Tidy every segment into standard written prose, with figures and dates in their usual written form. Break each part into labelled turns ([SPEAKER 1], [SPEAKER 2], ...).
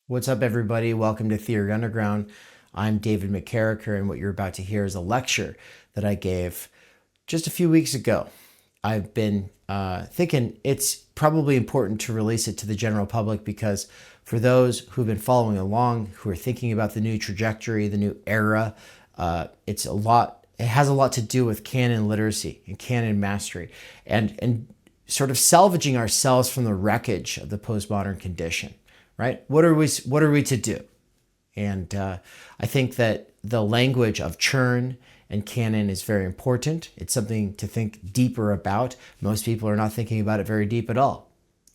[SPEAKER 1] What's up, everybody? Welcome to Theory Underground. I'm David McKerracher, and what you're about to hear is a lecture that I gave just a few weeks ago. I've been thinking it's probably important to release it to the general public because for those who've been following along, who are thinking about the new trajectory, the new era, it has a lot to do with canon literacy and canon mastery and sort of salvaging ourselves from the wreckage of the postmodern condition. Right? What are we to do? And I think that the language of CHURN and canon is very important. It's something to think deeper about. Most people are not thinking about it very deep at all.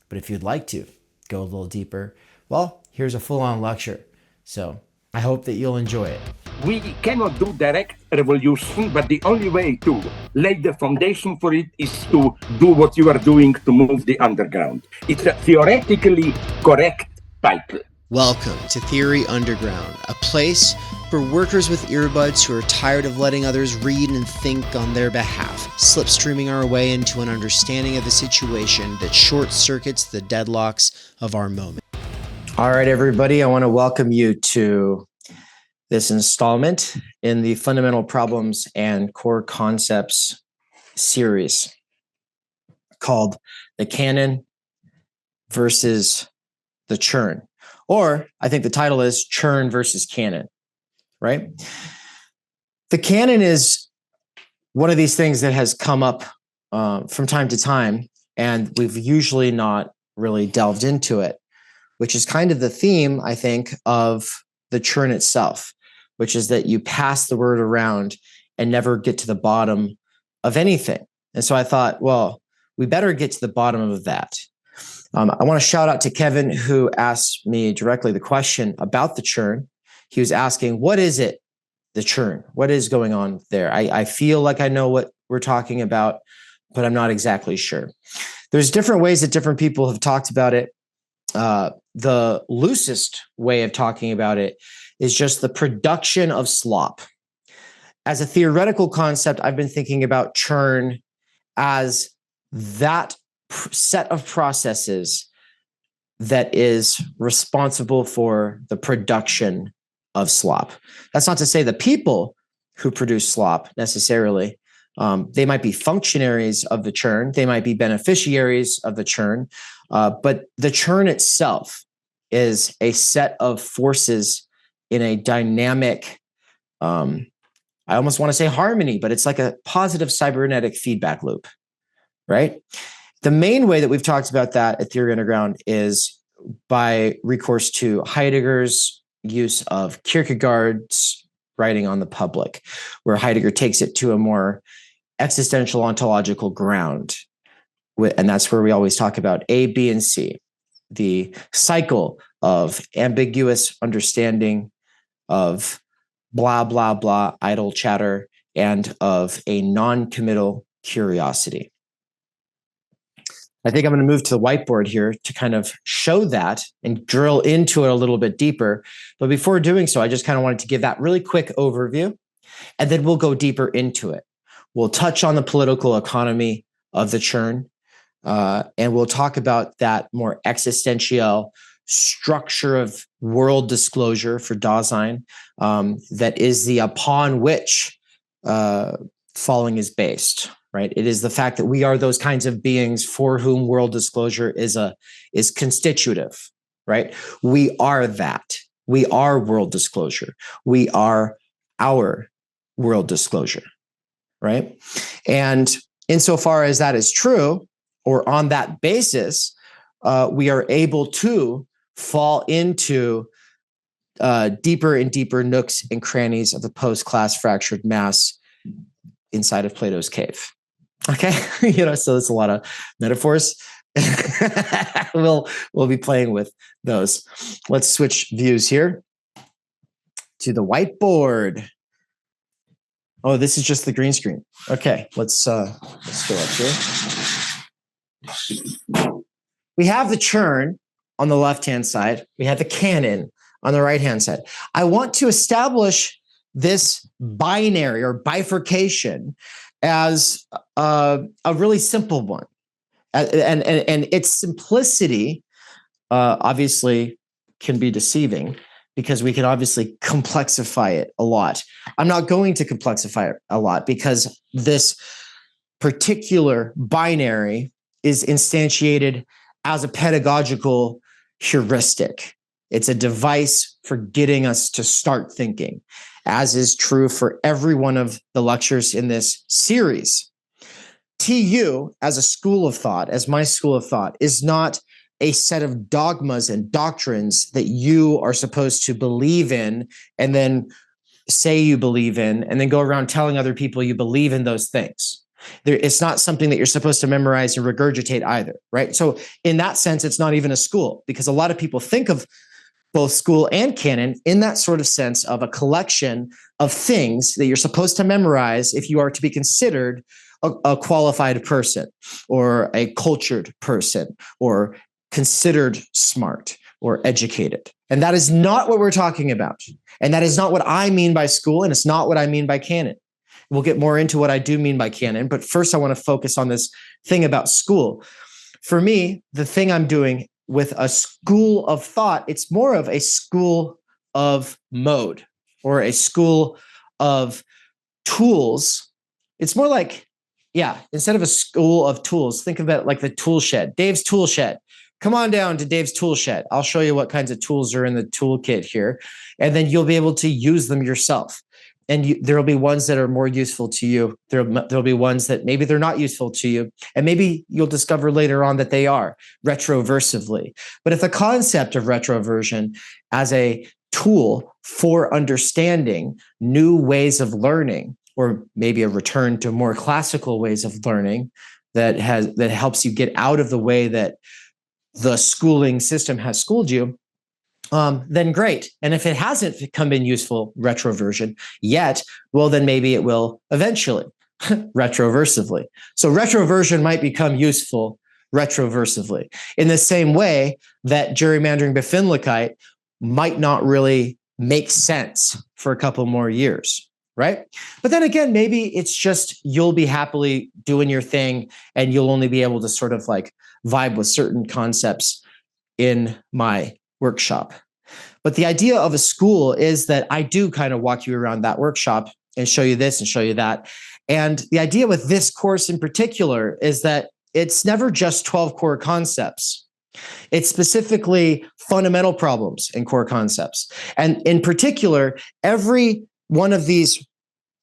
[SPEAKER 1] But if you'd like to go a little deeper, well, here's a full-on lecture. So I hope that you'll enjoy it.
[SPEAKER 2] We cannot do direct revolution, but the only way to lay the foundation for it is to do what you are doing to move the underground. It's a theoretically correct title.
[SPEAKER 1] Welcome to Theory Underground, a place for workers with earbuds who are tired of letting others read and think on their behalf, slipstreaming our way into an understanding of the situation that short circuits the deadlocks of our moment. All right, everybody, I want to welcome you to this installment in the Fundamental Problems and Core Concepts series called The Canon versus the CHURN. Or I think the title is CHURN versus canon, right? The canon is one of these things that has come up from time to time, and we've usually not really delved into it, which is kind of the theme, I think, of the CHURN itself, which is that you pass the word around and never get to the bottom of anything. And so I thought, well, we better get to the bottom of that. I want to shout out to Kevin, who asked me directly the question about the CHURN. He was asking, what is it, the CHURN? What is going on there? I feel like I know what we're talking about, but I'm not exactly sure. There's different ways that different people have talked about it. The loosest way of talking about it is just the production of slop. As a theoretical concept, I've been thinking about CHURN as that set of processes that is responsible for the production of slop. That's not to say the people who produce slop necessarily. They might be functionaries of the CHURN. They might be beneficiaries of the CHURN. But the CHURN itself is a set of forces in a dynamic, I almost want to say harmony, but it's like a positive cybernetic feedback loop, right? The main way that we've talked about that at Theory Underground is by recourse to Heidegger's use of Kierkegaard's writing on the public, where Heidegger takes it to a more existential ontological ground. And that's where we always talk about A, B, and C, the cycle of ambiguous understanding, of blah, blah, blah, idle chatter, and of a non-committal curiosity. I think I'm going to move to the whiteboard here to kind of show that and drill into it a little bit deeper. But before doing so, I just kind of wanted to give that really quick overview, and then we'll go deeper into it. We'll touch on the political economy of the CHURN, and we'll talk about that more existential structure of world disclosure for Dasein that is the upon which falling is based. Right? It is the fact that we are those kinds of beings for whom world disclosure is constitutive, right? We are that. We are world disclosure. We are our world disclosure, right? And insofar as that is true, or on that basis, we are able to fall into deeper and deeper nooks and crannies of the post-class fractured mass inside of Plato's cave. Okay, so it's a lot of metaphors. We'll be playing with those. Let's switch views here to the whiteboard. Oh, this is just the green screen. Okay, let's go up here. We have the CHURN on the left-hand side. We have the canon on the right-hand side. I want to establish this binary or bifurcation as a really simple one. And its simplicity obviously can be deceiving because we can obviously complexify it a lot. I'm not going to complexify it a lot because this particular binary is instantiated as a pedagogical heuristic. It's a device for getting us to start thinking, as is true for every one of the lectures in this series. TU, as a school of thought, as my school of thought, is not a set of dogmas and doctrines that you are supposed to believe in and then say you believe in and then go around telling other people you believe in those things. It's not something that you're supposed to memorize and regurgitate either, right? So in that sense, it's not even a school, because a lot of people think of both school and canon in that sort of sense of a collection of things that you're supposed to memorize if you are to be considered a qualified person or a cultured person or considered smart or educated. And that is not what we're talking about. And that is not what I mean by school, and it's not what I mean by canon. We'll get more into what I do mean by canon, but first I want to focus on this thing about school. For me, the thing I'm doing with a school of thought, it's more of a school of mode or a school of tools. It's more like, instead of a school of tools, think of it like the tool shed, Dave's tool shed. Come on down to Dave's tool shed. I'll show you what kinds of tools are in the toolkit here, and then you'll be able to use them yourself. And there'll be ones that are more useful to you. There'll be ones that maybe they're not useful to you. And maybe you'll discover later on that they are retroversively. But if the concept of retroversion as a tool for understanding new ways of learning, or maybe a return to more classical ways of learning that helps you get out of the way that the schooling system has schooled you, then great. And if it hasn't become in useful retroversion yet, well, then maybe it will eventually retroversively. So retroversion might become useful retroversively in the same way that gerrymandering Befindlichkeit might not really make sense for a couple more years, right? But then again, maybe it's just you'll be happily doing your thing and you'll only be able to sort of like vibe with certain concepts in my workshop. But the idea of a school is that I do kind of walk you around that workshop and show you this and show you that. And the idea with this course in particular is that it's never just 12 core concepts. It's specifically fundamental problems and core concepts. And in particular, every one of these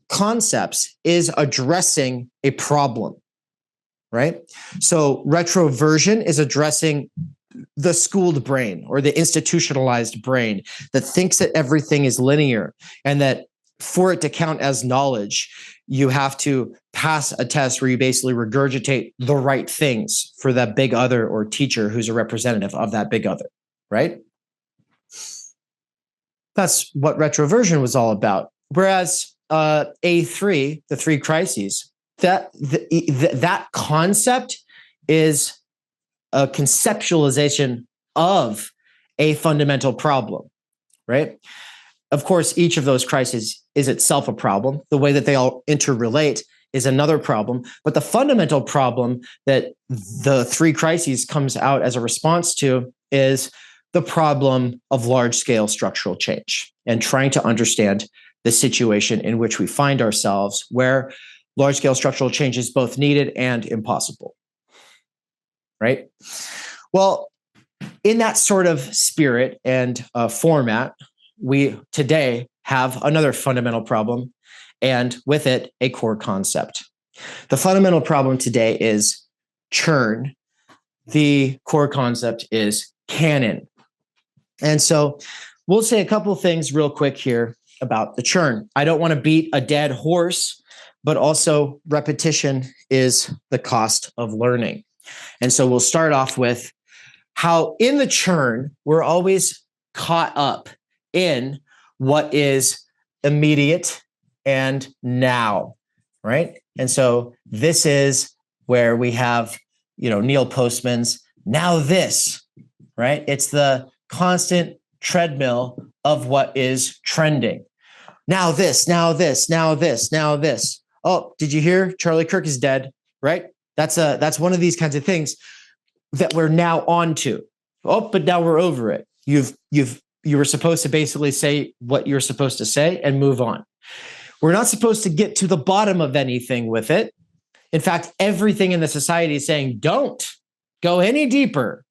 [SPEAKER 1] concepts is addressing a problem, right? So retroversion is addressing the schooled brain or the institutionalized brain that thinks that everything is linear and that for it to count as knowledge, you have to pass a test where you basically regurgitate the right things for that big other or teacher who's a representative of that big other, right? That's what retroversion was all about. Whereas A3, the three crises, that concept is a conceptualization of a fundamental problem, right? Of course, each of those crises is itself a problem. The way that they all interrelate is another problem. But the fundamental problem that the three crises comes out as a response to is the problem of large-scale structural change and trying to understand the situation in which we find ourselves, where large-scale structural change is both needed and impossible. Right? Well, in that sort of spirit and format, we today have another fundamental problem, and with it, a core concept. The fundamental problem today is CHURN. The core concept is canon. And so we'll say a couple of things real quick here about the CHURN. I don't want to beat a dead horse, but also repetition is the cost of learning. And so we'll start off with how in the CHURN, we're always caught up in what is immediate and now, right? And so this is where we have, Neil Postman's now this, right? It's the constant treadmill of what is trending. Now this, now this, now this, now this. Oh, did you hear? Charlie Kirk is dead, right? That's one of these kinds of things that we're now on to. Oh, but now we're over it. You were supposed to basically say what you're supposed to say and move on. We're not supposed to get to the bottom of anything with it. In fact, everything in the society is saying, don't go any deeper.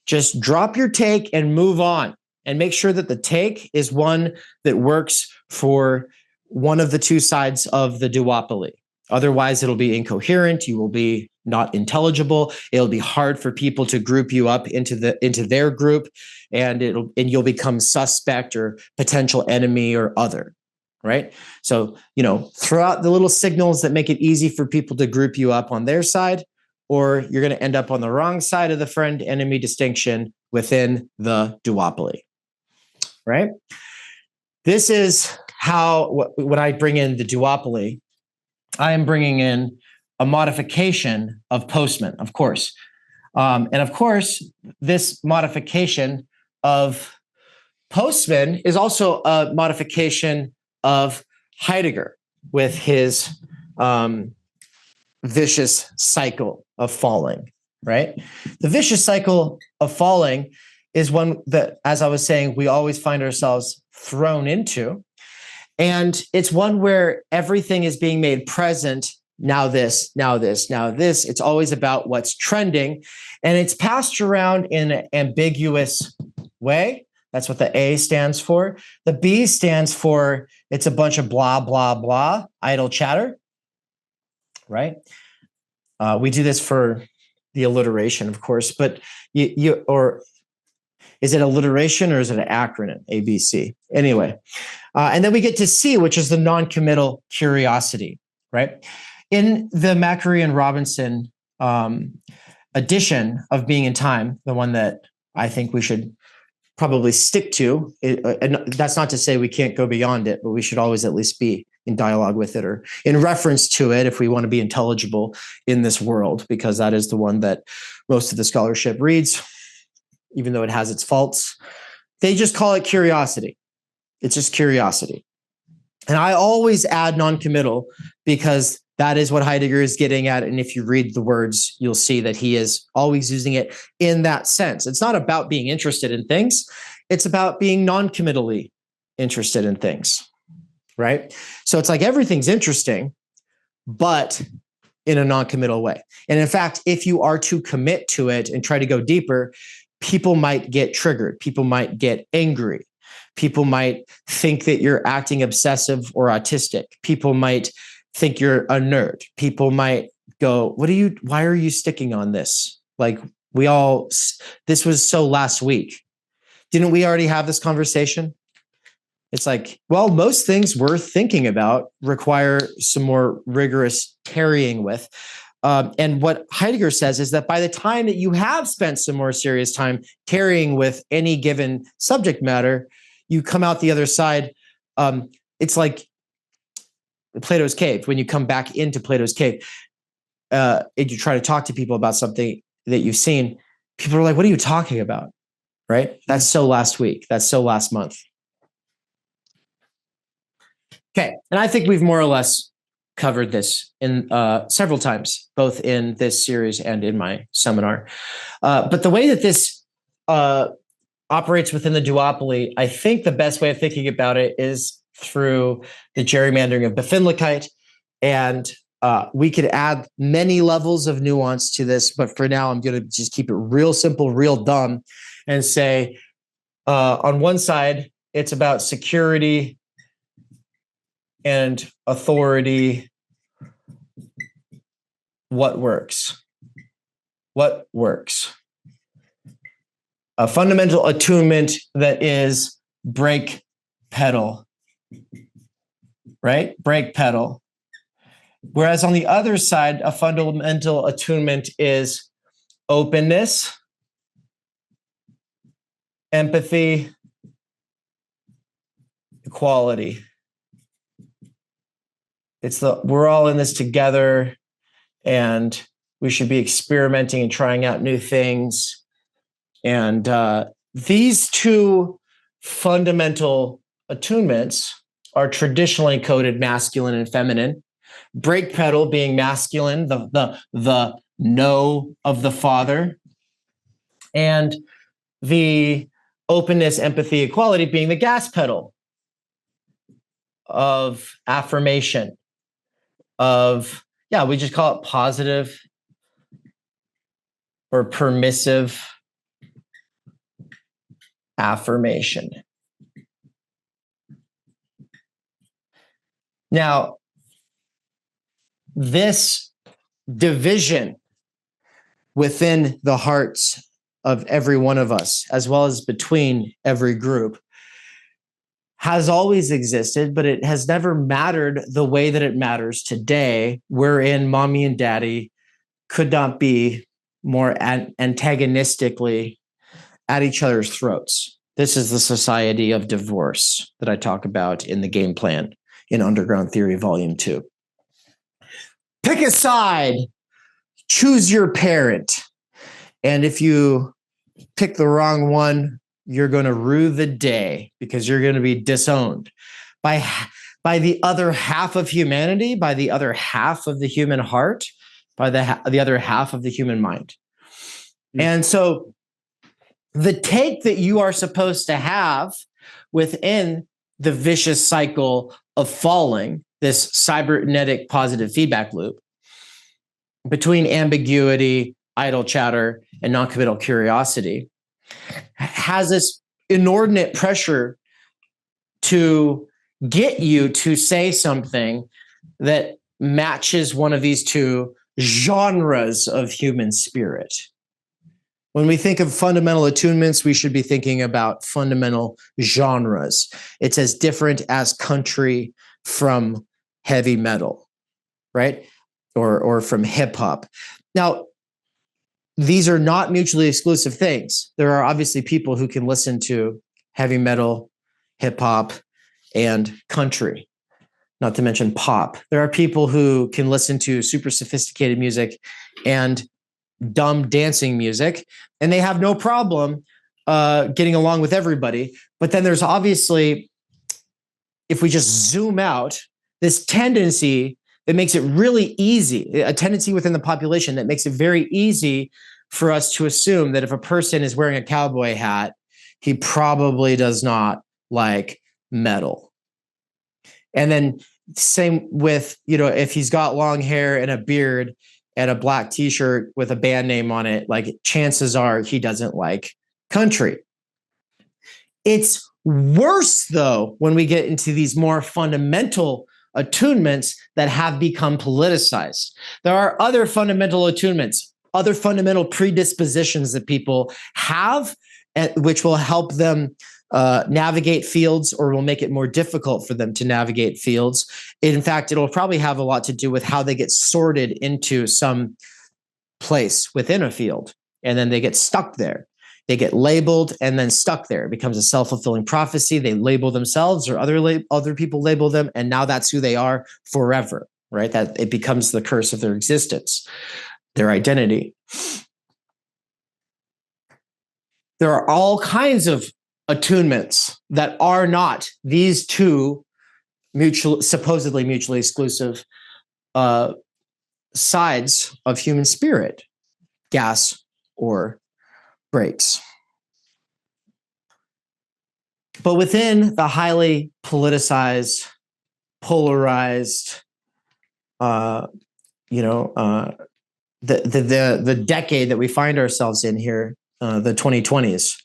[SPEAKER 1] Just drop your take and move on, and make sure that the take is one that works for one of the two sides of the duopoly. Otherwise, it'll be incoherent. You will be not intelligible. It'll be hard for people to group you up into their group, and you'll become suspect or potential enemy or other, right? So, throw out the little signals that make it easy for people to group you up on their side, or you're going to end up on the wrong side of the friend-enemy distinction within the duopoly, right? This is how, when I bring in the duopoly, I am bringing in a modification of Postman, of course. And of course, this modification of Postman is also a modification of Heidegger with his vicious cycle of falling, right? The vicious cycle of falling is one that, as I was saying, we always find ourselves thrown into. And it's one where everything is being made present. Now this, now this, now this. It's always about what's trending. And it's passed around in an ambiguous way. That's what the A stands for. The B stands for it's a bunch of blah, blah, blah, idle chatter, right? We do this for the alliteration, of course, but or is it alliteration or is it an acronym, ABC? Anyway, and then we get to C, which is the non-committal curiosity, right? In the McKerracher and Robinson edition of Being in Time, the one that I think we should probably stick to, and that's not to say we can't go beyond it, but we should always at least be in dialogue with it or in reference to it if we want to be intelligible in this world, because that is the one that most of the scholarship reads, even though it has its faults. They just call it curiosity. It's just curiosity. And I always add non-committal because that is what Heidegger is getting at. And if you read the words, you'll see that he is always using it in that sense. It's not about being interested in things. It's about being non-committally interested in things, right? So it's like everything's interesting, but in a non-committal way. And in fact, if you are to commit to it and try to go deeper, people might get triggered. People might get angry. People might think that you're acting obsessive or autistic. People might think you're a nerd. People might go, why are you sticking on this? Like this was so last week. Didn't we already have this conversation? It's like, well, most things worth thinking about require some more rigorous tarrying with. And what Heidegger says is that by the time that you have spent some more serious time tarrying with any given subject matter, you come out the other side. It's like Plato's cave. When you come back into Plato's cave, and you try to talk to people about something that you've seen, people are like, what are you talking about? Right? That's so last week. That's so last month. Okay. And I think we've more or less covered this in several times, both in this series and in my seminar. But the way that this operates within the duopoly, I think the best way of thinking about it is through the gerrymandering of Befindlichkeit. And we could add many levels of nuance to this, but for now, I'm going to just keep it real simple, real dumb, and say on one side, it's about security and authority. What works? What works? A fundamental attunement that is brake pedal, right? Brake pedal. Whereas on the other side, a fundamental attunement is openness, empathy, equality. We're all in this together, and we should be experimenting and trying out new things. And these two fundamental attunements are traditionally coded masculine and feminine. Brake pedal being masculine, the no of the father, and the
[SPEAKER 3] openness, empathy, equality being the gas pedal of affirmation, of, yeah, we just call it positive or permissive affirmation. Now, this division within the hearts of every one of us, as well as between every group, has always existed, but it has never mattered the way that it matters today, wherein mommy and daddy could not be more antagonistically at each other's throats. This is the society of divorce that I talk about in the game plan in Underground Theory, Volume 2. Pick a side, choose your parent. And if you pick the wrong one, you're going to rue the day because you're going to be disowned by the other half of humanity, by the other half of the human heart, by the other half of the human mind. And so the take that you are supposed to have within the vicious cycle of falling, this cybernetic positive feedback loop between ambiguity, idle chatter, and non-committal curiosity, has this inordinate pressure to get you to say something that matches one of these two genres of human spirit. When we think of fundamental attunements, we should be thinking about fundamental genres. It's as different as country from heavy metal, right? Or from hip hop. Now, these are not mutually exclusive things. There are obviously people who can listen to heavy metal, hip hop, and country, not to mention pop. There are people who can listen to super sophisticated music and dumb dancing music, and they have no problem getting along with everybody. But then there's obviously, if we just zoom out, this tendency that makes it really easy, a tendency within the population that makes it very easy for us to assume that if a person is wearing a cowboy hat, he probably does not like metal. And then same with, if he's got long hair and a beard and a black t-shirt with a band name on it, like chances are he doesn't like country. It's worse though when we get into these more fundamental attunements that have become politicized. There are other fundamental attunements, other fundamental predispositions that people have, which will help them navigate fields or will make it more difficult for them to navigate fields. In fact, it'll probably have a lot to do with how they get sorted into some place within a field, and then they get stuck there. They get labeled and then stuck there. It becomes a self-fulfilling prophecy. They label themselves or other people label them, and now that's who they are forever, right? That it becomes the curse of their existence, their identity. There are all kinds of attunements that are not these two supposedly mutually exclusive sides of human spirit, gas or brakes. But within the highly politicized, polarized, the decade that we find ourselves in here, the 2020s,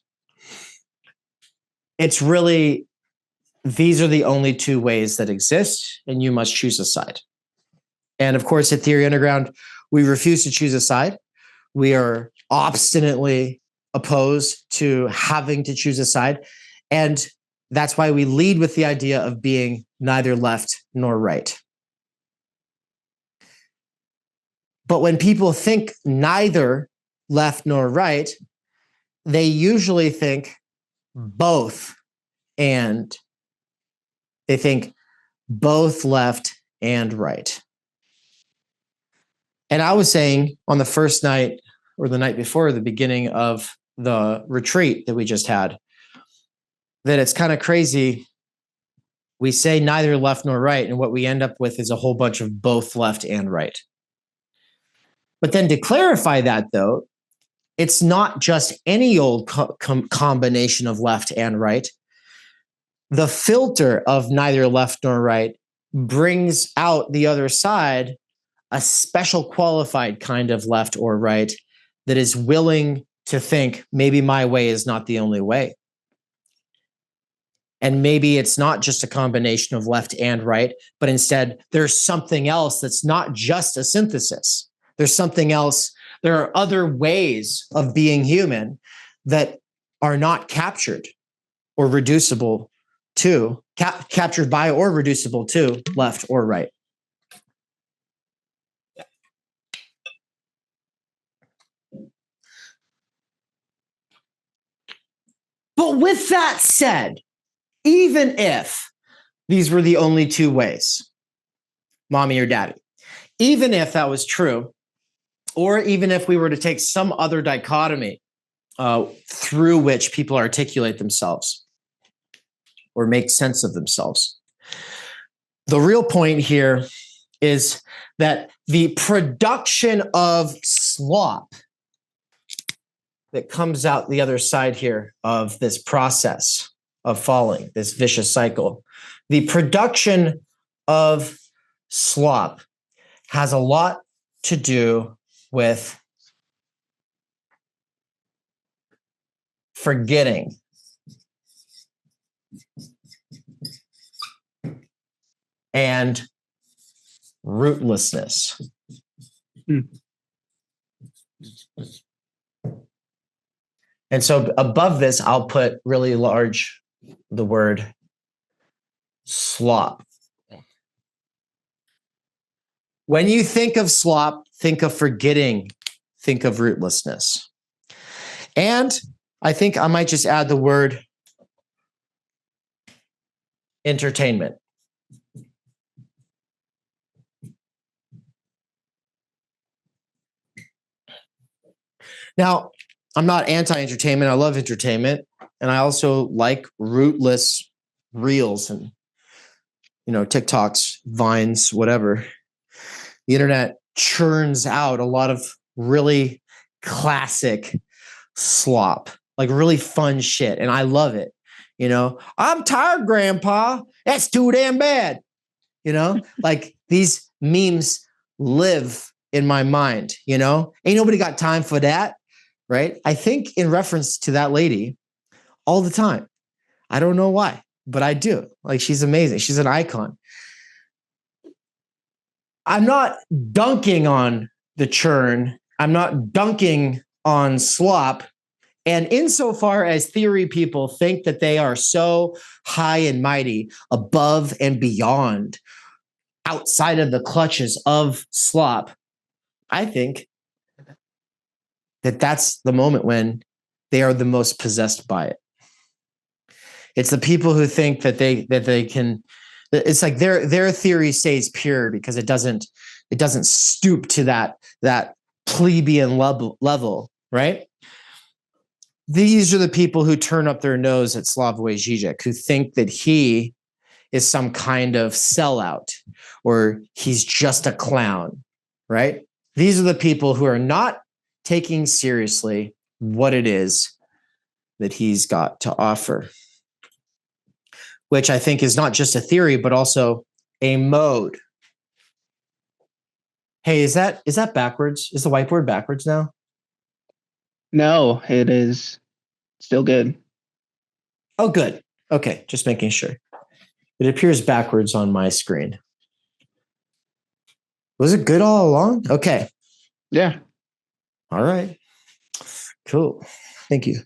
[SPEAKER 3] it's really, these are the only two ways that exist, and you must choose a side. And of course, at Theory Underground, we refuse to choose a side. We are obstinately opposed to having to choose a side. And that's why we lead with the idea of being neither left nor right. But when people think neither left nor right, they usually think both, and they think both left and right. And I was saying on the first night or the night before the beginning of the retreat that we just had, that it's kind of crazy. We say neither left nor right, and what we end up with is a whole bunch of both left and right. But then to clarify that, though, it's not just any old combination of left and right. The filter of neither left nor right brings out the other side a special qualified kind of left or right that is willing to think maybe my way is not the only way. And maybe it's not just a combination of left and right, but instead there's something else that's not just a synthesis. There's something else. There are other ways of being human that are not captured or reducible to, captured by or reducible to left or right. But with that said, even if these were the only two ways, mommy or daddy, even if that was true, or even if we were to take some other dichotomy through which people articulate themselves or make sense of themselves, the real point here is that the production of slop that comes out the other side here of this process of falling, this vicious cycle, the production of slop has a lot to do with forgetting. And rootlessness. And so above this, I'll put really large the word slop. When you think of slop, think of forgetting, think of rootlessness. And I think I might just add the word entertainment. Now, I'm not anti-entertainment. I love entertainment. And I also like rootless reels and, TikToks, Vines, whatever. The internet churns out a lot of really classic slop, like really fun shit. And I love it. I'm tired, Grandpa. That's too damn bad. Like these memes live in my mind, ain't nobody got time for that. Right? I think in reference to that lady all the time. I don't know why, but I do. Like, she's amazing. She's an icon. I'm not dunking on the churn. I'm not dunking on slop. And insofar as theory people think that they are so high and mighty, above and beyond, outside of the clutches of slop, I think that that's the moment when they are the most possessed by it. It's the people who think that they can. It's like their theory stays pure because it doesn't stoop to that plebeian level, right? These are the people who turn up their nose at Slavoj Žižek, who think that he is some kind of sellout or he's just a clown, right? These are the people who are not taking seriously what it is that he's got to offer, which I think is not just a theory, but also a mode. Hey, is that backwards? Is the whiteboard backwards now?
[SPEAKER 4] No, it is still good.
[SPEAKER 3] Oh, good. Okay, just making sure. It appears backwards on my screen. Was it good all along? Okay.
[SPEAKER 4] Yeah.
[SPEAKER 3] All right. Cool. Thank you.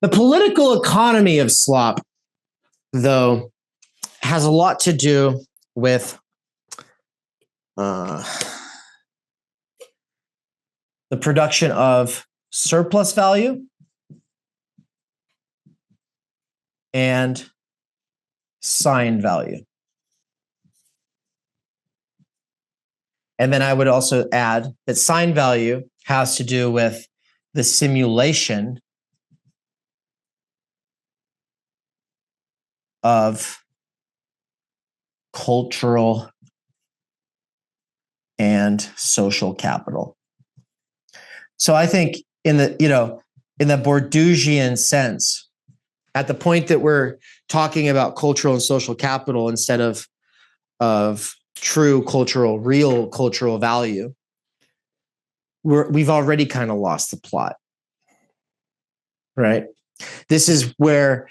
[SPEAKER 3] The political economy of slop, though, has a lot to do with the production of surplus value and sign value. And then I would also add that sign value has to do with the simulation of cultural and social capital. So I think in the Bourdieusian sense, at the point that we're talking about cultural and social capital instead of true cultural, real cultural value, we've already kind of lost the plot, right? This is where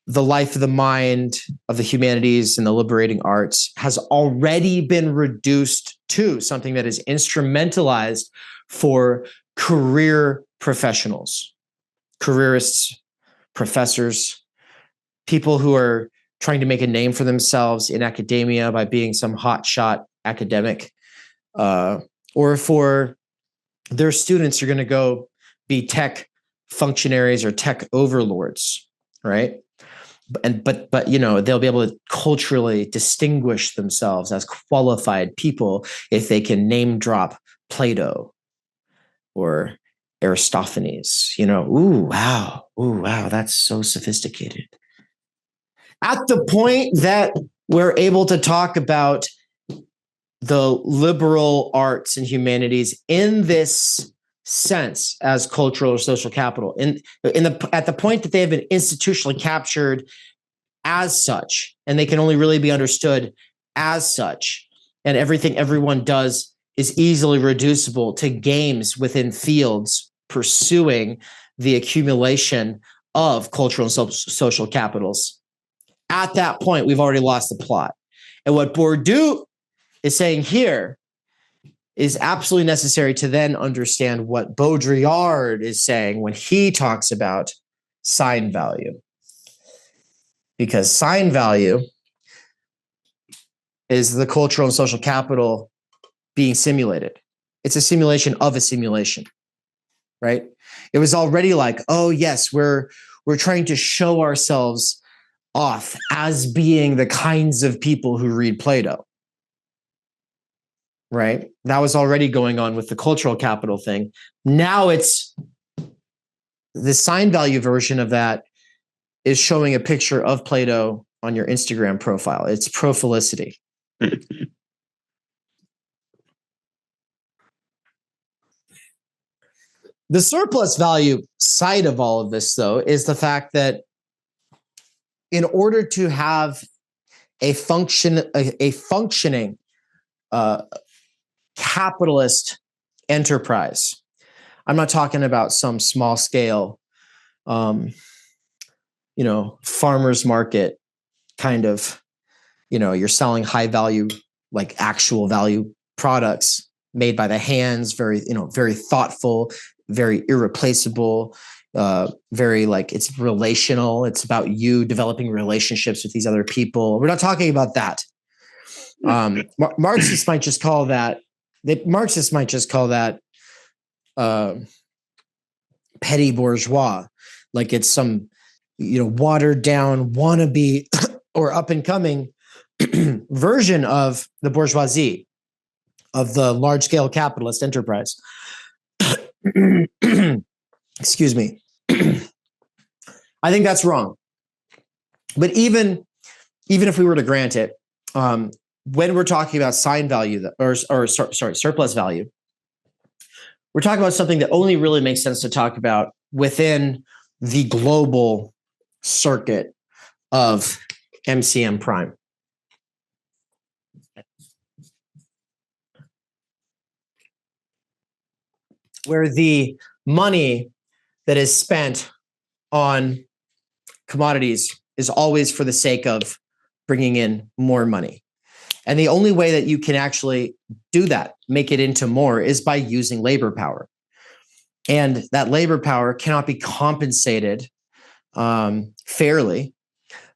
[SPEAKER 3] the life of the mind of the humanities and the liberating arts has already been reduced to something that is instrumentalized for career professionals, careerists, professors, people who are trying to make a name for themselves in academia by being some hotshot academic, or for their students are going to go be tech functionaries or tech overlords, right? But they'll be able to culturally distinguish themselves as qualified people if they can name drop Plato or Aristophanes. Ooh, wow, that's so sophisticated. At the point that we're able to talk about the liberal arts and humanities in this sense as cultural or social capital, at the point that they have been institutionally captured as such, and they can only really be understood as such, and everything everyone does is easily reducible to games within fields pursuing the accumulation of cultural and social capitals. At that point, we've already lost the plot. And what Bourdieu is saying here is absolutely necessary to then understand what Baudrillard is saying when he talks about sign value. Because sign value is the cultural and social capital being simulated. It's a simulation of a simulation, right? It was already like, oh yes, we're trying to show ourselves off as being the kinds of people who read Plato, right? That was already going on with the cultural capital thing. Now it's the sign value version of that is showing a picture of Plato on your Instagram profile. It's prophilicity. The surplus value side of all of this, though, is the fact that in order to have a functioning capitalist enterprise, I'm not talking about some small scale, farmer's market kind of, you're selling high value, like actual value products made by the hands, very thoughtful, very irreplaceable, very like it's relational. It's about you developing relationships with these other people. We're not talking about that. Marxists might just call that petty bourgeois, like it's some watered down wannabe or up and coming version of the bourgeoisie, of the large scale capitalist enterprise. Excuse me. I think that's wrong. But even if we were to grant it, when we're talking about sign value surplus value, we're talking about something that only really makes sense to talk about within the global circuit of MCM prime. Where the money that is spent on commodities is always for the sake of bringing in more money. And the only way that you can actually do that, make it into more, is by using labor power. And that labor power cannot be compensated fairly.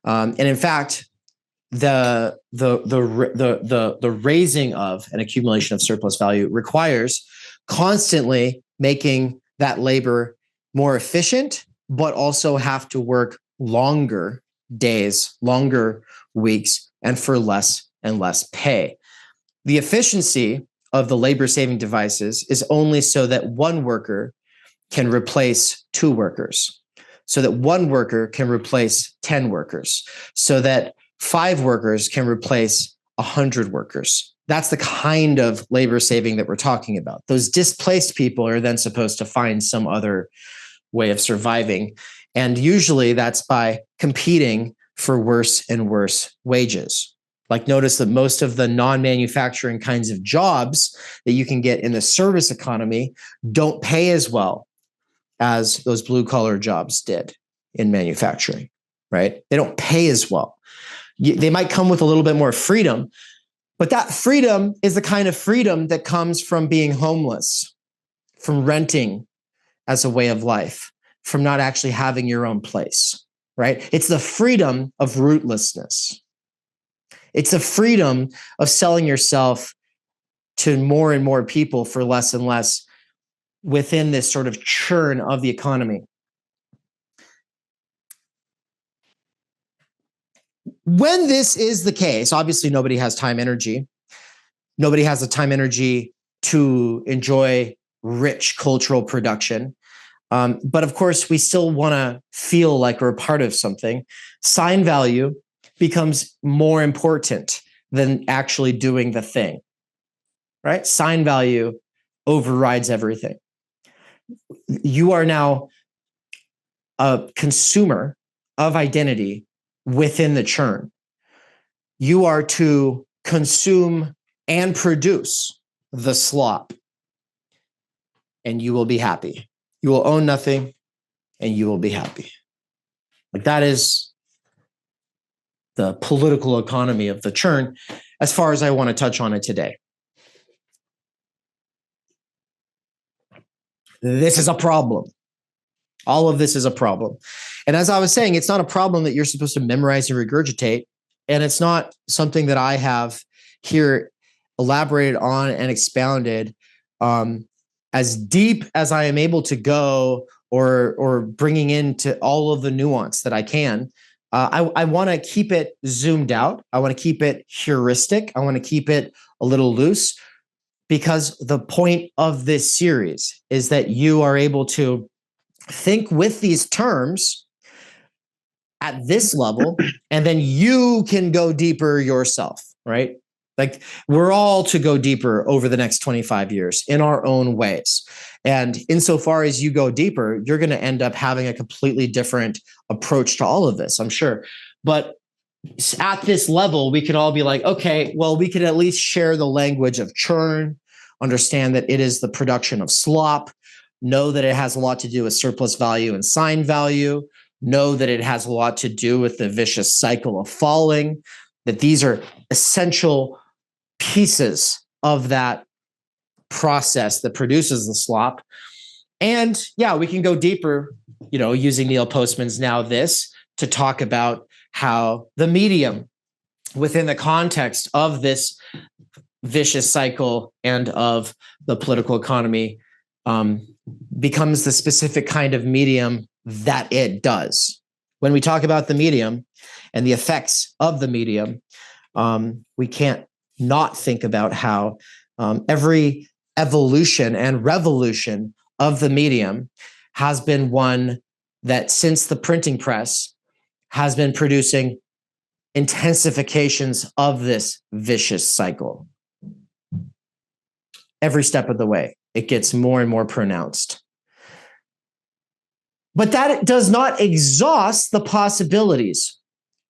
[SPEAKER 3] And in fact, the raising of an accumulation of surplus value requires constantly making that labor more efficient, but also have to work longer days, longer weeks, and for less and less pay. The efficiency of the labor-saving devices is only so that one worker can replace two workers, so that one worker can replace 10 workers, so that 5 workers can replace 100 workers. That's the kind of labor saving that we're talking about. Those displaced people are then supposed to find some other way of surviving. And usually that's by competing for worse and worse wages. Like, notice that most of the non-manufacturing kinds of jobs that you can get in the service economy don't pay as well as those blue-collar jobs did in manufacturing, right? They don't pay as well. They might come with a little bit more freedom, but that freedom is the kind of freedom that comes from being homeless, from renting as a way of life, from not actually having your own place, right? It's the freedom of rootlessness. It's the freedom of selling yourself to more and more people for less and less within this sort of churn of the economy. When this is the case, obviously nobody has time energy. Nobody has the time energy to enjoy rich cultural production. But of course, we still want to feel like we're a part of something. Sign value becomes more important than actually doing the thing, right? Sign value overrides everything. You are now a consumer of identity within the churn. You are to consume and produce the slop, and you will be happy. You will own nothing, and you will be happy. Like, that is the political economy of the churn, as far as I want to touch on it today. This is a problem. All of this is a problem. And as I was saying, it's not a problem that you're supposed to memorize and regurgitate. And it's not something that I have here elaborated on and expounded as deep as I am able to go, or bringing into all of the nuance that I can. I want to keep it zoomed out. I want to keep it heuristic. I want to keep it a little loose, because the point of this series is that you are able to think with these terms at this level, and then you can go deeper yourself, right? Like, we're all to go deeper over the next 25 years in our own ways. And insofar as you go deeper, you're going to end up having a completely different approach to all of this, I'm sure. But at this level, we could all be like, okay, well, we could at least share the language of churn, understand that it is the production of slop, know that it has a lot to do with surplus value and sign value, know that it has a lot to do with the vicious cycle of falling, that these are essential pieces of that process that produces the slop. And yeah, we can go deeper, using Neil Postman's Now This to talk about how the medium within the context of this vicious cycle and of the political economy becomes the specific kind of medium that it does. When we talk about the medium and the effects of the medium, we can't not think about how every evolution and revolution of the medium has been one that, since the printing press, has been producing intensifications of this vicious cycle. Every step of the way, it gets more and more pronounced. But that does not exhaust the possibilities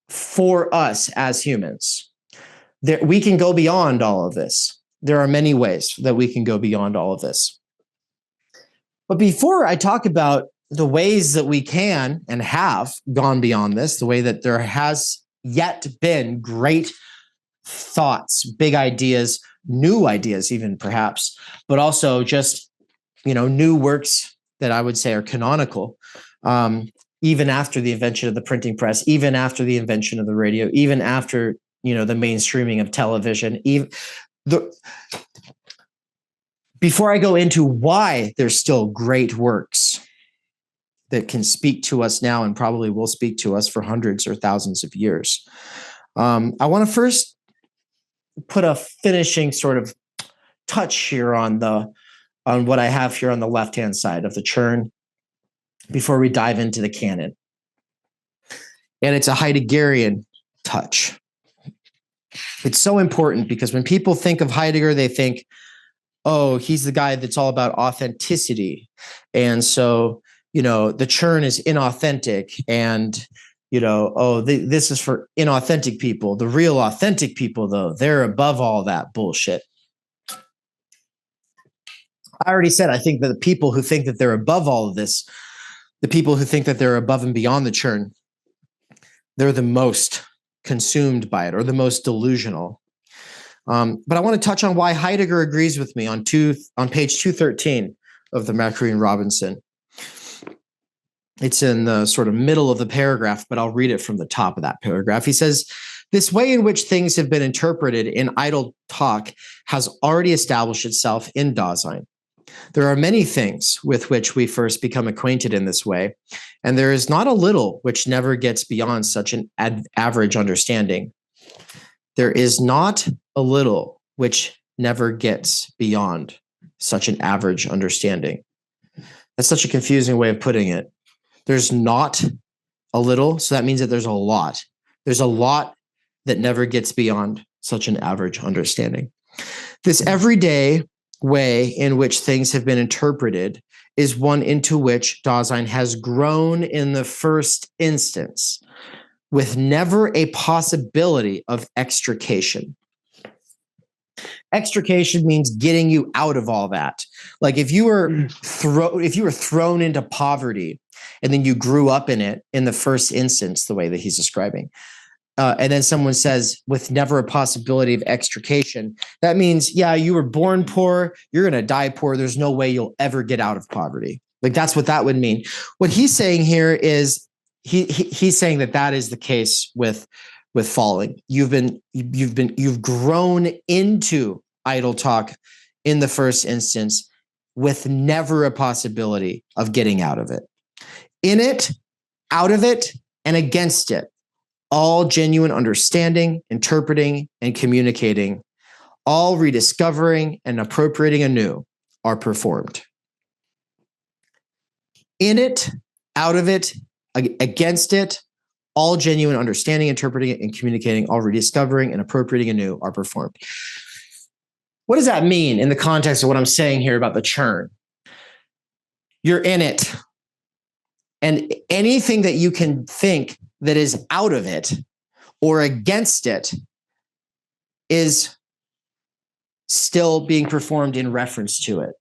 [SPEAKER 3] for us as humans. We can go beyond all of this. There are many ways that we can go beyond all of this. But before I talk about the ways that we can and have gone beyond this, the way that there has yet been great thoughts, big ideas, new ideas even perhaps, but also just, new works that I would say are canonical, even after the invention of the printing press, even after the invention of the radio, even after, the mainstreaming of television. Before I go into why there's still great works that can speak to us now and probably will speak to us for hundreds or thousands of years, I want to first put a finishing sort of touch here on what I have here on the left-hand side of the churn before we dive into the canon. And it's a Heideggerian touch. It's so important because when people think of Heidegger, they think, oh, he's the guy that's all about authenticity. And so, the CHURN is inauthentic, and, this is for inauthentic people. The real authentic people, though, they're above all that bullshit. I already said, I think that the people who think that they're above all of this, the people who think that they're above and beyond the CHURN, they're the most consumed by it or the most delusional. But I want to touch on why Heidegger agrees with me on page 213 of the Macri and Robinson. It's in the sort of middle of the paragraph, but I'll read it from the top of that paragraph. He says, this way in which things have been interpreted in idle talk has already established itself in Dasein. There are many things with which we first become acquainted in this way, and there is not a little which never gets beyond such an average understanding. There is not a little which never gets beyond such an average understanding. That's such a confusing way of putting it. There's not a little, so that means that there's a lot. There's a lot that never gets beyond such an average understanding. This everyday way in which things have been interpreted is one into which Dasein has grown in the first instance, with never a possibility of extrication. Extrication means getting you out of all that. Like if you were thrown into poverty and then you grew up in it in the first instance, the way that he's describing, and then someone says with never a possibility of extrication, that means, yeah, you were born poor, you're going to die poor. There's no way you'll ever get out of poverty. Like that's what that would mean. What he's saying here is he's saying that is the case with falling. You've grown into idle talk in the first instance with never a possibility of getting out of it. In it, out of it, and against it, all genuine understanding, interpreting, and communicating, all rediscovering and appropriating anew are performed. In it, out of it, against it, all genuine understanding, interpreting, and communicating, all rediscovering and appropriating anew are performed. What does that mean in the context of what I'm saying here about the CHURN? You're in it. And anything that you can think that is out of it or against it is still being performed in reference to it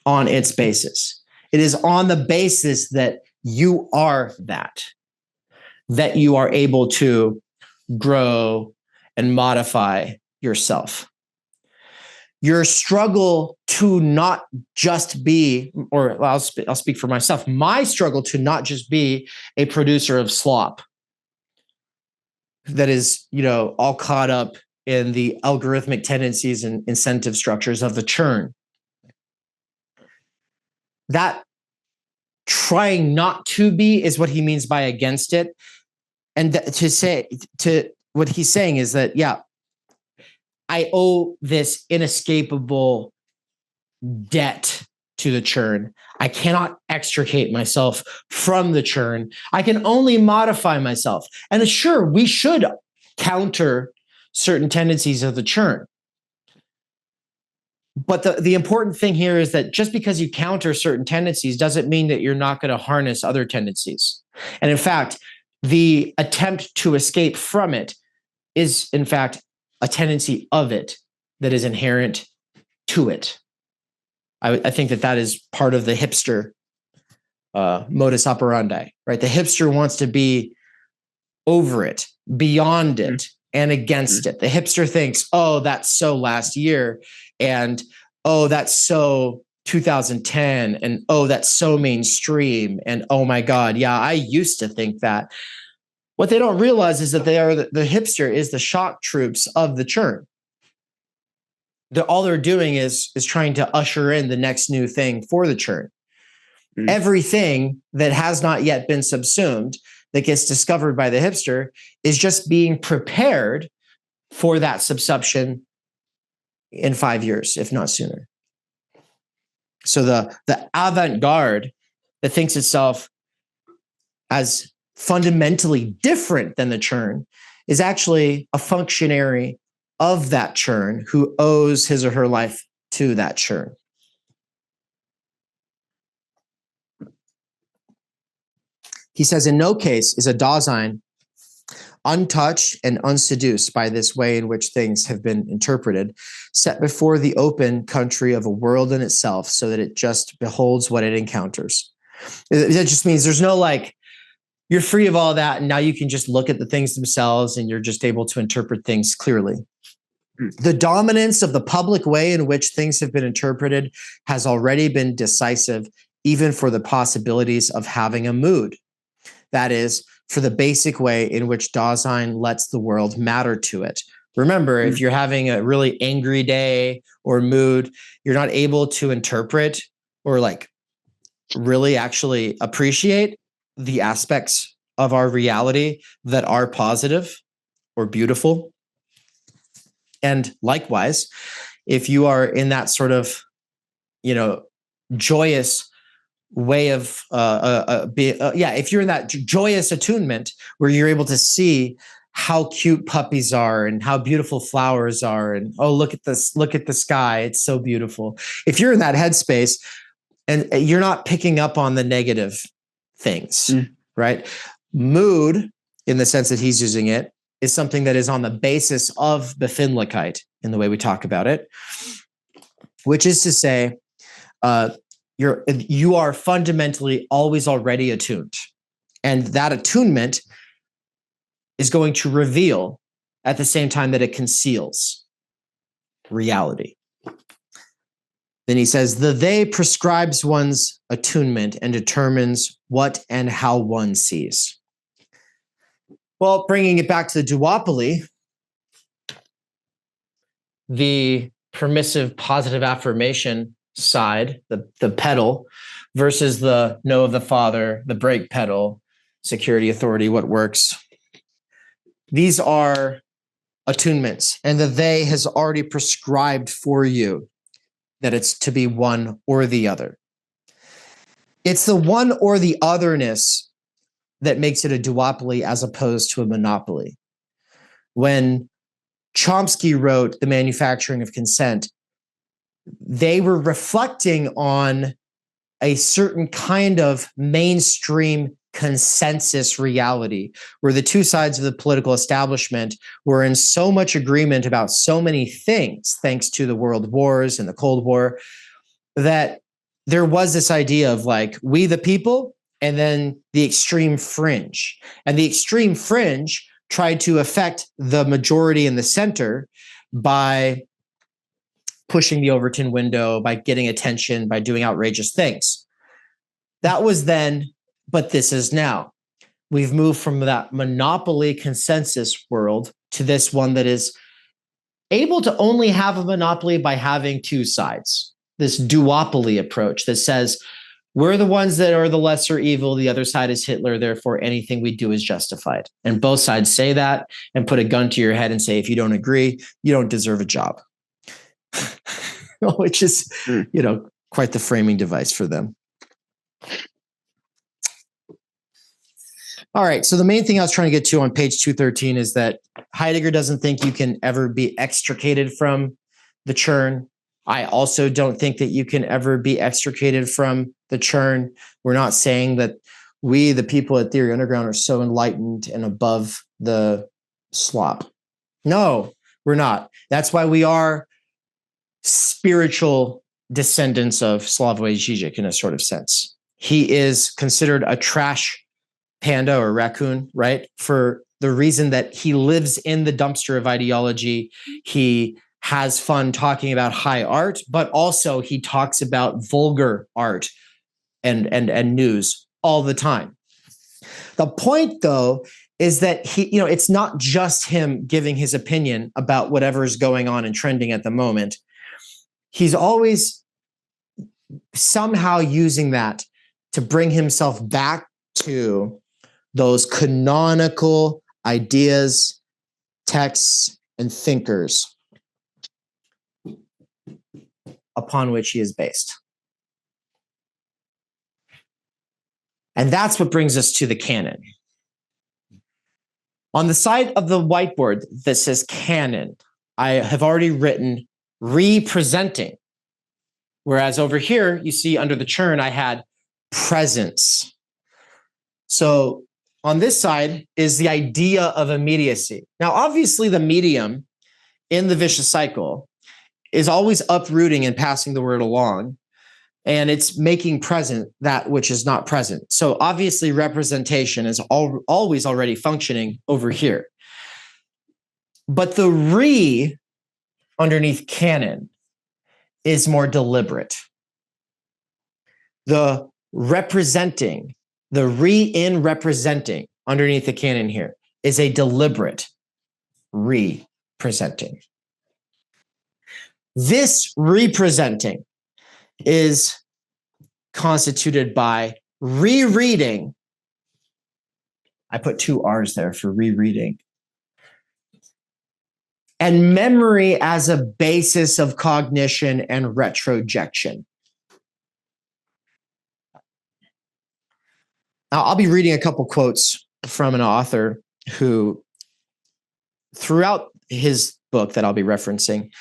[SPEAKER 3] on its basis. It is on the basis that you are that you are able to grow and modify yourself. Your struggle to not just be, or I'll speak for myself, my struggle to not just be a producer of slop that is, all caught up in the algorithmic tendencies and incentive structures of the CHURN. That trying not to be is what he means by against it. And what he's saying is that, yeah, I owe this inescapable debt to the CHURN. I cannot extricate myself from the CHURN. I can only modify myself. And sure, we should counter certain tendencies of the CHURN. But the important thing here is that just because you counter certain tendencies doesn't mean that you're not going to harness other tendencies. And in fact, the attempt to escape from it is, in fact, a tendency of it that is inherent to it. I think that is part of the hipster modus operandi, right? The hipster wants to be over it, beyond it, and against it. The hipster thinks, oh, that's so last year, and oh, that's so 2010, and oh, that's so mainstream, and oh my God, yeah, I used to think that. What they don't realize is that the hipster is the shock troops of the CHURN. All they're doing is trying to usher in the next new thing for the CHURN. Everything that has not yet been subsumed that gets discovered by the hipster is just being prepared for that subsumption in 5 years, if not sooner. So the avant-garde that thinks itself as fundamentally different than the CHURN is actually a functionary of that churn who owes his or her life to that churn. He says, in no case is a Dasein untouched and unseduced by this way in which things have been interpreted, set before the open country of a world in itself, so that it just beholds what it encounters. That just means there's no like, you're free of all that, and now you can just look at the things themselves and you're just able to interpret things clearly. The dominance of the public way in which things have been interpreted has already been decisive, even for the possibilities of having a mood. That is, for the basic way in which Dasein lets the world matter to it. Remember, if you're having a really angry day or mood, you're not able to interpret or like really actually appreciate the aspects of our reality that are positive or beautiful. And likewise, if you are in that sort of, joyous way of if you're in that joyous attunement where you're able to see how cute puppies are and how beautiful flowers are, and look at this, look at the sky, it's so beautiful. If you're in that headspace and you're not picking up on the negative things, right? Mood, in the sense that he's using it, is something that is on the basis of Befindlichkeit in the way we talk about it, which is to say, you are fundamentally always already attuned. And that attunement is going to reveal at the same time that it conceals reality. Then he says, the they prescribes one's attunement and determines what and how one sees. Well, bringing it back to the duopoly, the permissive positive affirmation side, the pedal, versus the no of the father, the brake pedal, security, authority, what works. These are attunements, and the they has already prescribed for you that it's to be one or the other. It's the one or the otherness that makes it a duopoly as opposed to a monopoly. When Chomsky wrote The Manufacturing of Consent, they were reflecting on a certain kind of mainstream consensus reality where the two sides of the political establishment were in so much agreement about so many things, thanks to the world wars and the Cold War, that there was this idea of like, we the people, and then the extreme fringe. And the extreme fringe tried to affect the majority in the center by pushing the Overton window, by getting attention, by doing outrageous things. That was then, but this is now. We've moved from that monopoly consensus world to this one that is able to only have a monopoly by having two sides. This duopoly approach that says, we're the ones that are the lesser evil, the other side is Hitler, therefore anything we do is justified. And both sides say that and put a gun to your head and say, if you don't agree, you don't deserve a job. Which is, quite the framing device for them. All right. So the main thing I was trying to get to on page 213 is that Heidegger doesn't think you can ever be extricated from the churn. I also don't think that you can ever be extricated from the churn. We're not saying that we, the people at Theory Underground, are so enlightened and above the slop. No, we're not. That's why we are spiritual descendants of Slavoj Žižek in a sort of sense. He is considered a trash panda or raccoon, right? For the reason that he lives in the dumpster of ideology. He has fun talking about high art, but also he talks about vulgar art and news all the time. The point, though, is that it's not just him giving his opinion about whatever is going on and trending at the moment. He's always somehow using that to bring himself back to those canonical ideas, texts, and thinkers upon which he is based. And that's what brings us to the canon. On the side of the whiteboard that says canon, I have already written representing. Whereas over here, you see under the CHURN, I had presence. So on this side is the idea of immediacy. Now, obviously, the medium in the vicious cycle is always uprooting and passing the word along, and it's making present that which is not present. So obviously, representation is always already functioning over here. But the re underneath canon is more deliberate. The representing, the re in representing underneath the canon here is a deliberate representing. This representing is constituted by rereading. I put 2 R's there for rereading. And memory as a basis of cognition and retrojection. Now, I'll be reading a couple quotes from an author who, throughout his book that I'll be referencing,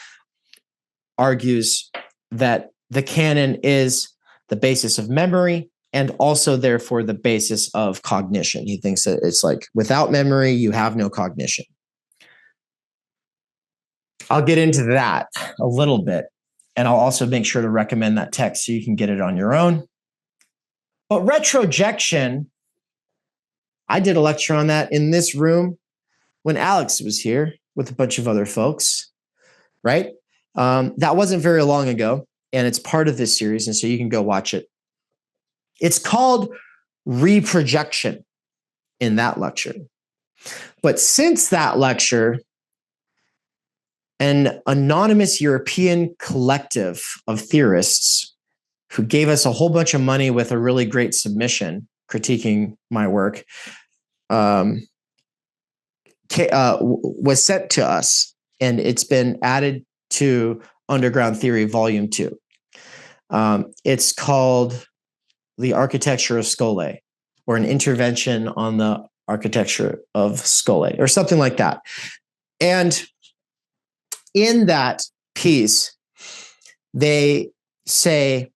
[SPEAKER 3] argues that the canon is the basis of memory and also, therefore, the basis of cognition. He thinks that it's like without memory, you have no cognition. I'll get into that a little bit, and I'll also make sure to recommend that text so you can get it on your own. But retrojection, I did a lecture on that in this room when Alex was here with a bunch of other folks, right? That wasn't very long ago, and it's part of this series, and so you can go watch it. It's called reprojection in that lecture. But since that lecture, an anonymous European collective of theorists who gave us a whole bunch of money with a really great submission critiquing my work was sent to us, and it's been added to Underground Theory Volume 2. It's called The Architecture of Skole, or an intervention on the architecture of Skole, or something like that. And in that piece, they say,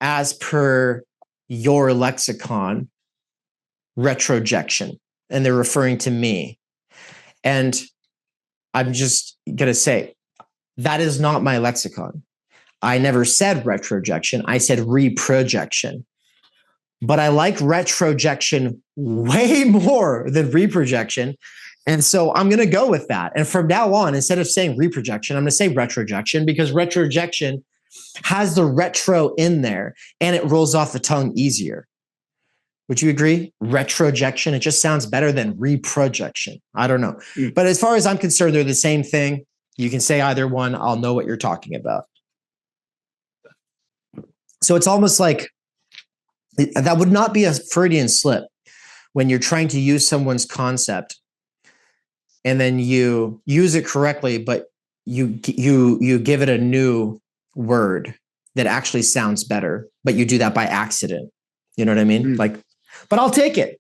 [SPEAKER 3] as per your lexicon, retrojection, and they're referring to me. And I'm just going to say, that is not my lexicon. I never said retrojection. I said reprojection. But I like retrojection way more than reprojection. And so I'm going to go with that. And from now on, instead of saying reprojection, I'm going to say retrojection, because retrojection has the retro in there and it rolls off the tongue easier. Would you agree? Retrojection, it just sounds better than reprojection. I don't know. But as far as I'm concerned, they're the same thing. You can say either one. I'll know what you're talking about. So it's almost like that would not be a Freudian slip when you're trying to use someone's concept and then you use it correctly, but you give it a new word that actually sounds better, but you do that by accident. You know what I mean? Like, but I'll take it.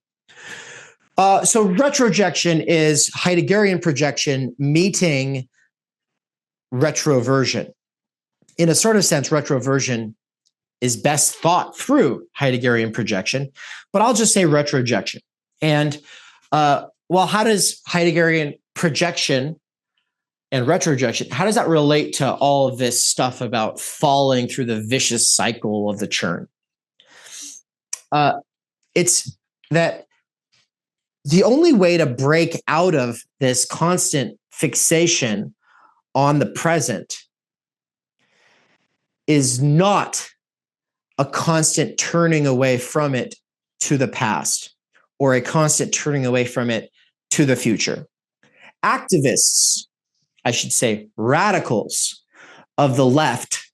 [SPEAKER 3] So retrojection is Heideggerian projection meeting retroversion. In a sort of sense, retroversion is best thought through Heideggerian projection, but I'll just say retrojection. And well, how does Heideggerian projection and retrojection, how does that relate to all of this stuff about falling through the vicious cycle of the CHURN? It's that the only way to break out of this constant fixation on the present is not a constant turning away from it to the past or a constant turning away from it to the future. Activists, I should say radicals of the left,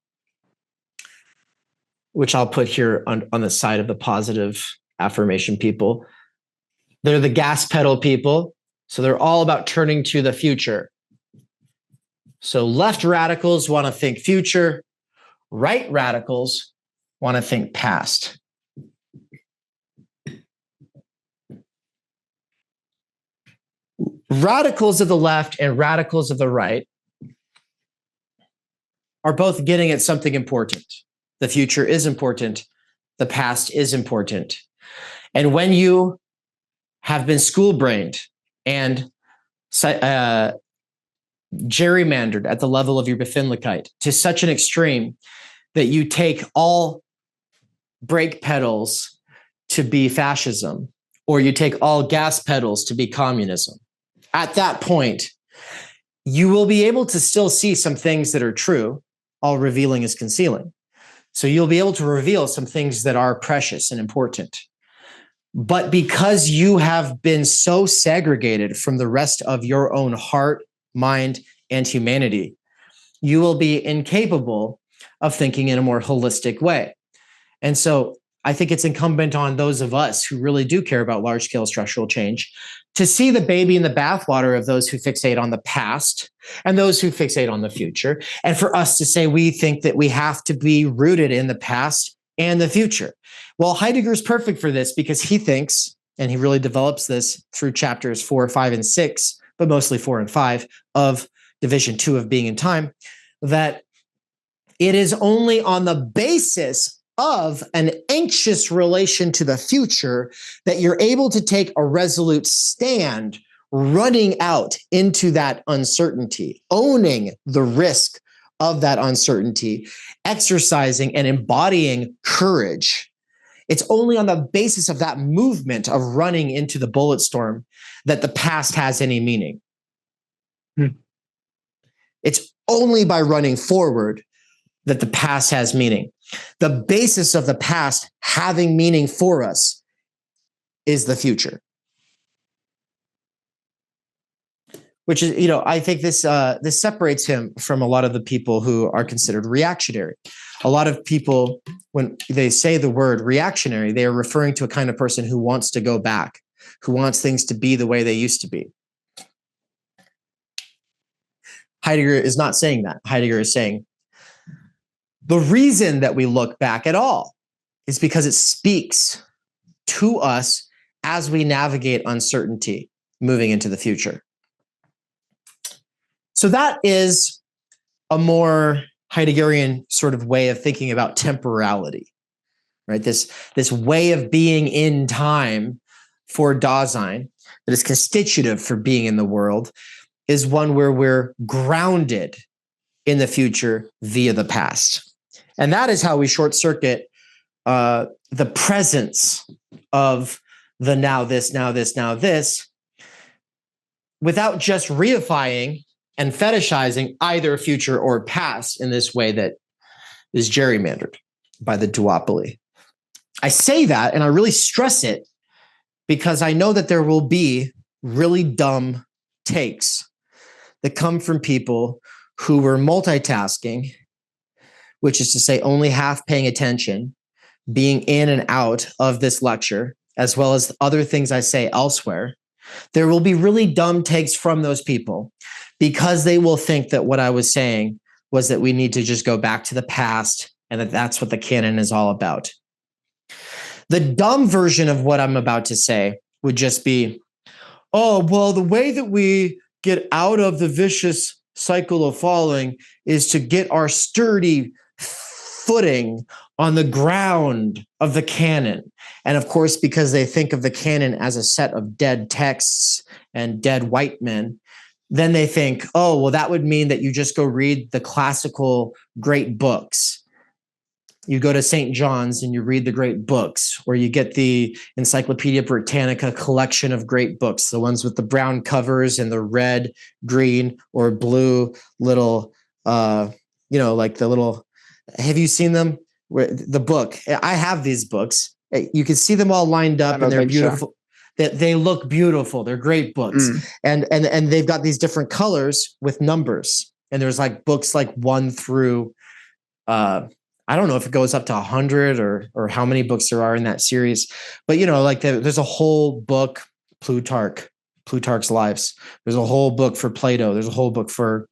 [SPEAKER 3] which I'll put here on the side of the positive affirmation people, they're the gas pedal people. So they're all about turning to the future. So left radicals want to think future, right radicals want to think past. Radicals of the left and radicals of the right are both getting at something important. The future is important. The past is important. And when you have been school-brained and gerrymandered at the level of your Befindlichkeit to such an extreme that you take all brake pedals to be fascism, or you take all gas pedals to be communism, at that point, you will be able to still see some things that are true. All revealing is concealing. So you'll be able to reveal some things that are precious and important. But because you have been so segregated from the rest of your own heart, mind, and humanity, you will be incapable of thinking in a more holistic way. And so I think it's incumbent on those of us who really do care about large-scale structural change to see the baby in the bathwater of those who fixate on the past and those who fixate on the future, and for us to say we think that we have to be rooted in the past and the future. Well, Heidegger's perfect for this because he thinks, and he really develops this through chapters 4, 5, and 6, but mostly 4 and 5 of Division 2 of Being and Time, that it is only on the basis of an anxious relation to the future that you're able to take a resolute stand running out into that uncertainty, owning the risk of that uncertainty, exercising and embodying courage. It's only on the basis of that movement of running into the bullet storm that the past has any meaning. It's only by running forward that the past has meaning. The basis of the past having meaning for us is the future. Which is, I think this separates him from a lot of the people who are considered reactionary. A lot of people, when they say the word reactionary, they are referring to a kind of person who wants to go back, who wants things to be the way they used to be. Heidegger is not saying that. Heidegger is saying the reason that we look back at all is because it speaks to us as we navigate uncertainty moving into the future. So that is a more Heideggerian sort of way of thinking about temporality, right? This way of being in time for Dasein that is constitutive for being in the world is one where we're grounded in the future via the past. And that is how we short circuit the presence of the now this, now this, now this, without just reifying and fetishizing either future or past in this way that is gerrymandered by the duopoly. I say that, and I really stress it, because I know that there will be really dumb takes that come from people who were multitasking, which is to say only half paying attention, being in and out of this lecture, as well as other things I say elsewhere. There will be really dumb takes from those people because they will think that what I was saying was that we need to just go back to the past and that that's what the canon is all about. The dumb version of what I'm about to say would just be, oh, well, the way that we get out of the vicious cycle of falling is to get our sturdy footing on the ground of the canon. And of course, because they think of the canon as a set of dead texts and dead white men, then they think, oh, well, that would mean that you just go read the classical great books. You go to St. John's and you read the great books, or you get the Encyclopedia Britannica collection of great books, the ones with the brown covers and the red, green, or blue little, like the little, have you seen them? The book. I have these books. You can see them all lined up and they're beautiful. So. They look beautiful. They're great books. And they've got these different colors with numbers. And there's like books like 1 through, I don't know if it goes up to 100 or how many books there are in that series. But, there's a whole book, Plutarch's Lives. There's a whole book for Plato. There's a whole book for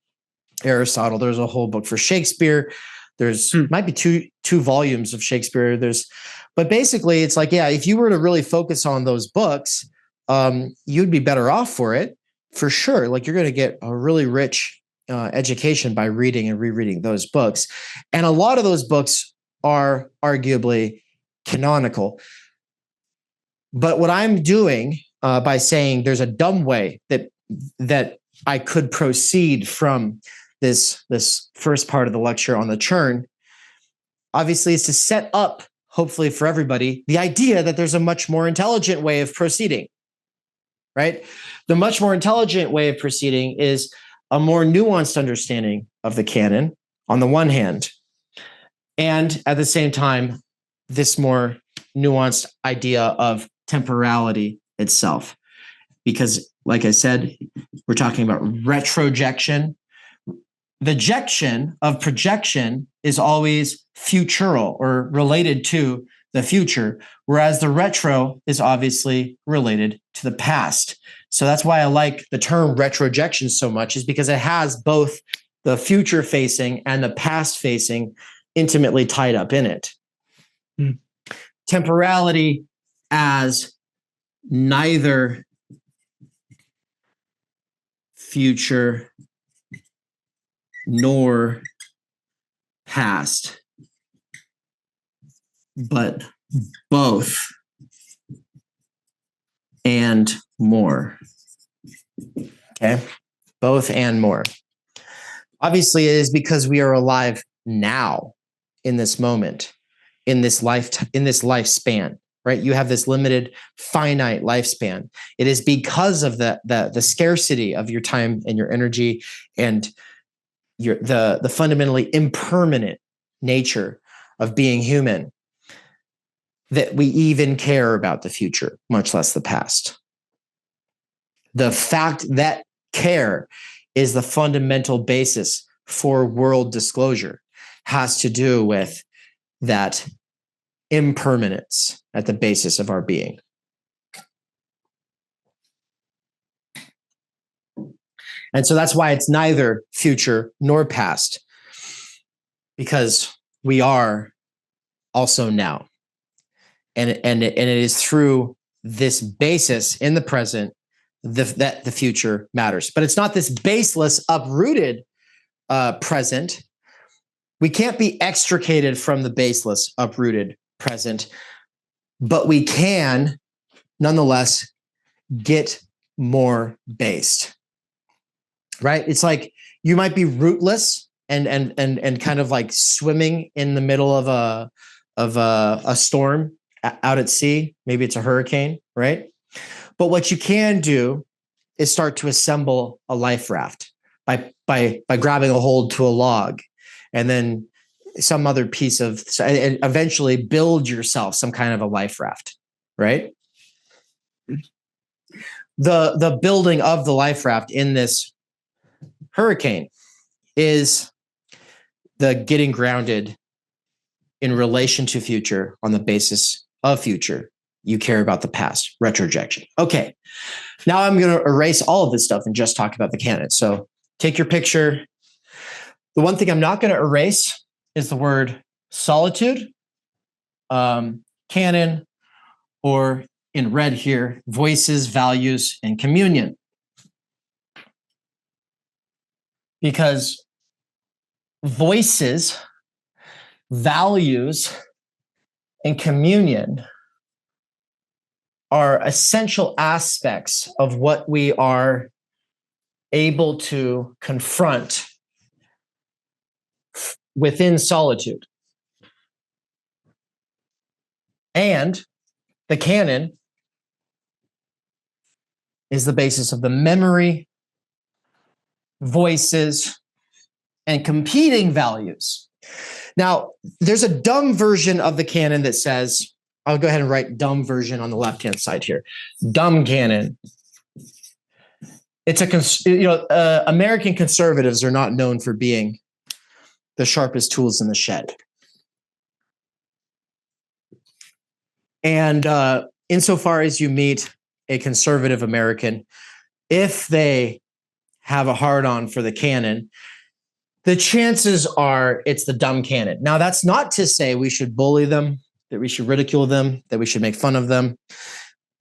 [SPEAKER 3] Aristotle. There's a whole book for Shakespeare. There's might be two volumes of Shakespeare. But basically it's like, yeah, if you were to really focus on those books, you'd be better off for it, for sure. Like you're going to get a really rich education by reading and rereading those books. And a lot of those books are arguably canonical. But what I'm doing by saying there's a dumb way that I could proceed from this first part of the lecture on the churn, obviously, is to set up, hopefully for everybody, the idea that there's a much more intelligent way of proceeding, right? The much more intelligent way of proceeding is a more nuanced understanding of the canon on the one hand, and at the same time, this more nuanced idea of temporality itself. Because, like I said, we're talking about retrojection. The jection of projection is always futural or related to the future, whereas the retro is obviously related to the past. So that's why I like the term retrojection so much, is because it has both the future facing and the past facing intimately tied up in it. Temporality as neither future nor past, but both and more. Okay, both and more. Obviously, it is because we are alive now, in this moment, in this lifespan. Right? You have this limited, finite lifespan. It is because of the scarcity of your time and your energy and the fundamentally impermanent nature of being human that we even care about the future, much less the past. The fact that care is the fundamental basis for world disclosure has to do with that impermanence at the basis of our being. And so that's why it's neither future nor past, because we are also now. And it is through this basis in the present that the future matters. But it's not this baseless, uprooted present. We can't be extricated from the baseless, uprooted present, but we can nonetheless get more based, right? It's like you might be rootless and kind of like swimming in the middle of a storm out at sea. Maybe it's a hurricane, right? But what you can do is start to assemble a life raft by grabbing a hold to a log, and then some other piece of, and eventually build yourself some kind of a life raft, right? The building of the life raft in this hurricane is the getting grounded in relation to future on the basis of future. You care about the past, retrojection. Okay, now I'm going to erase all of this stuff and just talk about the canon. So take your picture. The one thing I'm not going to erase is the word solitude, canon, or in red here, voices, values, and communion. Because voices, values, and communion are essential aspects of what we are able to confront within solitude. And the canon is the basis of the memory, voices, and competing values. Now, there's a dumb version of the canon that says, I'll go ahead and write dumb version on the left-hand side here. Dumb canon. It's American conservatives are not known for being the sharpest tools in the shed. And insofar as you meet a conservative American, if they have a hard-on for the canon, the chances are it's the dumb canon. Now, that's not to say we should bully them, that we should ridicule them, that we should make fun of them.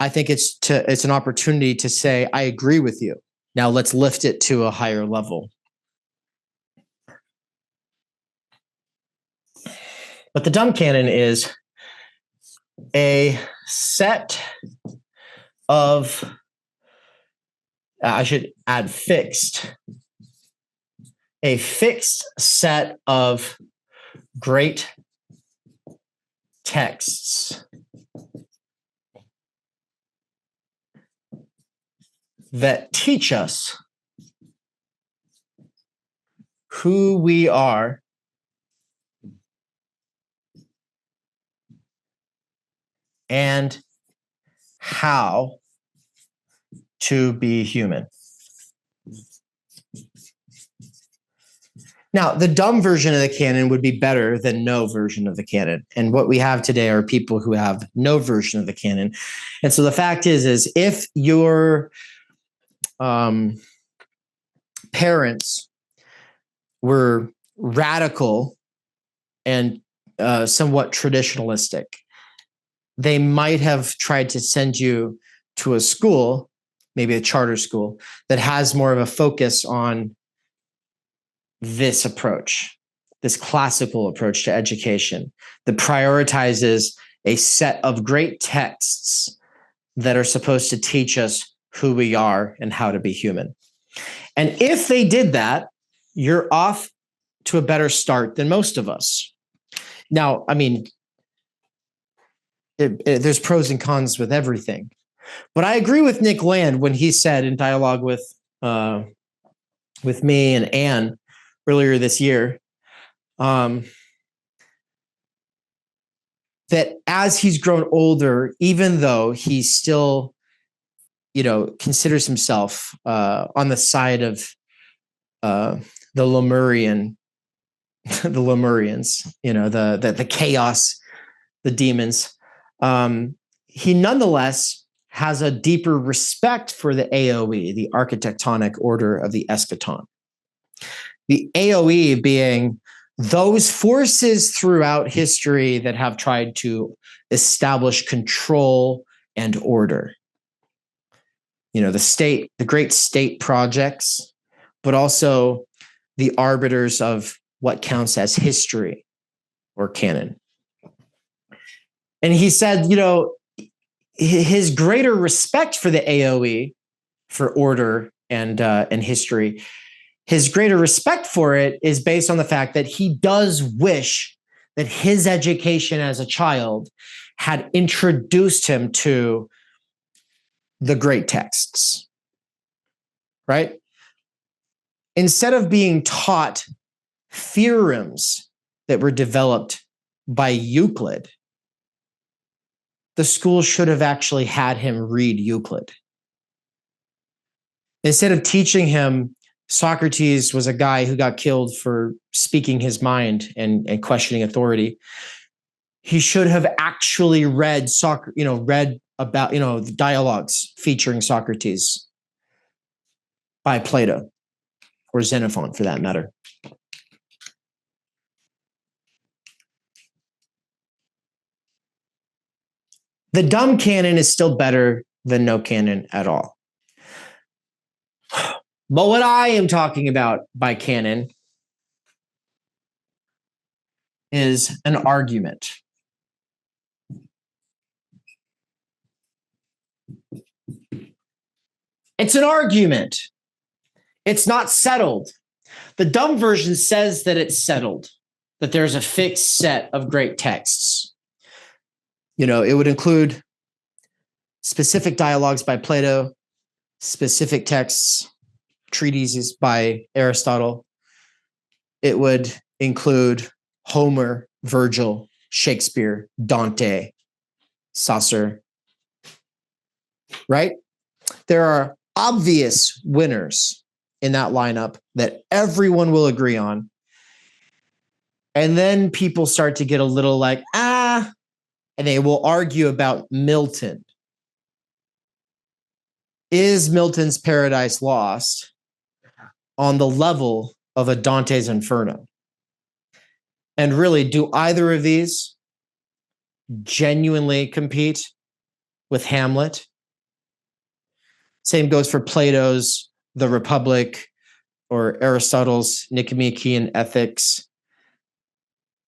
[SPEAKER 3] I think it's an opportunity to say, I agree with you. Now let's lift it to a higher level. But the dumb canon is a set of, I should add fixed, a fixed set of great texts that teach us who we are and how to be human. Now, the dumb version of the canon would be better than no version of the canon. And what we have today are people who have no version of the canon. And so the fact is if your parents were radical and somewhat traditionalistic, they might have tried to send you to a school, maybe a charter school, that has more of a focus on this approach, this classical approach to education that prioritizes a set of great texts that are supposed to teach us who we are and how to be human. And if they did that, you're off to a better start than most of us. Now, I mean, there's pros and cons with everything. But I agree with Nick Land when he said in dialogue with me and Anne earlier this year, that as he's grown older, even though he's still, considers himself on the side of the Lemurians, the chaos, the demons, he nonetheless has a deeper respect for the AOE, the architectonic order of the eschaton. The AOE being those forces throughout history that have tried to establish control and order. The state, the great state projects, but also the arbiters of what counts as history or canon. And he said, his greater respect for the AOE, for order and history, his greater respect for it is based on the fact that he does wish that his education as a child had introduced him to the great texts, right? Instead of being taught theorems that were developed by Euclid, the school should have actually had him read Euclid. Instead of teaching him Socrates was a guy who got killed for speaking his mind and questioning authority, he should have actually read about the dialogues featuring Socrates by Plato or Xenophon, for that matter. The dumb canon is still better than no canon at all. But what I am talking about by canon is an argument. It's an argument. It's not settled. The dumb version says that it's settled, that there's a fixed set of great texts. It would include specific dialogues by Plato, specific texts, treatises by Aristotle. It would include Homer, Virgil, Shakespeare, Dante, Saussure, right? There are obvious winners in that lineup that everyone will agree on. And then people start to get a little like, and they will argue about Milton. Is Milton's Paradise Lost on the level of a Dante's Inferno? And really, do either of these genuinely compete with Hamlet? Same goes for Plato's The Republic or Aristotle's Nicomachean Ethics.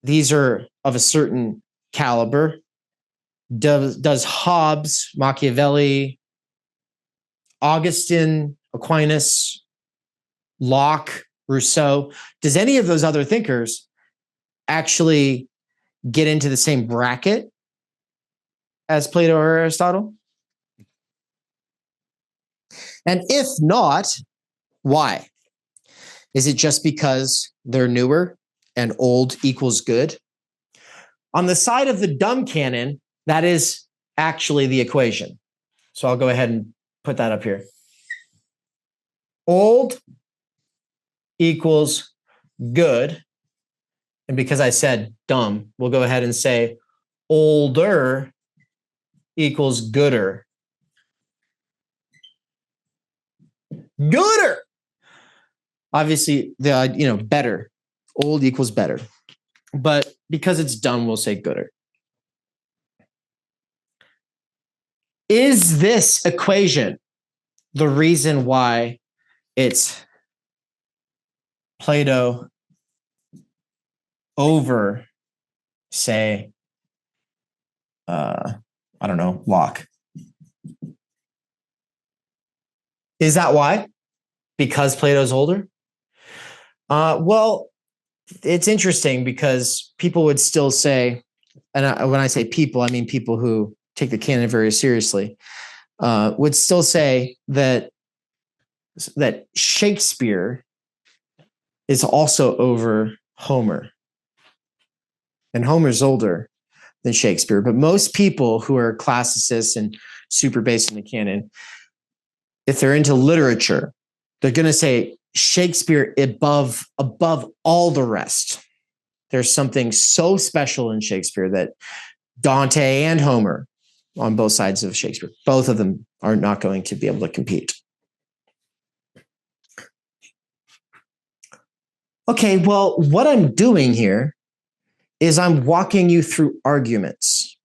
[SPEAKER 3] These are of a certain caliber. Does Hobbes, Machiavelli, Augustine, Aquinas, Locke, Rousseau, does any of those other thinkers actually get into the same bracket as Plato or Aristotle? And if not, why? Is it just because they're newer and old equals good? On the side of the dumb canon, that is actually the equation. So I'll go ahead and put that up here. Old equals good. And because I said dumb, we'll go ahead and say older equals gooder. Gooder. Obviously, better. Old equals better. But because it's dumb, we'll say gooder. Is this equation the reason why it's Plato over, say, Locke? Is that why? Because Plato's older? Well, it's interesting because people would still say, and when I say people, I mean people who take the canon very seriously, would still say that Shakespeare is also over Homer. And Homer's older than Shakespeare. But most people who are classicists and super based in the canon, if they're into literature, they're going to say Shakespeare above all the rest. There's something so special in Shakespeare that Dante and Homer, on both sides of Shakespeare, both of them are not going to be able to compete. Okay, well, what I'm doing here is I'm walking you through arguments.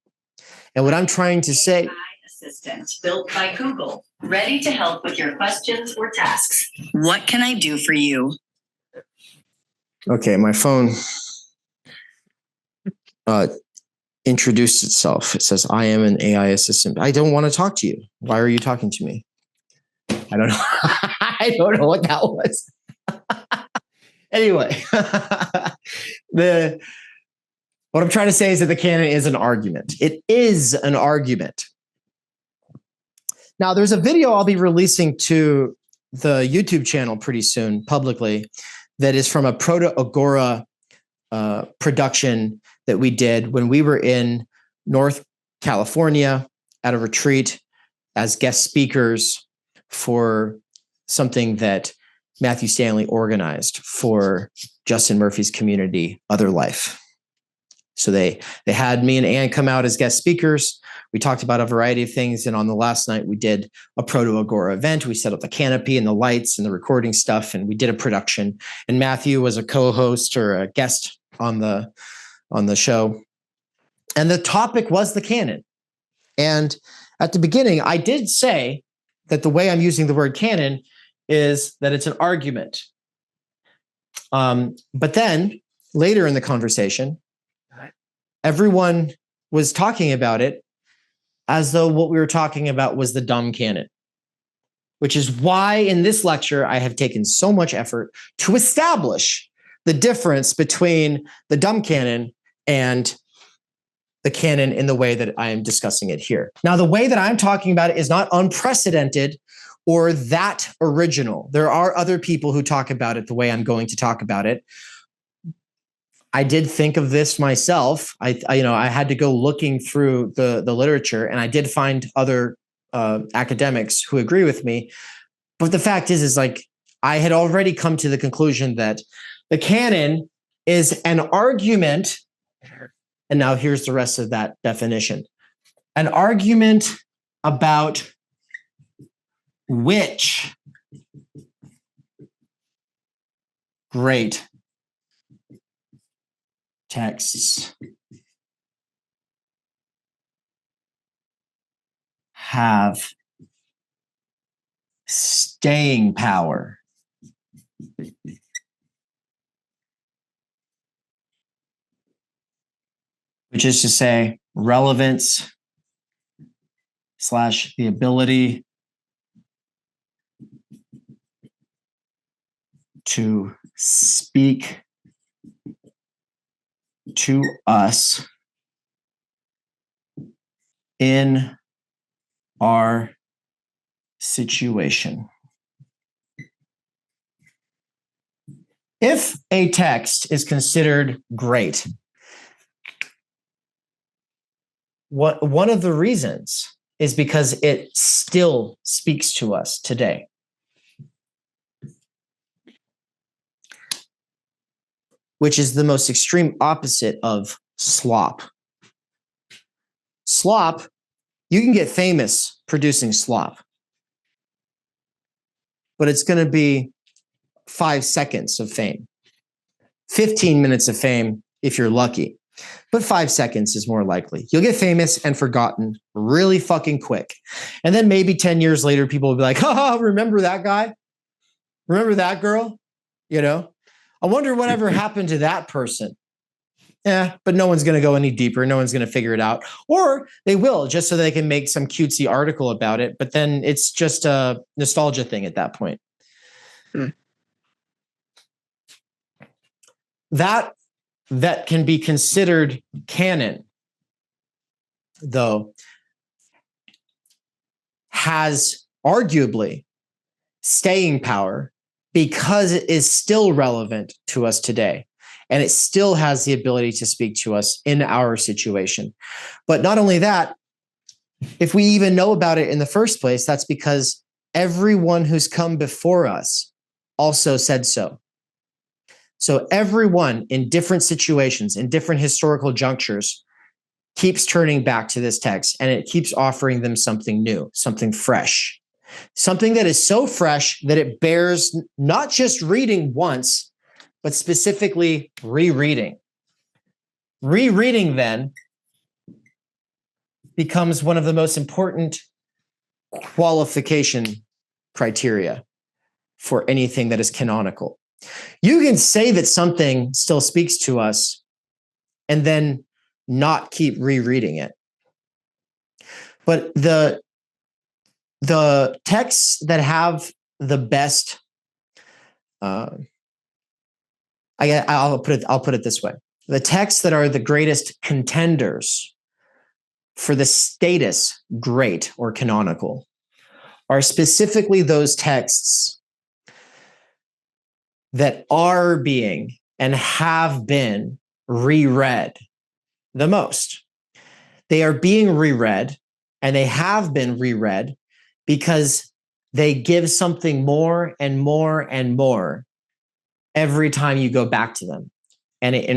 [SPEAKER 3] And what I'm trying to say... AI assistant built by Google, ready to help with your questions or tasks. What can I do for you? Okay, my phone introduced itself. It says, I am an AI assistant. I don't want to talk to you. Why are you talking to me? I don't know. I don't know what that was. Anyway, what I'm trying to say is that the canon is an argument. It is an argument. Now, there's a video I'll be releasing to the YouTube channel pretty soon, publicly, that is from a Proto-Agora production that we did when we were in North California at a retreat as guest speakers for something that Matthew Stanley organized for Justin Murphy's community, Other Life. So they had me and Ann come out as guest speakers. We talked about a variety of things. And on the last night, we did a Proto-Agora event. We set up the canopy and the lights and the recording stuff, and we did a production. And Matthew was a co-host or a guest on the show. And the topic was the canon. And at the beginning, I did say that the way I'm using the word canon is that it's an argument. But then later in the conversation, everyone was talking about it as though what we were talking about was the dumb canon, which is why in this lecture, I have taken so much effort to establish the difference between the dumb canon and the canon in the way that I am discussing it here. Now, the way that I'm talking about it is not unprecedented or that original. There are other people who talk about it the way I'm going to talk about it. I did think of this myself. I had to go looking through the literature, and I did find other academics who agree with me. But the fact is like I had already come to the conclusion that the canon is an argument. And now here's the rest of that definition. An argument about which great texts have staying power. which is to say relevance / the ability to speak to us in our situation. If a text is considered great, one of the reasons is because it still speaks to us today. Which is the most extreme opposite of slop. Slop, you can get famous producing slop, but it's going to be 5 seconds of fame, 15 minutes of fame if you're lucky, but 5 seconds is more likely. You'll get famous and forgotten really fucking quick. And then maybe 10 years later, people will be like, haha, remember that guy? Remember that girl? You know, I wonder whatever happened to that person. Yeah, but no one's going to go any deeper. No one's going to figure it out. Or they will, just so they can make some cutesy article about it. But then it's just a nostalgia thing at that point. That can be considered canon, though, has arguably staying power because it is still relevant to us today. And it still has the ability to speak to us in our situation. But not only that, if we even know about it in the first place, that's because everyone who's come before us also said so. So everyone in different situations, in different historical junctures, keeps turning back to this text, and it keeps offering them something new, something fresh, something that is so fresh that it bears not just reading once, but specifically rereading. Rereading then becomes one of the most important qualification criteria for anything that is canonical. You can say that something still speaks to us and then not keep rereading it. But the texts that have the best, I'll put it this way. The texts that are the greatest contenders for the status great or canonical are specifically those texts that are being and have been reread the most. They are being reread, and they have been reread because they give something more and more and more every time you go back to them, and it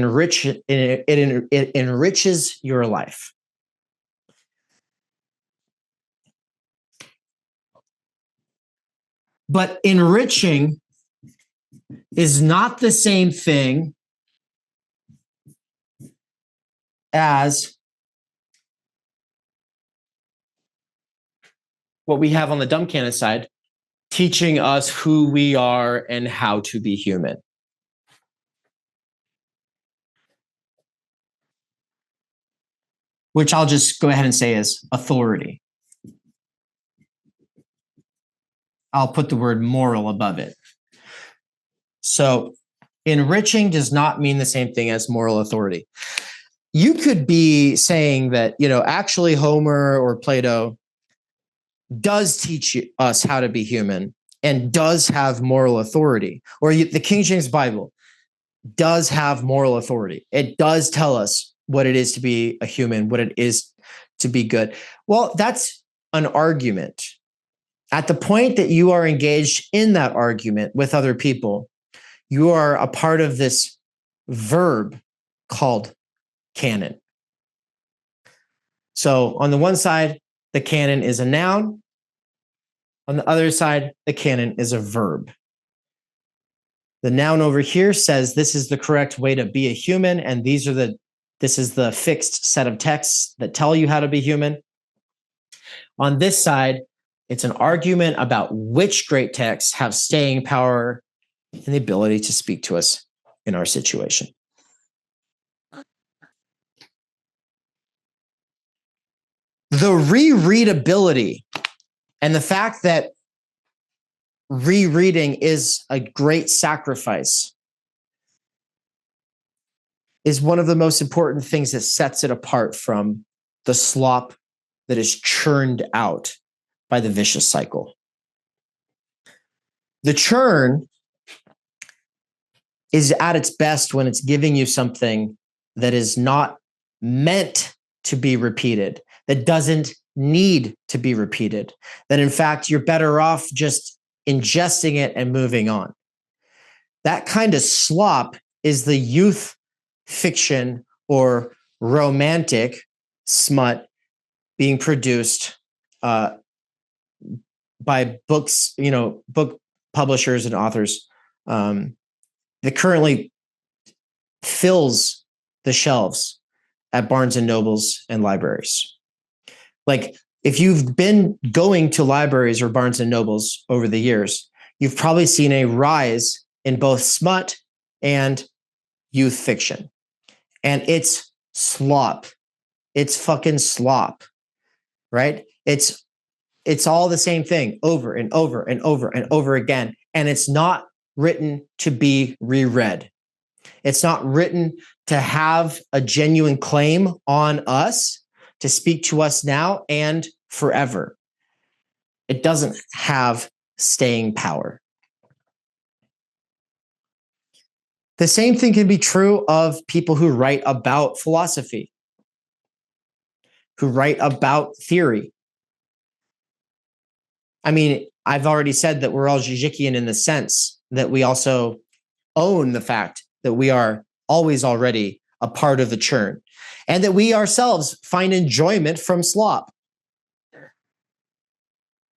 [SPEAKER 3] enriches your life. But enriching is not the same thing as what we have on the dumb canon side, teaching us who we are and how to be human. Which I'll just go ahead and say is authority. I'll put the word moral above it. So enriching does not mean the same thing as moral authority. You could be saying that, actually Homer or Plato does teach us how to be human and does have moral authority, or the King James Bible does have moral authority. It does tell us what it is to be a human, what it is to be good. Well, that's an argument. At the point that you are engaged in that argument with other people, you are a part of this verb called canon. So on the one side, the canon is a noun. On the other side, the canon is a verb. The noun over here says this is the correct way to be a human, and this is the fixed set of texts that tell you how to be human. On this side, it's an argument about which great texts have staying power and the ability to speak to us in our situation. the rereadability and the fact that rereading is a great sacrifice is one of the most important things that sets it apart from the slop that is churned out by the vicious cycle. The churn is at its best when it's giving you something that is not meant to be repeated, that doesn't need to be repeated, that in fact, you're better off just ingesting it and moving on. That kind of slop is the youth fiction or romantic smut being produced by books, book publishers and authors that currently fills the shelves at Barnes and Nobles and libraries. Like, if you've been going to libraries or Barnes and Nobles over the years, you've probably seen a rise in both smut and youth fiction. And it's slop. It's fucking slop, right? It's all the same thing over and over and over and over again. And it's not written to be reread. It's not written to have a genuine claim on us, to speak to us now and forever. It doesn't have staying power. The same thing can be true of people who write about philosophy, who write about theory. I mean, I've already said that we're all Žižekian in the sense that we also own the fact that we are always already a part of the churn, and that we ourselves find enjoyment from slop.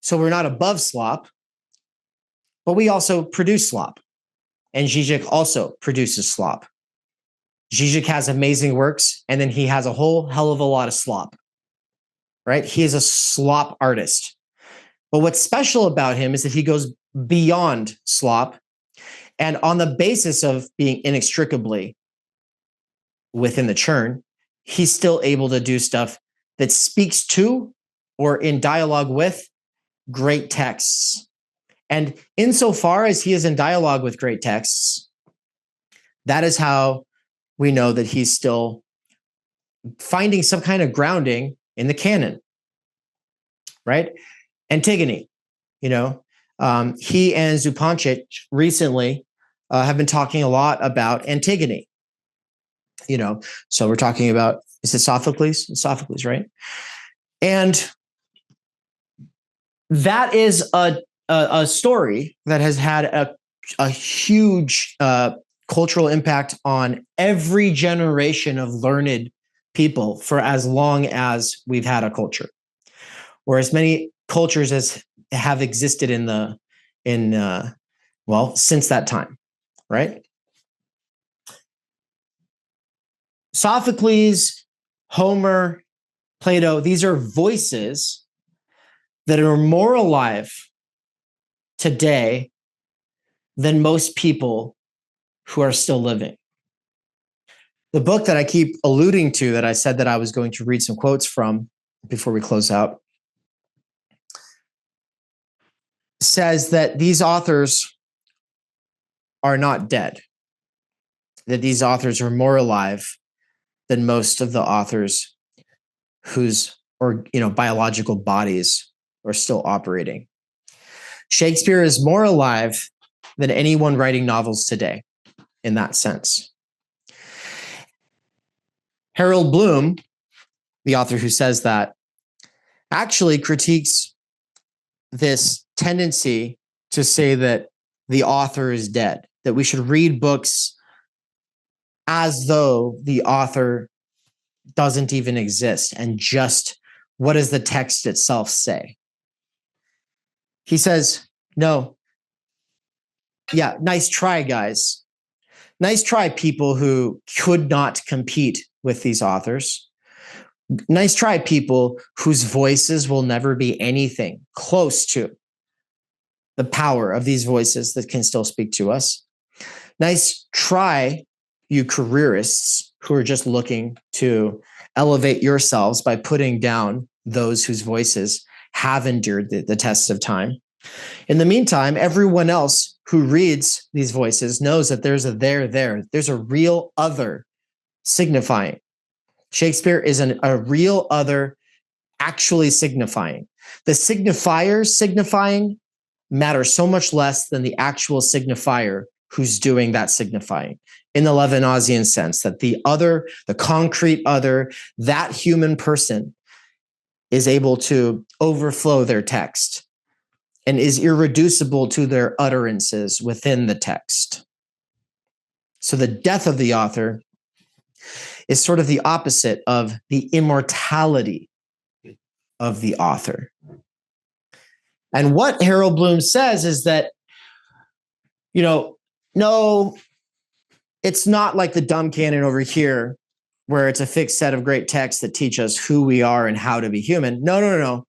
[SPEAKER 3] So we're not above slop, but we also produce slop. And Žižek also produces slop. Žižek has amazing works, and then he has a whole hell of a lot of slop, right? He is a slop artist. But what's special about him is that he goes beyond slop, and on the basis of being inextricably within the churn, he's still able to do stuff that speaks to or in dialogue with great texts. And insofar as he is in dialogue with great texts, that is how we know that he's still finding some kind of grounding in the canon, right? Antigone, he and Zupančič recently have been talking a lot about Antigone. So we're talking about, is it Sophocles? Sophocles, right? And that is a story that has had a huge cultural impact on every generation of learned people for as long as we've had a culture, or as many cultures as have existed since that time, right? Sophocles, Homer, Plato, these are voices that are more alive today than most people who are still living. The book that I keep alluding to, that I said that I was going to read some quotes from before we close out, says that these authors are not dead, that these authors are more alive than most of the authors whose biological bodies are still operating. Shakespeare is more alive than anyone writing novels today in that sense. Harold Bloom, the author who says that, actually critiques this tendency to say that the author is dead, that we should read books as though the author doesn't even exist, and just what does the text itself say? He says, no. Yeah, nice try, guys. Nice try, people who could not compete with these authors. Nice try, people whose voices will never be anything close to the power of these voices that can still speak to us. Nice try, you careerists who are just looking to elevate yourselves by putting down those whose voices have endured the tests of time. In the meantime, everyone else who reads these voices knows that there's a there. There's a real other signifying. Shakespeare is a real other actually signifying. The signifiers signifying matter so much less than the actual signifier who's doing that signifying, in the Levinasian sense, that the other, the concrete other, that human person is able to overflow their text and is irreducible to their utterances within the text. So the death of the author is sort of the opposite of the immortality of the author. And what Harold Bloom says is that, no, it's not like the dumb canon over here, where it's a fixed set of great texts that teach us who we are and how to be human. No.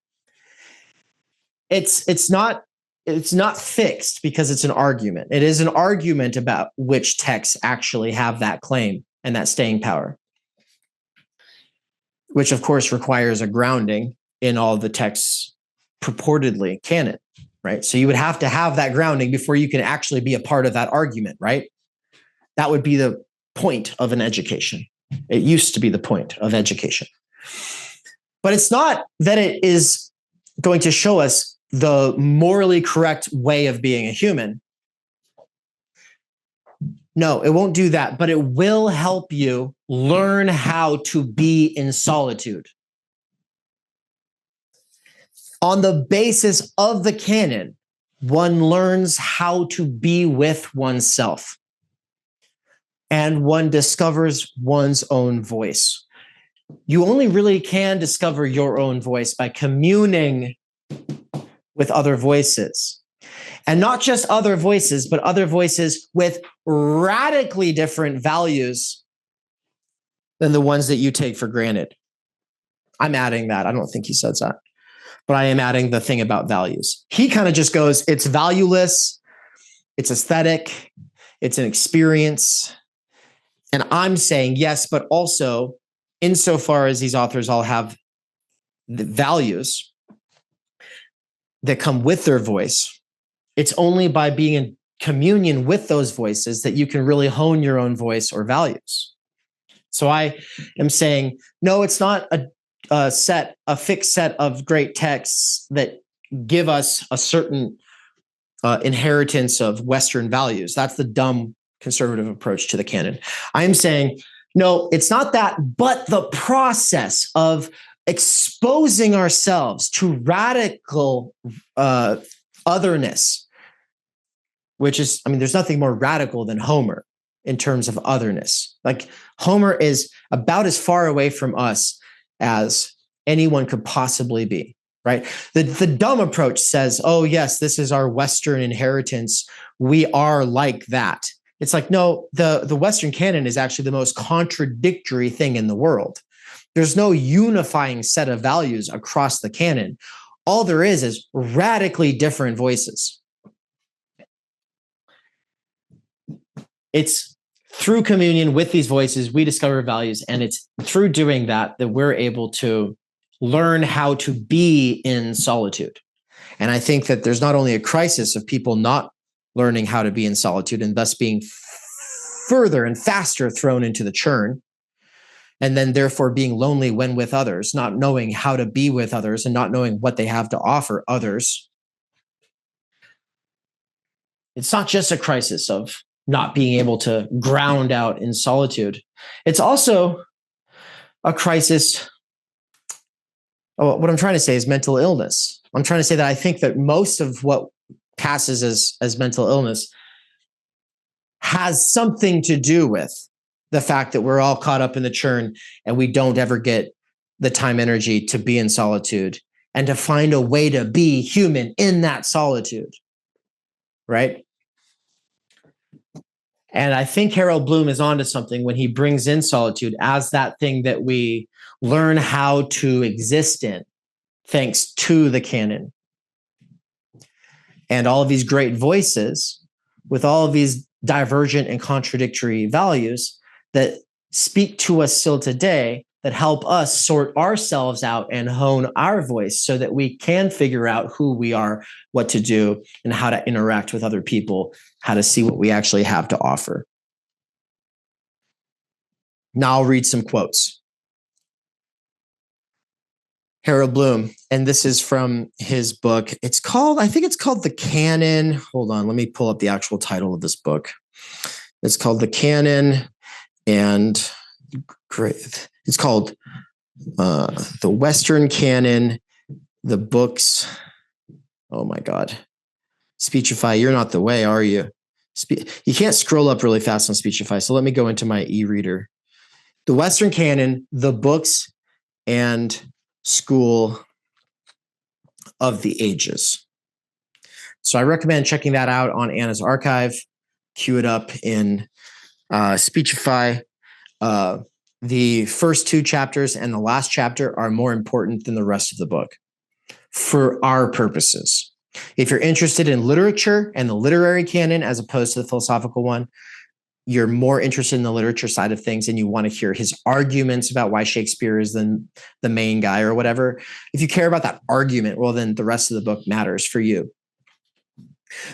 [SPEAKER 3] It's not fixed because it's an argument. It is an argument about which texts actually have that claim and that staying power, which of course requires a grounding in all the texts purportedly canon, right? So you would have to have that grounding before you can actually be a part of that argument, right? That would be the point of an education. It used to be the point of education. But it's not that it is going to show us the morally correct way of being a human. No, it won't do that, but it will help you learn how to be in solitude. On the basis of the canon, one learns how to be with oneself, and one discovers one's own voice. You only really can discover your own voice by communing with other voices. And not just other voices, but other voices with radically different values than the ones that you take for granted. I'm adding that. I don't think he says that, but I am adding the thing about values. He kind of just goes, it's valueless, it's aesthetic, it's an experience. And I'm saying yes, but also insofar as these authors all have the values that come with their voice, it's only by being in communion with those voices that you can really hone your own voice or values. So I am saying, no, it's not a fixed set of great texts that give us a certain inheritance of Western values. That's the dumb conservative approach to the canon. I am saying, no, it's not that, but the process of exposing ourselves to radical otherness, which is, there's nothing more radical than Homer in terms of otherness. Like Homer is about as far away from us as anyone could possibly be, right? The dumb approach says, oh yes, this is our Western inheritance. We are like that. It's like, no, the Western canon is actually the most contradictory thing in the world. There's no unifying set of values across the canon. All there is radically different voices. It's through communion with these voices, we discover values, and it's through doing that we're able to learn how to be in solitude. And I think that there's not only a crisis of people not learning how to be in solitude and thus being further and faster thrown into the churn, and then therefore being lonely when with others, not knowing how to be with others and not knowing what they have to offer others. It's not just a crisis of not being able to ground out in solitude. It's also a crisis. What I'm trying to say is mental illness. I'm trying to say that I think that most of what passes as mental illness has something to do with the fact that we're all caught up in the churn and we don't ever get the time energy to be in solitude and to find a way to be human in that solitude, right? And I think Harold Bloom is onto something when he brings in solitude as that thing that we learn how to exist in, thanks to the canon. And all of these great voices with all of these divergent and contradictory values that speak to us still today that help us sort ourselves out and hone our voice so that we can figure out who we are, what to do, and how to interact with other people, how to see what we actually have to offer. Now I'll read some quotes. Harold Bloom, and this is from his book. I think it's called The Canon. Hold on, let me pull up the actual title of this book. It's called The Canon, and great. It's called The Western Canon, the books. Oh my God. Speechify, you're not the way, are you? You can't scroll up really fast on Speechify, so let me go into my e-reader. The Western Canon, the books, and School of the Ages. So I recommend checking that out on Anna's archive. Queue it up in Speechify. The first 2 chapters and the last chapter are more important than the rest of the book for our purposes. If you're interested in literature and the literary canon as opposed to the philosophical one, you're more interested in the literature side of things and you want to hear his arguments about why Shakespeare is the main guy or whatever. If you care about that argument, well, then the rest of the book matters for you.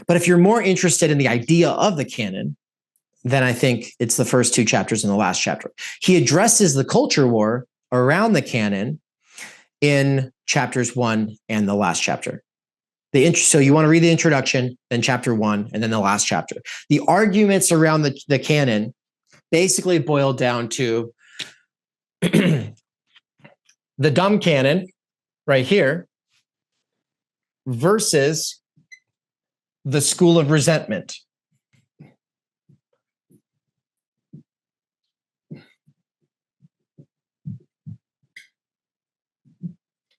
[SPEAKER 3] But if you're more interested in the idea of the canon, then I think it's the first 2 chapters and the last chapter. He addresses the culture war around the canon in chapters 1 and the last chapter. So you want to read the introduction, then chapter 1, and then the last chapter. The arguments around the canon basically boil down to the dumb canon right here versus the school of resentment.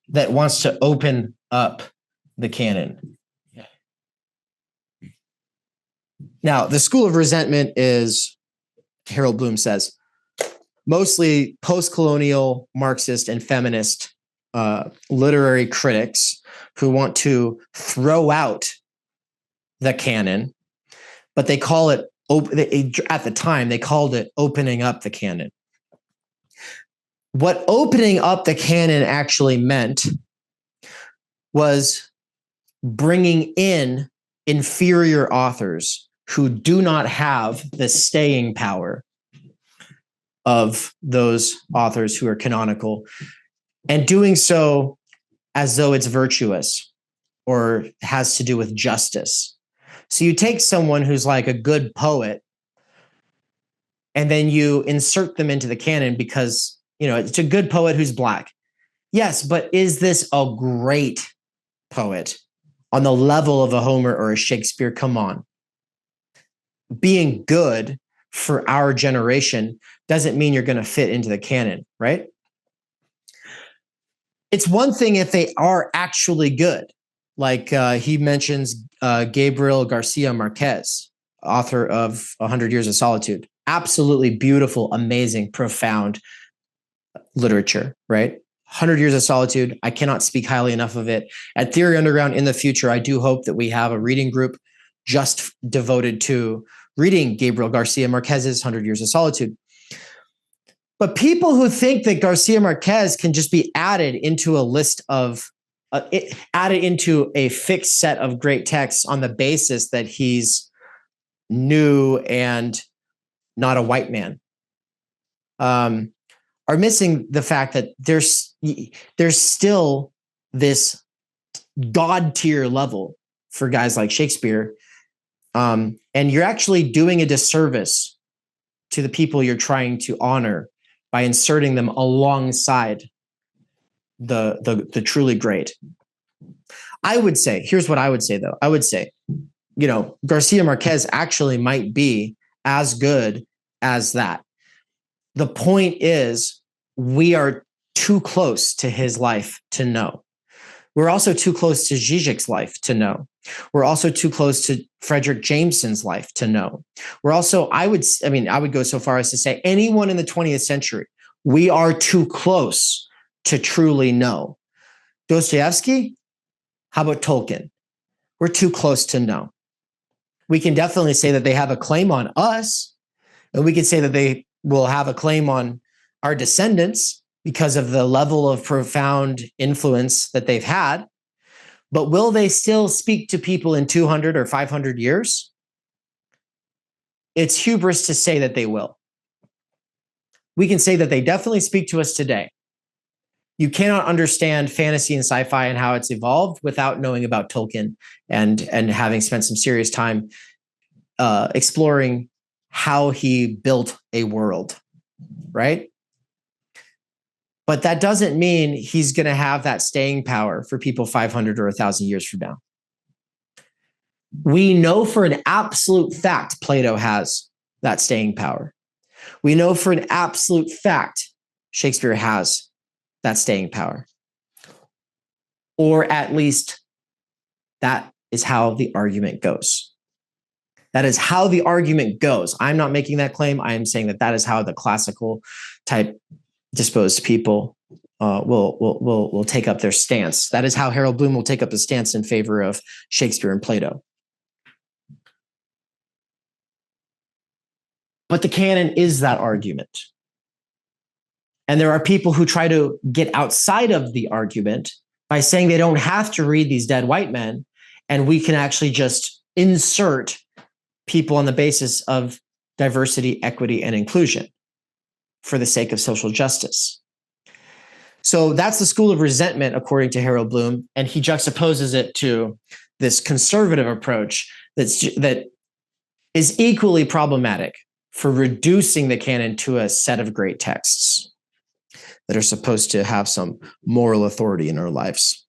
[SPEAKER 3] That wants to open up the canon. Now, the school of resentment is, Harold Bloom says, mostly post-colonial Marxist and feminist literary critics who want to throw out the canon, but they call it, at the time, they called it opening up the canon. What opening up the canon actually meant was bringing in inferior authors who do not have the staying power of those authors who are canonical, and doing so as though it's virtuous or has to do with justice. So you take someone who's like a good poet and then you insert them into the canon because, it's a good poet who's Black. Yes, but is this a great poet on the level of a Homer or a Shakespeare? Come on. Being good for our generation doesn't mean you're going to fit into the canon, right? It's one thing if they are actually good. Like he mentions Gabriel Garcia Marquez, author of 100 Years of Solitude. Absolutely beautiful, amazing, profound literature, right? 100 Years of Solitude. I cannot speak highly enough of it. At Theory Underground in the future, I do hope that we have a reading group just devoted to reading Gabriel Garcia Marquez's 100 Years of Solitude. But people who think that Garcia Marquez can just be added into a list of, added into a fixed set of great texts on the basis that he's new and not a white man, are missing the fact that there's still this God tier level for guys like Shakespeare. And you're actually doing a disservice to the people you're trying to honor by inserting them alongside the truly great. I would say, here's what I would say though. I would say, Garcia Marquez actually might be as good as that. The point is, we are too close to his life to know. We're also too close to Žižek's life to know. We're also too close to Frederick Jameson's life to know. We're also, I would go so far as to say anyone in the 20th century, we are too close to truly know. Dostoevsky? How about Tolkien? We're too close to know. We can definitely say that they have a claim on us, and we can say that they will have a claim on our descendants, because of the level of profound influence that they've had. But will they still speak to people in 200 or 500 years? It's hubris to say that they will. We can say that they definitely speak to us today. You cannot understand fantasy and sci-fi and how it's evolved without knowing about Tolkien and having spent some serious time exploring how he built a world, right? But that doesn't mean he's going to have that staying power for people 500 or 1,000 years from now. We know for an absolute fact Plato has that staying power. We know for an absolute fact Shakespeare has that staying power. Or at least that is how the argument goes. That is how the argument goes. I'm not making that claim. I am saying that that is how the classical type disposed people will take up their stance. That is how Harold Bloom will take up a stance in favor of Shakespeare and Plato. But the canon is that argument. And there are people who try to get outside of the argument by saying they don't have to read these dead white men, and we can actually just insert people on the basis of diversity, equity, and inclusion for the sake of social justice. So that's the school of resentment, according to Harold Bloom, and he juxtaposes it to this conservative approach that is equally problematic for reducing the canon to a set of great texts that are supposed to have some moral authority in our lives,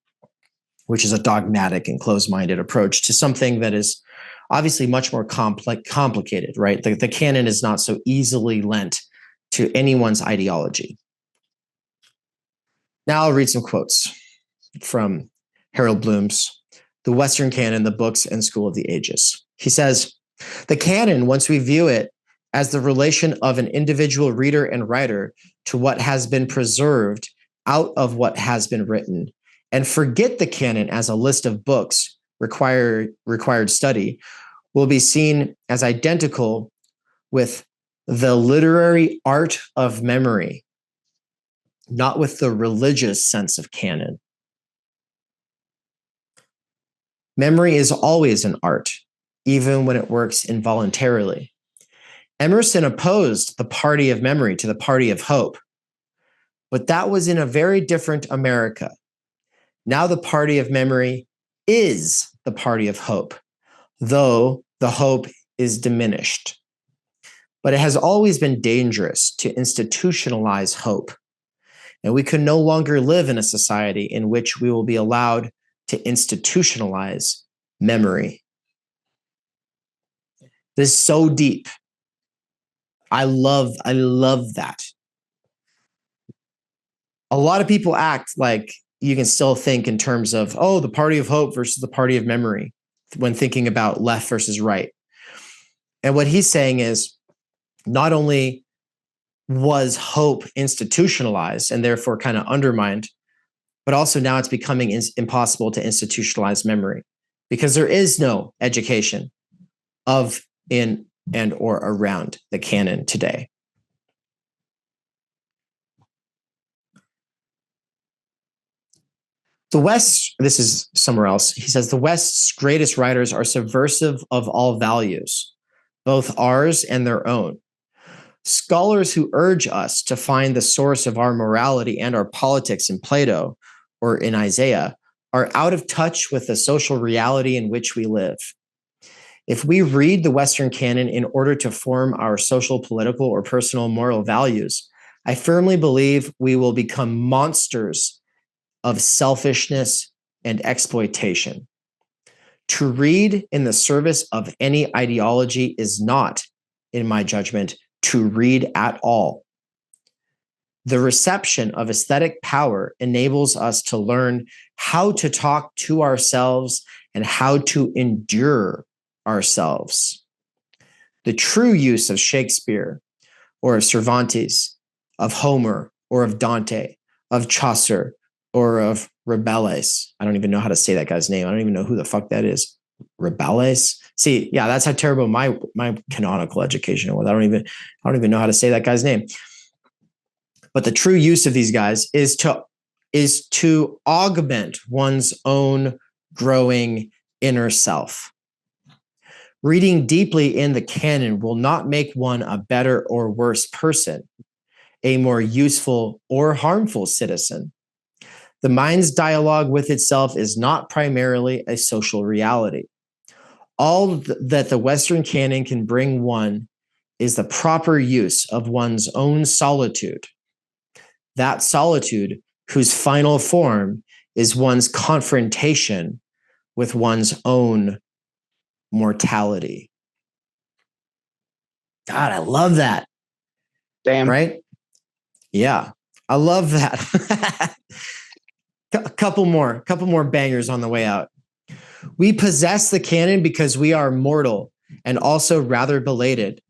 [SPEAKER 3] which is a dogmatic and closed-minded approach to something that is obviously much more complicated, right? The canon is not so easily lent to anyone's ideology. Now I'll read some quotes from Harold Bloom's The Western Canon, the Books and School of the Ages. He says, the canon, once we view it as the relation of an individual reader and writer to what has been preserved out of what has been written, and forget the canon as a list of books required study, will be seen as identical with the literary art of memory, not with the religious sense of canon. Memory is always an art, even when it works involuntarily. Emerson opposed the party of memory to the party of hope, but that was in a very different America. Now the party of memory is the party of hope, though the hope is diminished. But it has always been dangerous to institutionalize hope, and we can no longer live in a society in which we will be allowed to institutionalize memory. This is so deep. I love that. A lot of people act like you can still think in terms of, oh, the party of hope versus the party of memory when thinking about left versus right. And what he's saying is not only was hope institutionalized and therefore kind of undermined, but also now it's becoming impossible to institutionalize memory because there is no education of, in, and or around the canon today. The West, this is somewhere else, he says, the West's greatest writers are subversive of all values, both ours and their own. Scholars who urge us to find the source of our morality and our politics in Plato or in Isaiah are out of touch with the social reality in which we live. If we read the Western canon in order to form our social, political, or personal moral values, I firmly believe we will become monsters of selfishness and exploitation. To read in the service of any ideology is not, in my judgment, to read at all. The reception of aesthetic power enables us to learn how to talk to ourselves and how to endure ourselves. The true use of Shakespeare or of Cervantes, of Homer or of Dante, of Chaucer or of Rabelais. I don't even know how to say that guy's name. I don't even know who the fuck that is. Rabelais? See, yeah, that's how terrible my canonical education was. I don't even know how to say that guy's name. But the true use of these guys is to augment one's own growing inner self. Reading deeply in the canon will not make one a better or worse person, a more useful or harmful citizen. The mind's dialogue with itself is not primarily a social reality. All that the Western canon can bring one is the proper use of one's own solitude. That solitude whose final form is one's confrontation with one's own mortality. God, I love that.
[SPEAKER 4] Damn.
[SPEAKER 3] Right? Yeah, I love that. A couple more bangers on the way out. We possess the canon because we are mortal and also rather belated.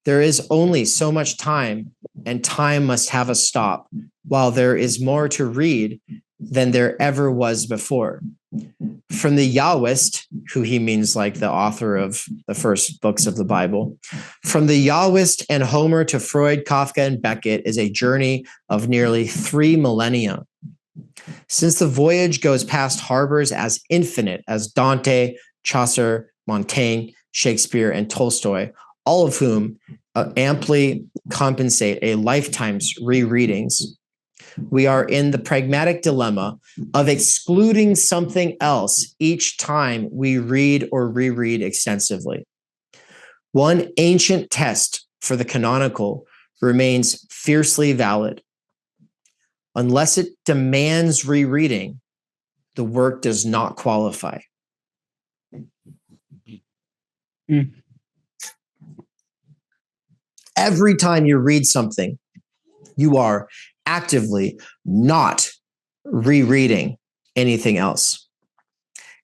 [SPEAKER 3] There is only so much time, and time must have a stop, while there is more to read than there ever was before. From the Yahwist, who he means like the author of the first books of the Bible, from the Yahwist and Homer to Freud, Kafka, and Beckett is a journey of nearly 3 millennia. Since the voyage goes past harbors as infinite as Dante, Chaucer, Montaigne, Shakespeare, and Tolstoy, all of whom amply compensate a lifetime's rereadings, we are in the pragmatic dilemma of excluding something else each time we read or reread extensively. One ancient test for the canonical remains fiercely valid. Unless it demands rereading, the work does not qualify.
[SPEAKER 4] Mm.
[SPEAKER 3] Every time you read something, you are actively not rereading anything else.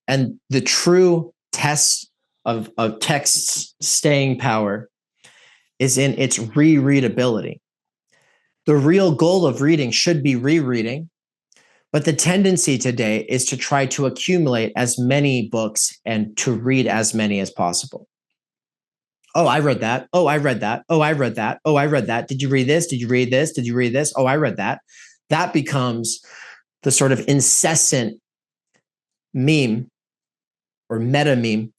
[SPEAKER 3] And the true test of text's staying power is in its rereadability. The real goal of reading should be rereading, but the tendency today is to try to accumulate as many books and to read as many as possible. Oh, I read that. Oh, I read that. Oh, I read that. Oh, I read that. Did you read this? Did you read this? Did you read this? Oh, I read that. That becomes the sort of incessant meme or meta meme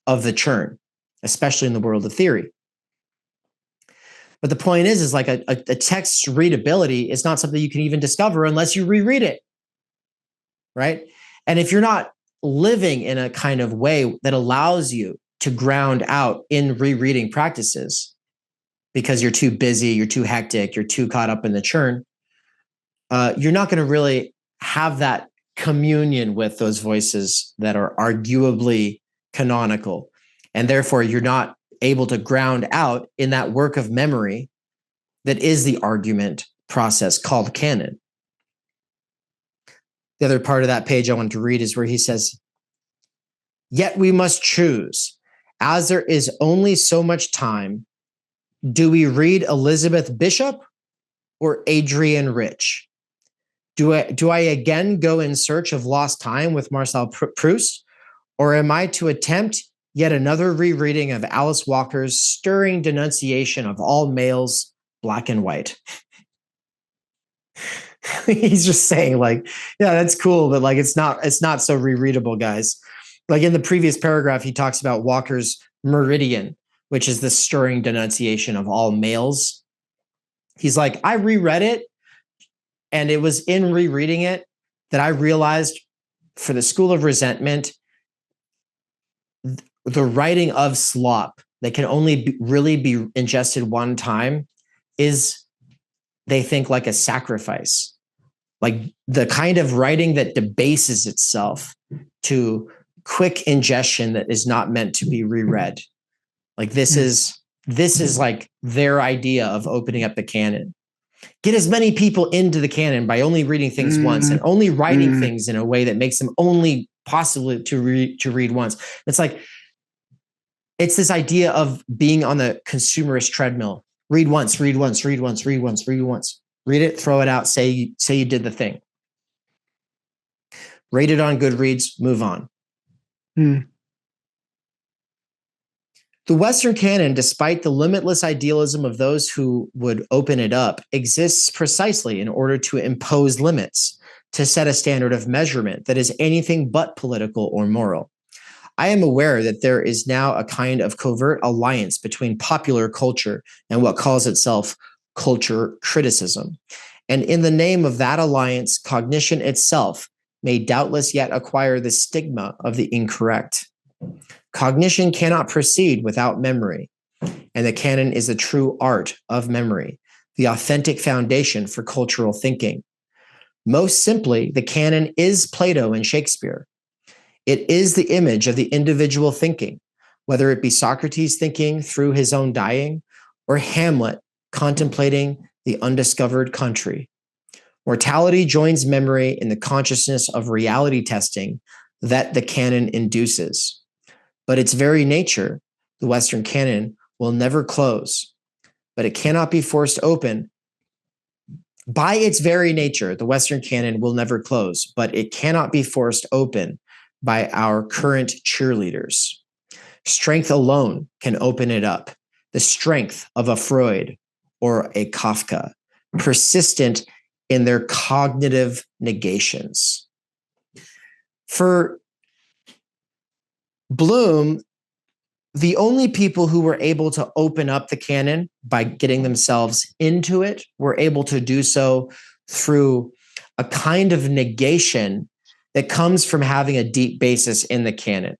[SPEAKER 3] of the CHURN, especially in the world of theory. But the point is like a text's readability is not something you can even discover unless you reread it, right? And if you're not living in a kind of way that allows you to ground out in rereading practices because you're too busy, you're too hectic, you're too caught up in the CHURN, you're not going to really have that communion with those voices that are arguably canonical. And therefore, you're not able to ground out in that work of memory that is the argument process called canon. The other part of that page I want to read is where he says, "Yet we must choose. As there is only so much time, do we read Elizabeth Bishop or Adrienne Rich? Do I again go in search of lost time with Marcel Proust, or am I to attempt yet another rereading of Alice Walker's stirring denunciation of all males, black and white?" He's just saying like, yeah, that's cool, but like it's not so rereadable, guys. Like in the previous paragraph, he talks about Walker's Meridian, which is the stirring denunciation of all males. He's like, I reread it, and it was in rereading it that I realized for the School of Resentment, the writing of Slop that can only really be ingested one time is, they think, like a sacrifice. Like the kind of writing that debases itself to quick ingestion that is not meant to be reread. Like this is like their idea of opening up the canon. Get as many people into the canon by only reading things once and only writing things in a way that makes them only possible to read once. It's like, it's this idea of being on the consumerist treadmill. Read once, read once, read once, read once, read once. Read it, throw it out, say you did the thing. Rate it on Goodreads, move on. The Western canon, despite the limitless idealism of those who would open it up, exists precisely in order to impose limits, to set a standard of measurement that is anything but political or moral. I am aware that there is now a kind of covert alliance between popular culture and what calls itself culture criticism. And in the name of that alliance, cognition itself may doubtless yet acquire the stigma of the incorrect. Cognition cannot proceed without memory, and the canon is the true art of memory, the authentic foundation for cultural thinking. Most simply, the canon is Plato and Shakespeare. It is the image of the individual thinking, whether it be Socrates thinking through his own dying or Hamlet contemplating the undiscovered country. Mortality joins memory in the consciousness of reality testing that the canon induces. But its very nature, the Western canon, will never close, but it cannot be forced open. By its very nature, the Western canon will never close, but it cannot be forced open by our current cheerleaders. Strength alone can open it up. The strength of a Freud or a Kafka, persistent in their cognitive negations. For Bloom, the only people who were able to open up the canon by getting themselves into it were able to do so through a kind of negation that comes from having a deep basis in the canon.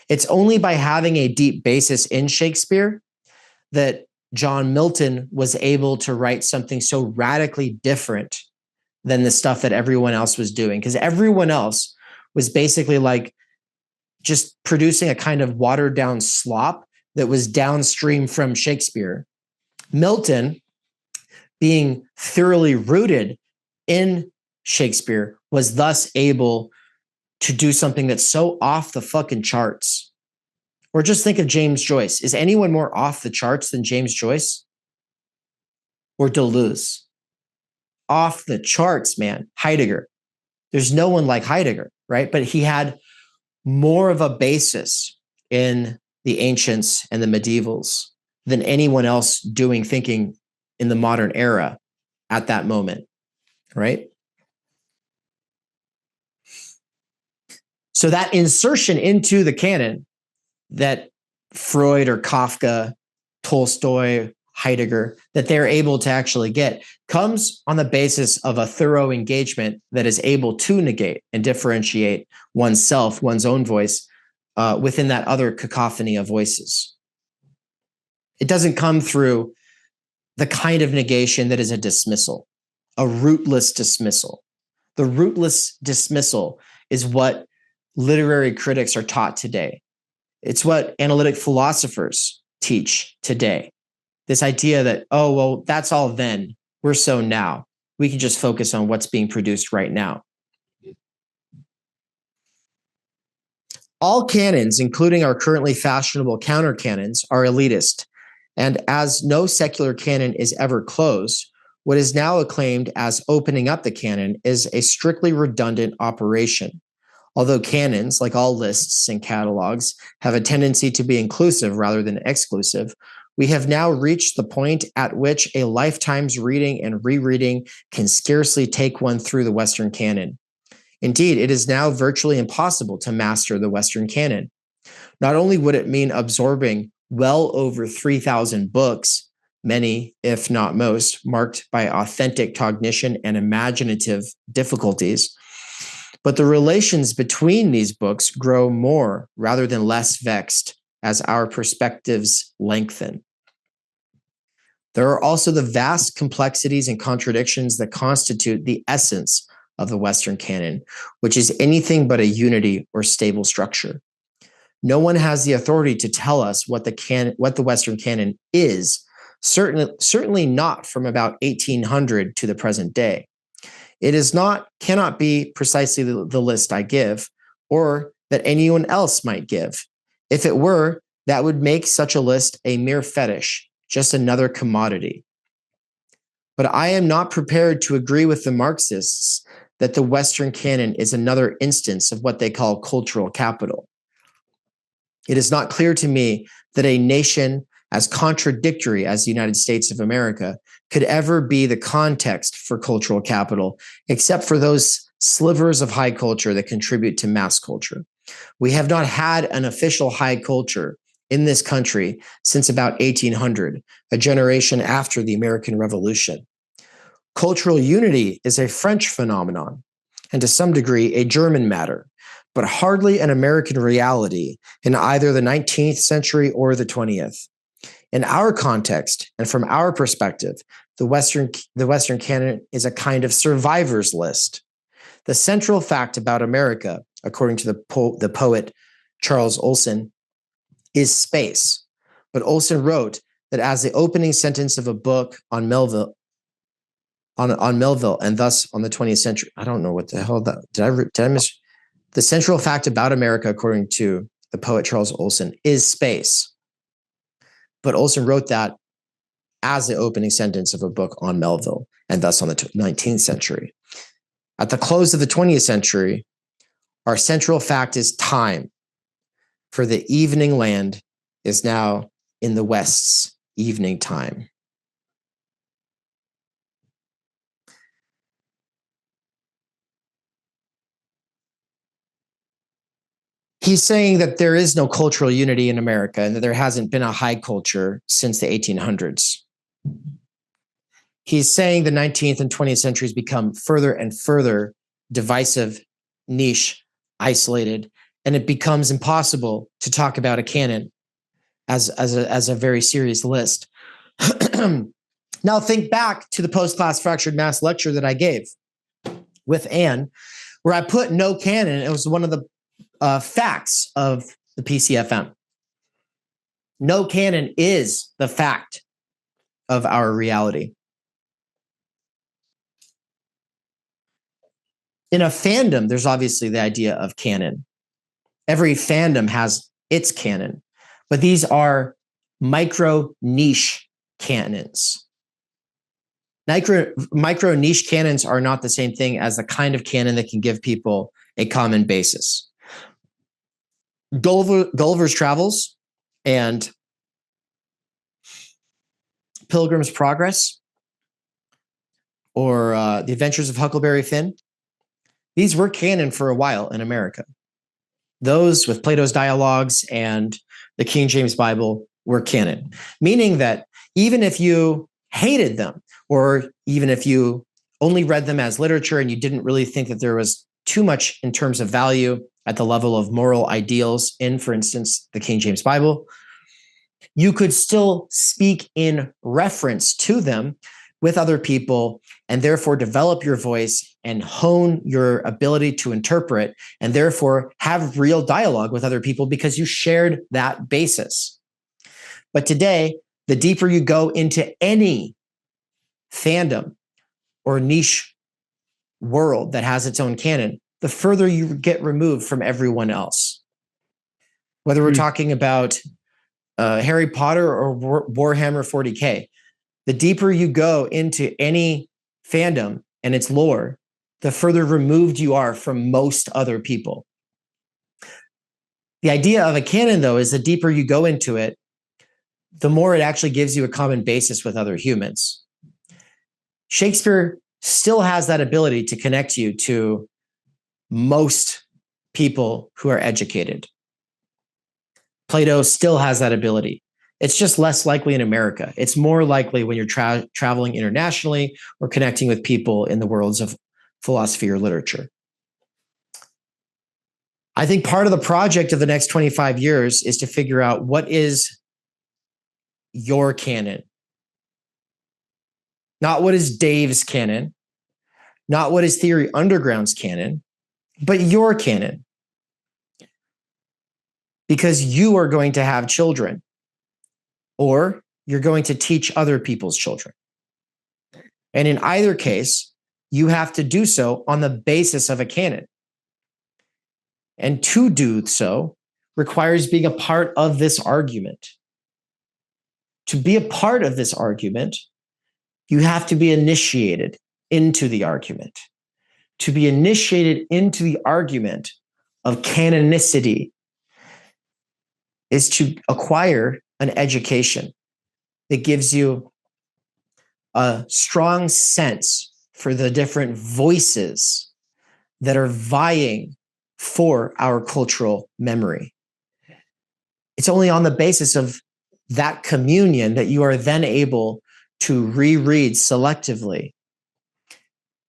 [SPEAKER 3] It's only by having a deep basis in Shakespeare that John Milton was able to write something so radically different than the stuff that everyone else was doing, because everyone else was basically like just producing a kind of watered down slop that was downstream from Shakespeare. Milton, being thoroughly rooted in Shakespeare, was thus able to do something that's so off the fucking charts. Or just think of James Joyce. Is anyone more off the charts than James Joyce? Or Deleuze? Off the charts, man. Heidegger. There's no one like Heidegger, right? But he had more of a basis in the ancients and the medievals than anyone else doing thinking in the modern era at that moment, right? So that insertion into the canon that Freud or Kafka, Tolstoy, Heidegger, that they're able to actually get comes on the basis of a thorough engagement that is able to negate and differentiate oneself, one's own voice, within that other cacophony of voices. It doesn't come through the kind of negation that is a dismissal, a rootless dismissal. The rootless dismissal is what literary critics are taught today. It's what analytic philosophers teach today. This idea that, oh, well, that's all then. We're so now. We can just focus on what's being produced right now. All canons, including our currently fashionable counter-canons, are elitist. And as no secular canon is ever closed, what is now acclaimed as opening up the canon is a strictly redundant operation. Although canons, like all lists and catalogs, have a tendency to be inclusive rather than exclusive, we have now reached the point at which a lifetime's reading and rereading can scarcely take one through the Western canon. Indeed, it is now virtually impossible to master the Western canon. Not only would it mean absorbing well over 3,000 books, many, if not most, marked by authentic cognition and imaginative difficulties, but the relations between these books grow more rather than less vexed as our perspectives lengthen. There are also the vast complexities and contradictions that constitute the essence of the Western canon, which is anything but a unity or stable structure. No one has the authority to tell us what the Western canon is, certainly not from about 1800 to the present day. It cannot be precisely the list I give, or that anyone else might give. If it were, that would make such a list a mere fetish, just another commodity. But I am not prepared to agree with the Marxists that the Western canon is another instance of what they call cultural capital. It is not clear to me that a nation as contradictory as the United States of America could ever be the context for cultural capital, except for those slivers of high culture that contribute to mass culture. We have not had an official high culture in this country since about 1800, a generation after the American Revolution. Cultural unity is a French phenomenon, and to some degree a German matter, but hardly an American reality in either the 19th century or the 20th. In our context, and from our perspective, the Western canon is a kind of survivor's list. The central fact about America, according to the poet Charles Olson, is space. But Olson wrote that as the opening sentence of a book on Melville, and thus on the 20th century. I don't know what the hell that did I miss? The central fact about America, according to the poet Charles Olson, is space. But Olson wrote that as the opening sentence of a book on Melville, and thus on the 19th century. At the close of the 20th century, our central fact is time, for the evening land is now in the West's evening time. He's saying that there is no cultural unity in America and that there hasn't been a high culture since the 1800s. He's saying the 19th and 20th centuries become further and further divisive, niche, isolated, and it becomes impossible to talk about a canon as a very serious list. Now think back to the post-class fractured mass lecture that I gave with Anne, where I put no canon. It was one of the facts of the PCFM. No canon is the fact of our reality. In a fandom, there's obviously the idea of canon. Every fandom has its canon, but these are micro niche canons. Micro niche canons are not the same thing as the kind of canon that can give people a common basis. Gulliver's Travels and Pilgrim's Progress, or The Adventures of Huckleberry Finn, these were canon for a while in America. Those with Plato's Dialogues and the King James Bible were canon, meaning that even if you hated them, or even if you only read them as literature and you didn't really think that there was too much in terms of value at the level of moral ideals in, for instance, the King James Bible, you could still speak in reference to them with other people and therefore develop your voice and hone your ability to interpret and therefore have real dialogue with other people because you shared that basis. But today, the deeper you go into any fandom or niche world that has its own canon, the further you get removed from everyone else. Whether we're talking about Harry Potter or Warhammer 40K, the deeper you go into any fandom and its lore, the further removed you are from most other people. The idea of a canon, though, is the deeper you go into it, the more it actually gives you a common basis with other humans. Shakespeare still has that ability to connect you to most people who are educated. Plato still has that ability. It's just less likely in America. It's more likely when you're traveling internationally or connecting with people in the worlds of philosophy or literature. I think part of the project of the next 25 years is to figure out what is your canon. Not what is Dave's canon, not what is Theory Underground's canon, but your canon. Because you are going to have children, or you're going to teach other people's children. And in either case, you have to do so on the basis of a canon. And to do so requires being a part of this argument. To be a part of this argument, you have to be initiated into the argument. To be initiated into the argument of canonicity is to acquire an education that gives you a strong sense for the different voices that are vying for our cultural memory. It's only on the basis of that communion that you are then able to reread selectively.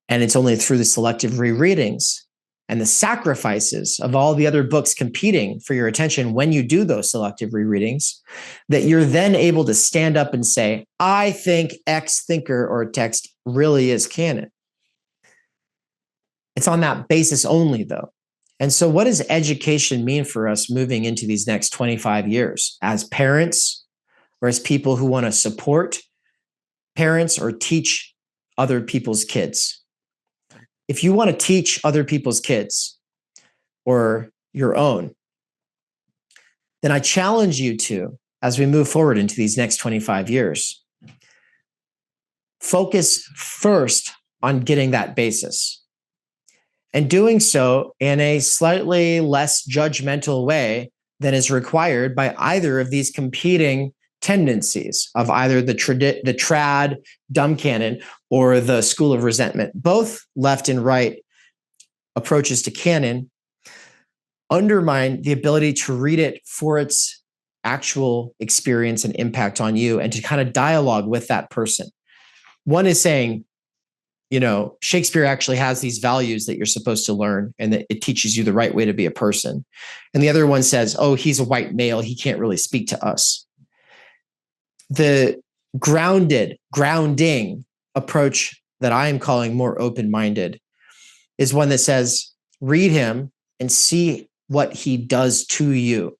[SPEAKER 3] And it's only through the selective rereadings and the sacrifices of all the other books competing for your attention when you do those selective rereadings that you're then able to stand up and say, I think X thinker or text really is canon. It's on that basis only, though. And so what does education mean for us moving into these next 25 years as parents or as people who want to support parents or teach other people's kids? If you want to teach other people's kids or your own, then I challenge you to, as we move forward into these next 25 years, focus first on getting that basis. And doing so in a slightly less judgmental way than is required by either of these competing tendencies of either the trad dumb canon or the school of resentment. Both left and right approaches to canon undermine the ability to read it for its actual experience and impact on you and to kind of dialogue with that person. One is saying, you know, Shakespeare actually has these values that you're supposed to learn and that it teaches you the right way to be a person. And the other one says, oh, he's a white male. He can't really speak to us. The grounding approach that I am calling more open-minded is one that says, read him and see what he does to you.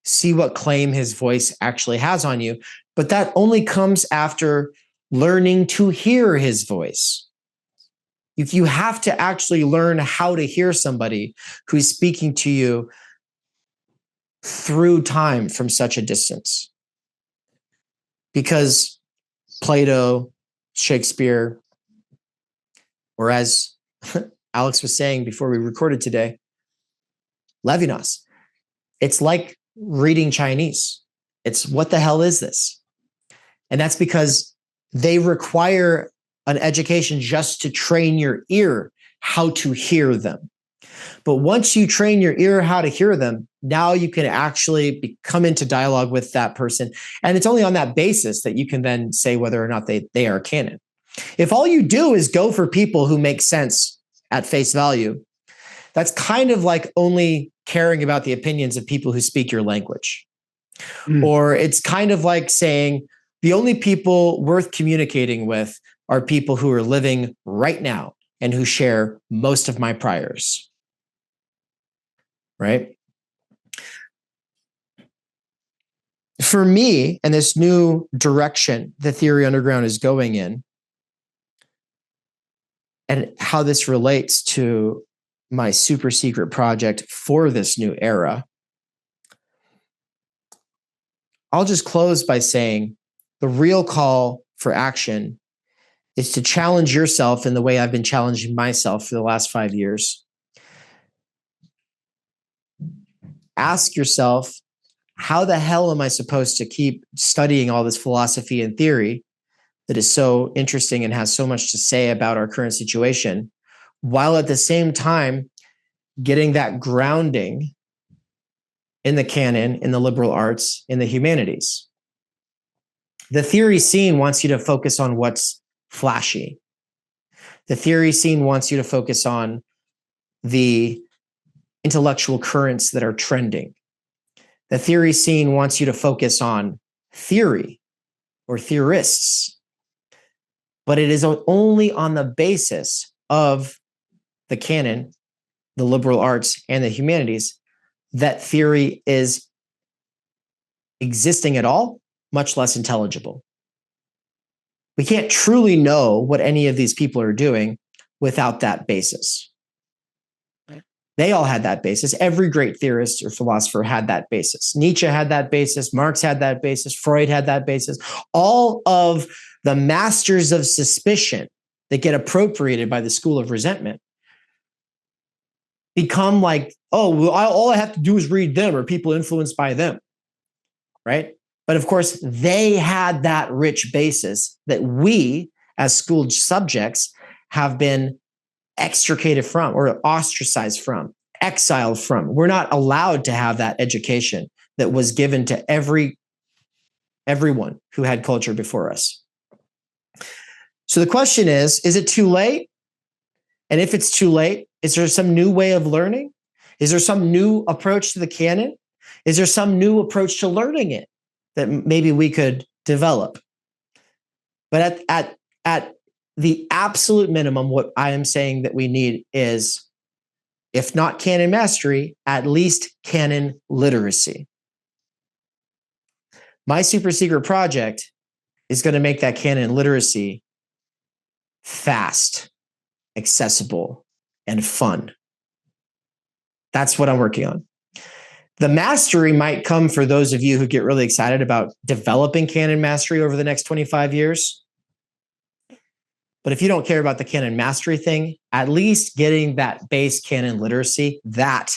[SPEAKER 3] See what claim his voice actually has on you. But that only comes after learning to hear his voice. If you have to actually learn how to hear somebody who's speaking to you through time from such a distance. Because Plato, Shakespeare, or as Alex was saying before we recorded today, Levinas, it's like reading Chinese. It's what the hell is this? And that's because they require an education just to train your ear how to hear them. But once you train your ear how to hear them, now you can actually come into dialogue with that person. And it's only on that basis that you can then say whether or not they are canon. If all you do is go for people who make sense at face value, that's kind of like only caring about the opinions of people who speak your language. Or it's kind of like saying the only people worth communicating with are people who are living right now and who share most of my priors. Right? For me, and this new direction the Theory Underground is going in, and how this relates to my super secret project for this new era, I'll just close by saying the real call for action is to challenge yourself in the way I've been challenging myself for the last 5 years. Ask yourself, how the hell am I supposed to keep studying all this philosophy and theory that is so interesting and has so much to say about our current situation, while at the same time getting that grounding in the canon, in the liberal arts, in the humanities? The theory scene wants you to focus on what's flashy. The theory scene wants you to focus on the intellectual currents that are trending. The theory scene wants you to focus on theory or theorists, but it is only on the basis of the canon, the liberal arts, and the humanities that theory is existing at all, much less intelligible. We can't truly know what any of these people are doing without that basis. They all had that basis. Every great theorist or philosopher had that basis. Nietzsche had that basis. Marx had that basis. Freud had that basis. All of the masters of suspicion that get appropriated by the school of resentment become like, oh, well, all I have to do is read them, or people influenced by them. right? But of course, they had that rich basis that we, as school subjects, have been extricated from or ostracized from, exiled from. We're not allowed to have that education that was given to everyone who had culture before us. So the question is it too late? And if it's too late, is there some new way of learning? Is there some new approach to the canon? Is there some new approach to learning it that maybe we could develop? But at the absolute minimum, what I am saying that we need is, if not canon mastery, at least canon literacy. My super secret project is going to make that canon literacy fast, accessible, and fun. That's what I'm working on. The mastery might come for those of you who get really excited about developing canon mastery over the next 25 years. But if you don't care about the canon mastery thing, at least getting that base canon literacy, that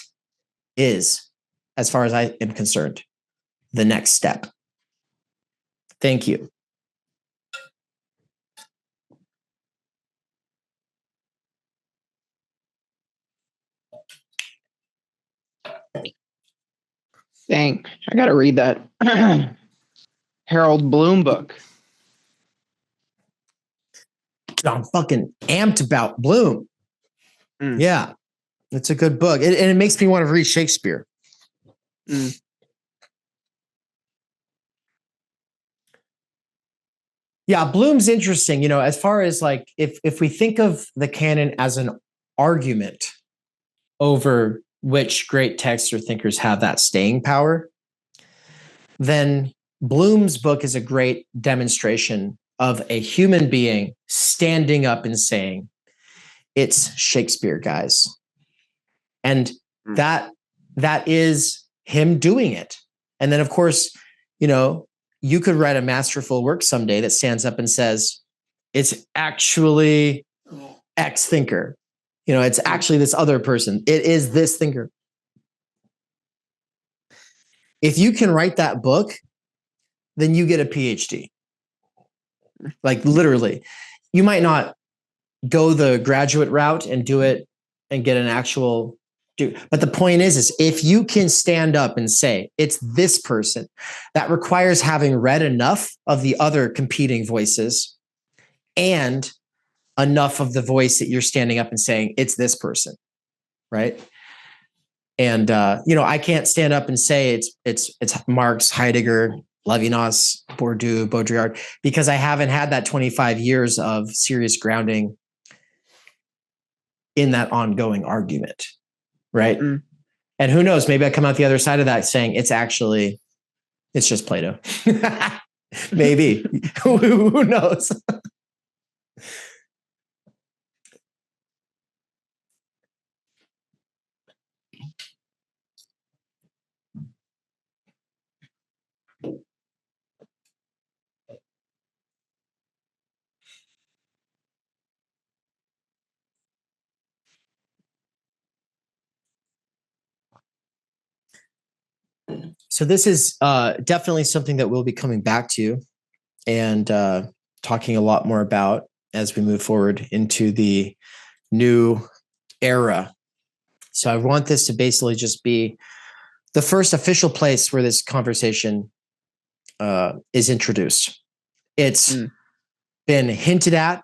[SPEAKER 3] is, as far as I am concerned, the next step. Thank you.
[SPEAKER 4] Dang, I got to read that Harold Bloom book.
[SPEAKER 3] I'm fucking amped about Bloom. Yeah, it's a good book. And it makes me want to read Shakespeare. Yeah, Bloom's interesting. You know, as far as like, if we think of the canon as an argument over which great texts or thinkers have that staying power, then Bloom's book is a great demonstration of a human being standing up and saying, it's Shakespeare, guys. And that is him doing it. And then, of course, you know, you could write a masterful work someday that stands up and says, it's actually X thinker. You know, it's actually this other person. It is this thinker. If you can write that book, then you get a PhD. Like literally. You might not go the graduate route and do it and get an actual do. But the point is if you can stand up and say, it's this person, that requires having read enough of the other competing voices and enough of the voice that you're standing up and saying, it's this person, right? And, you know, I can't stand up and say it's Marx, Heidegger, Levinas, Bourdieu, Baudrillard, because I haven't had that 25 years of serious grounding in that ongoing argument, right? And who knows, maybe I come out the other side of that saying it's just Plato. Maybe. Who knows? So this is definitely something that we'll be coming back to and talking a lot more about as we move forward into the new era. So I want this to basically just be the first official place where this conversation is introduced. It's been hinted at.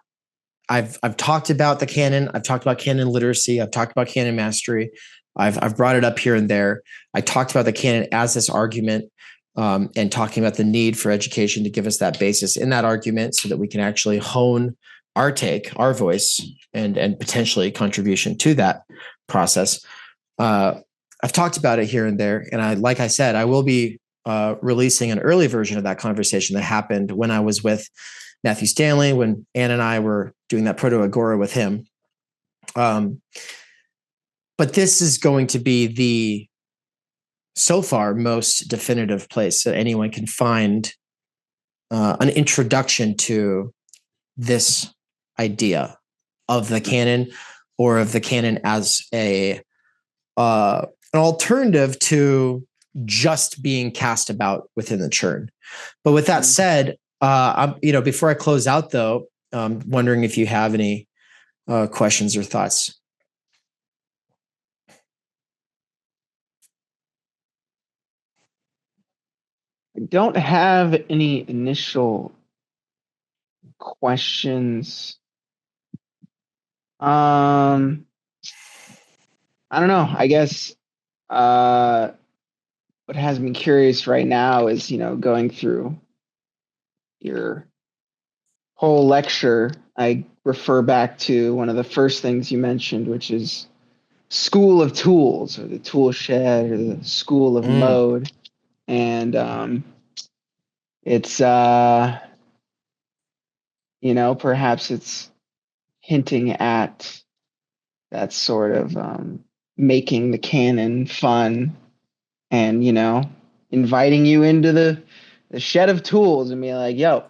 [SPEAKER 3] I've talked about the canon. I've talked about canon literacy. I've talked about canon mastery. I've brought it up here and there. I talked about the canon as this argument and talking about the need for education to give us that basis in that argument so that we can actually hone our take, our voice, and potentially contribution to that process. I've talked about it here and there. And like I said, I will be releasing an early version of that conversation that happened when I was with Matthew Stanley, when Ann and I were doing that Proto-Agora with him. But this is going to be the, so far, most definitive place that anyone can find an introduction to this idea of the canon, or of the canon as an alternative to just being cast about within the churn. But with that said, before I close out though, I'm wondering if you have any questions or thoughts.
[SPEAKER 4] I don't have any initial questions. I don't know. I guess what has me curious right now is, going through your whole lecture, I refer back to one of the first things you mentioned, which is school of tools, or the tool shed, or the school of mode. And it's perhaps it's hinting at that sort of making the canon fun, and inviting you into the shed of tools and being like, yo,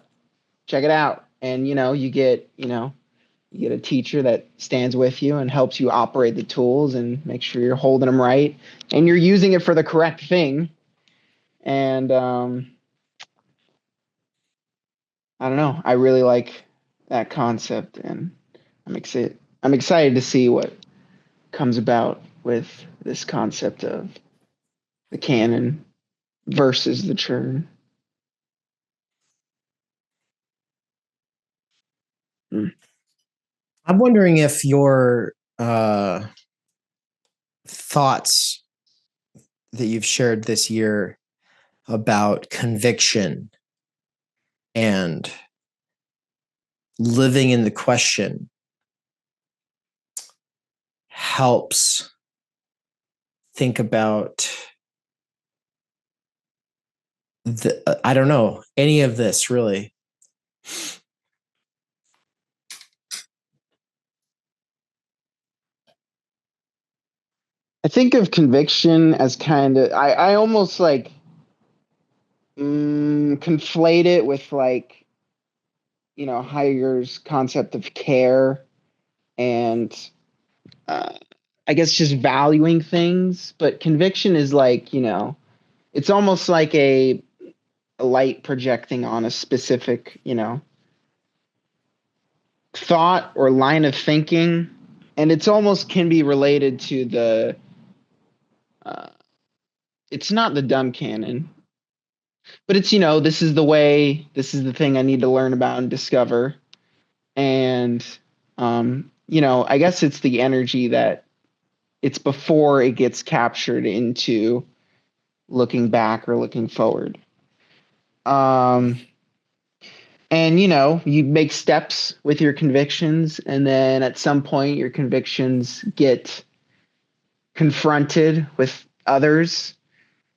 [SPEAKER 4] check it out. And you get a teacher that stands with you and helps you operate the tools and make sure you're holding them right and you're using it for the correct thing. And I don't know, I really like that concept, and I'm excited to see what comes about with this concept of the canon versus the churn.
[SPEAKER 3] I'm wondering if your thoughts that you've shared this year about conviction and living in the question helps think about I don't know, any of this really.
[SPEAKER 4] I think of conviction as kind of, I almost like conflate it with like, Heidegger's concept of care, and I guess just valuing things. But conviction is like, it's almost like a light projecting on a specific, thought or line of thinking. And it's almost can be related to the, it's not the dumb canon, but it's, this is the way, this is the thing I need to learn about and discover. And, I guess it's the energy that it's before it gets captured into looking back or looking forward. And, you make steps with your convictions, and then at some point your convictions get confronted with others,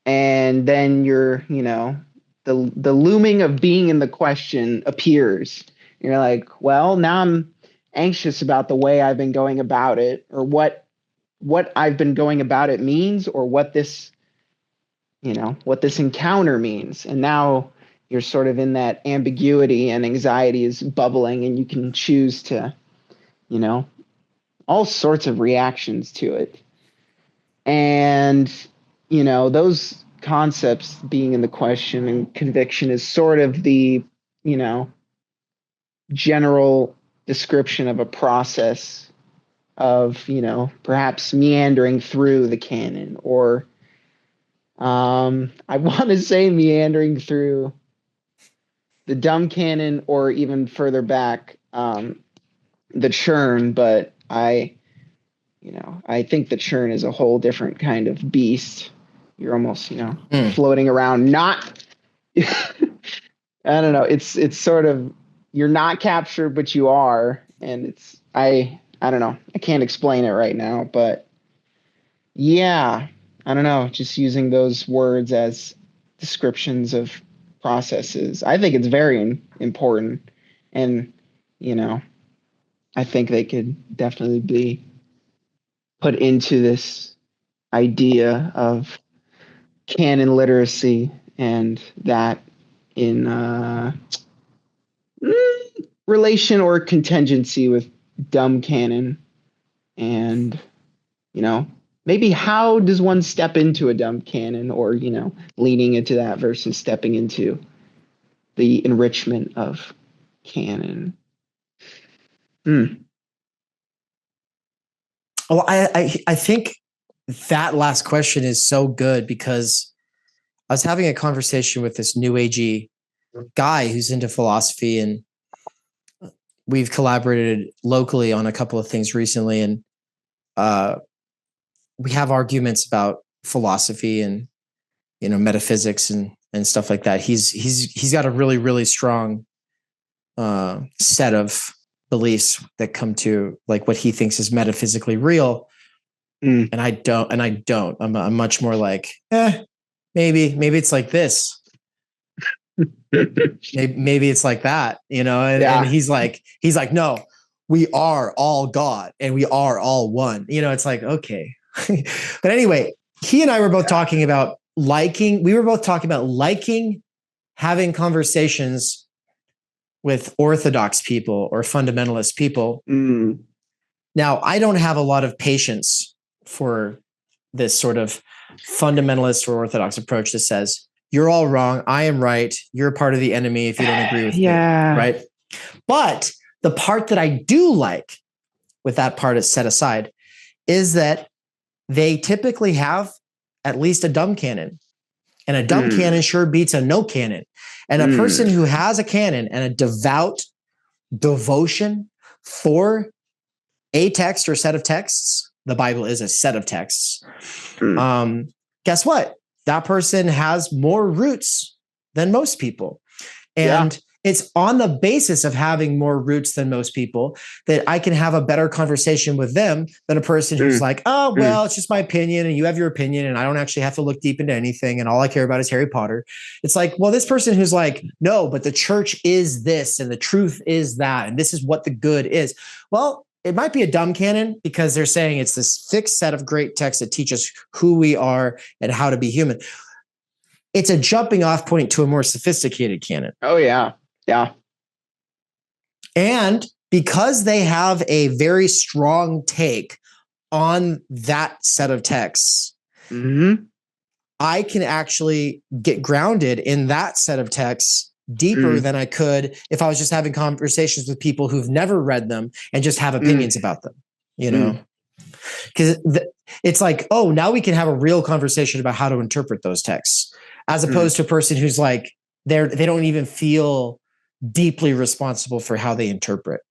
[SPEAKER 4] and then you're, the looming of being in the question appears. You're like, well, now I'm anxious about the way I've been going about it, or what I've been going about it means, or what this encounter means. And now you're sort of in that ambiguity, and anxiety is bubbling, and you can choose to, all sorts of reactions to it. And, those concepts being in the question and conviction is sort of the, general description of a process of, perhaps meandering through the canon, or I want to say meandering through the dumb canon, or even further back, the churn. But I think the churn is a whole different kind of beast. You're almost, floating around, not, I don't know. It's sort of, you're not captured, but you are. And it's, I don't know. I can't explain it right now, but yeah, I don't know. Just using those words as descriptions of processes, I think it's very important. And, I think they could definitely be put into this idea of canon literacy, and that in relation or contingency with dumb canon, and maybe how does one step into a dumb canon, or, leaning into that versus stepping into the enrichment of canon?
[SPEAKER 3] Well, I think that last question is so good, because I was having a conversation with this new agey guy who's into philosophy, and we've collaborated locally on a couple of things recently, and we have arguments about philosophy and metaphysics and stuff like that. He's got a really, really strong set of beliefs that come to like what he thinks is metaphysically real. And I don't. I'm much more like, maybe it's like this. maybe it's like that, and he's like, no, we are all God and we are all one. It's like, okay. But anyway, he and I were both talking about liking having conversations with orthodox people or fundamentalist people. Now, I don't have a lot of patience for this sort of fundamentalist or orthodox approach that says, you're all wrong, I am right, you're a part of the enemy if you don't agree with me, right? But the part that I do like, with that part is set aside, is that they typically have at least a dumb canon. And a dumb canon sure beats a no canon. And a person who has a canon and a devout devotion for a text or set of texts, the Bible is a set of texts, guess what? That person has more roots than most people. And it's on the basis of having more roots than most people that I can have a better conversation with them than a person who's like, oh, well, it's just my opinion and you have your opinion and I don't actually have to look deep into anything and all I care about is Harry Potter. It's like, well, this person who's like, no, but the church is this and the truth is that and this is what the good is. Well, it might be a dumb canon because they're saying it's this fixed set of great texts that teach us who we are and how to be human. It's a jumping off point to a more sophisticated canon.
[SPEAKER 4] Oh, yeah. Yeah.
[SPEAKER 3] And because they have a very strong take on that set of texts, I can actually get grounded in that set of texts deeper than I could if I was just having conversations with people who've never read them and just have opinions about them, because it's like, oh, now we can have a real conversation about how to interpret those texts, as opposed to a person who's like, they don't even feel deeply responsible for how they interpret.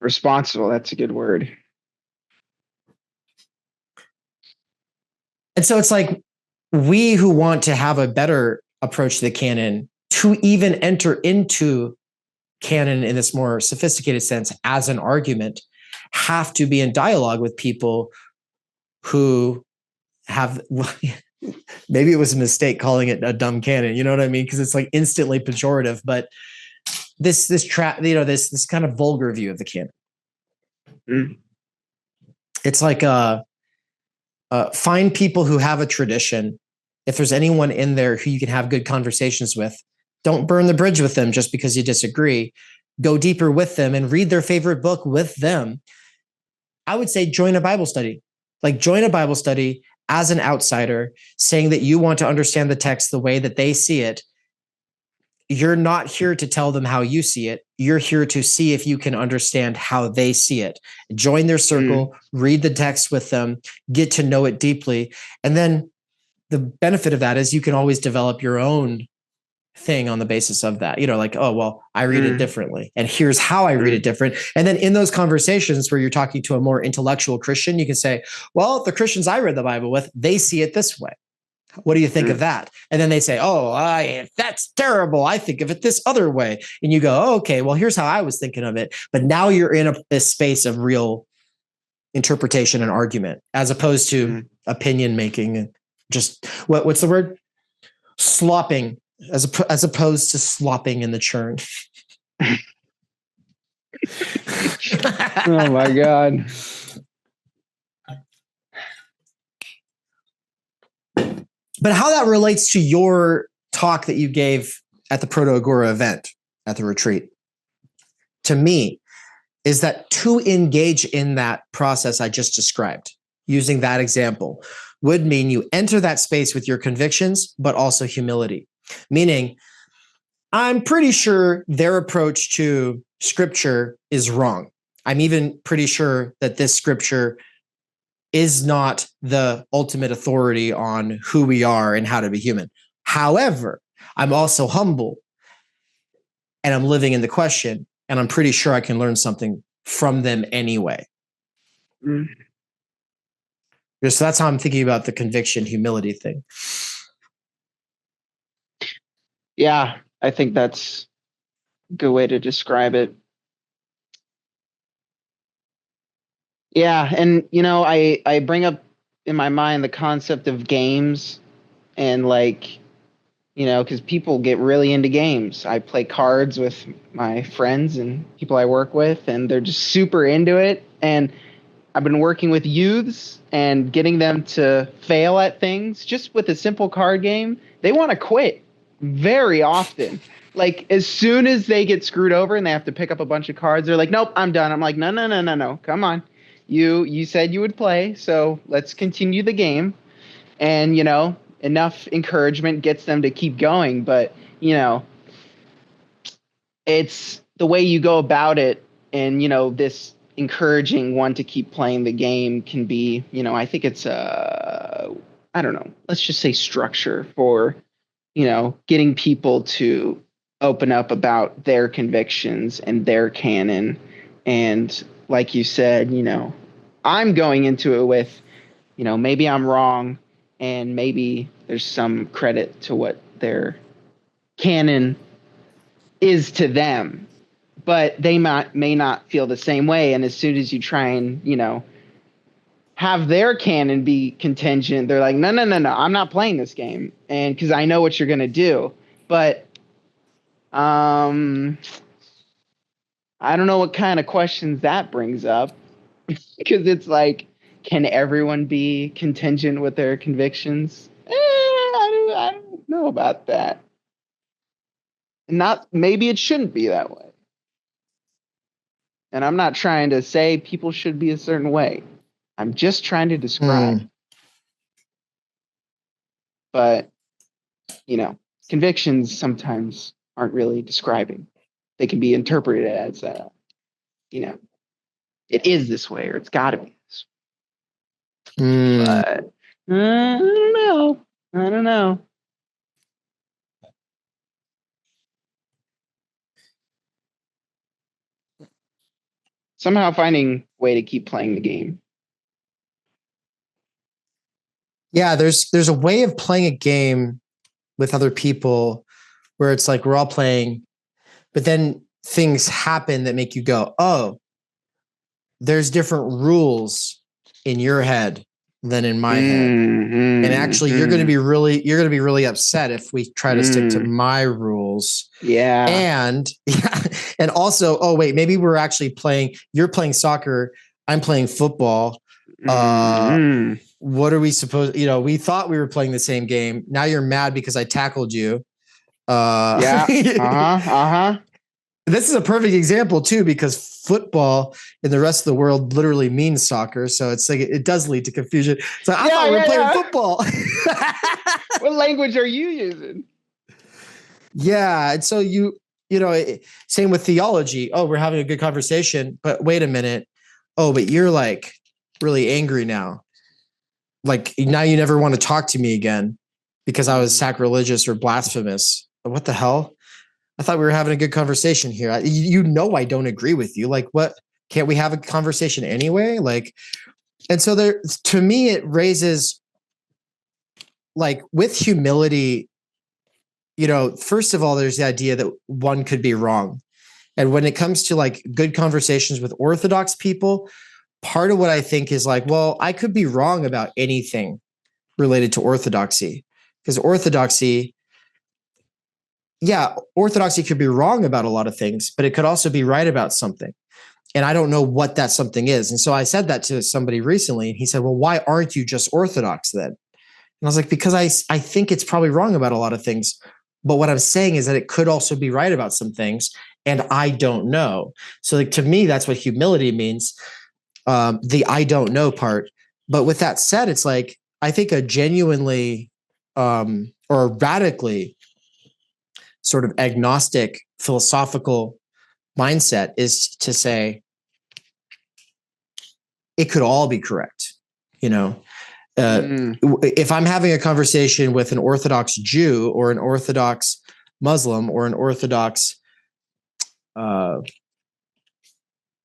[SPEAKER 4] Responsible. That's a good word.
[SPEAKER 3] And so it's like, we who want to have a better approach to the canon, to even enter into canon in this more sophisticated sense as an argument, have to be in dialogue with people who have, maybe it was a mistake calling it a dumb canon, you know what I mean? Because it's like instantly pejorative, but this kind of vulgar view of the canon. It's like find people who have a tradition. If there's anyone in there who you can have good conversations with, don't burn the bridge with them just because you disagree. Go deeper with them and read their favorite book with them. I would say join a Bible study. Like join a Bible study as an outsider, saying that you want to understand the text the way that they see it. You're not here to tell them how you see it. You're here to see if you can understand how they see it. Join their circle, read the text with them, get to know it deeply. And then the benefit of that is you can always develop your own thing on the basis of that, like, oh, well, I read it differently and here's how I read it different. And then in those conversations where you're talking to a more intellectual Christian, you can say, well, the Christians I read the Bible with, they see it this way. What do you think of that? And then they say, oh, that's terrible. I think of it this other way. And you go, oh, okay, well, here's how I was thinking of it. But now you're in a space of real interpretation and argument, as opposed to opinion making and just what's the word? Slopping, as opposed to slopping in the churn.
[SPEAKER 4] Oh my God.
[SPEAKER 3] But how that relates to your talk that you gave at the Proto Agora event at the retreat, to me, is that to engage in that process I just described, using that example, would mean you enter that space with your convictions, but also humility. Meaning, I'm pretty sure their approach to scripture is wrong. I'm even pretty sure that this scripture is not the ultimate authority on who we are and how to be human. However, I'm also humble and I'm living in the question, and I'm pretty sure I can learn something from them anyway.
[SPEAKER 4] Mm.
[SPEAKER 3] So that's how I'm thinking about the conviction humility thing.
[SPEAKER 4] Yeah, I think that's a good way to describe it. Yeah, and I bring up in my mind the concept of games, and like, because people get really into games. I play cards with my friends and people I work with, and they're just super into it. And I've been working with youths and getting them to fail at things just with a simple card game. They want to quit very often. Like, as soon as they get screwed over and they have to pick up a bunch of cards, they're like, nope, I'm done. I'm like, no. Come on. You said you would play, so let's continue the game. And, enough encouragement gets them to keep going. But, it's the way you go about it. And, this encouraging one to keep playing the game can be, I think it's I don't know, let's just say structure for, getting people to open up about their convictions and their canon. And like you said, I'm going into it with, maybe I'm wrong, and maybe there's some credit to what their canon is to them, but they may not feel the same way. And as soon as you try and, have their canon be contingent, they're like, no, I'm not playing this game. And because I know what you're going to do. But I don't know what kind of questions that brings up, because it's like, can everyone be contingent with their convictions? I don't know about that. Maybe it shouldn't be that way. And I'm not trying to say people should be a certain way. I'm just trying to describe. But, convictions sometimes aren't really describing. They can be interpreted as, it is this way, or it's got to be this way. But I don't know. Somehow finding a way to keep playing the game.
[SPEAKER 3] Yeah, there's a way of playing a game with other people where it's like we're all playing, but then things happen that make you go, oh, there's different rules in your head than in my head. And actually you're going to be really upset if we try to stick to my rules.
[SPEAKER 4] Yeah.
[SPEAKER 3] And also, oh wait, maybe we're actually you're playing soccer, I'm playing football. What are we supposed, we thought we were playing the same game. Now you're mad because I tackled you. This is a perfect example too, because football in the rest of the world literally means soccer. So it's like, it does lead to confusion. So I thought we were playing football.
[SPEAKER 4] What language are you using?
[SPEAKER 3] Yeah. And so same with theology. Oh, we're having a good conversation, but wait a minute. Oh, but you're like really angry now. Like now you never want to talk to me again because I was sacrilegious or blasphemous. What the hell? I thought we were having a good conversation here. I don't agree with you. Like, what? Can't we have a conversation anyway? Like, and so to me, it raises, like, with humility, first of all, there's the idea that one could be wrong. And when it comes to like good conversations with Orthodox people, part of what I think is like, well, I could be wrong about anything related to Orthodoxy, because Orthodoxy could be wrong about a lot of things, but it could also be right about something. And I don't know what that something is. And so I said that to somebody recently, and he said, well, why aren't you just Orthodox then? And I was like, because I think it's probably wrong about a lot of things. But what I'm saying is that it could also be right about some things, and I don't know. So like, to me, that's what humility means. The I don't know part, But with that said, it's like, I think a genuinely or a radically sort of agnostic philosophical mindset is to say it could all be correct. You know, if I'm having a conversation with an Orthodox Jew or an Orthodox Muslim or an Orthodox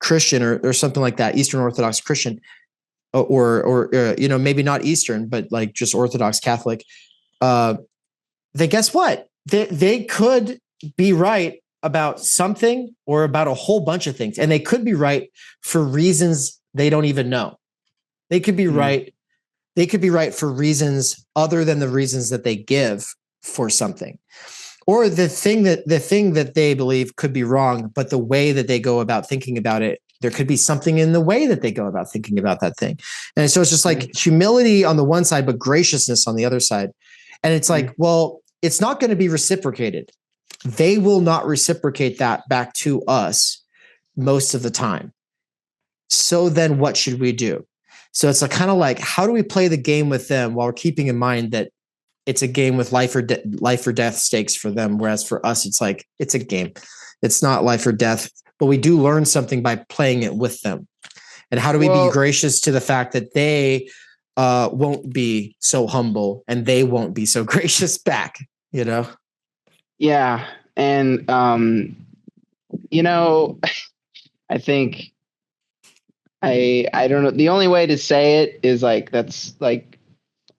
[SPEAKER 3] Christian or something like that, Eastern Orthodox Christian, or you know, maybe not Eastern, but like just Orthodox Catholic, then guess what? They could be right about something or about a whole bunch of things. And they could be right for reasons they don't even know. They could be right. They could be right for reasons other than the reasons that they give for something. Or the thing that they believe could be wrong, but the way that they go about thinking about it, there could be something in the way that they go about thinking about that thing. And so it's just like humility on the one side, but graciousness on the other side. And it's like, well, it's not going to be reciprocated. They will not reciprocate that back to us most of the time. So then what should we do? So it's kind of like, how do we play the game with them while we're keeping in mind that it's a game with life or death stakes for them. Whereas for us, it's like, it's a game. It's not life or death, but we do learn something by playing it with them. And how do we be gracious to the fact that they won't be so humble and they won't be so gracious back, you know?
[SPEAKER 4] Yeah. And, you know, I think I don't know. The only way to say it is like, that's like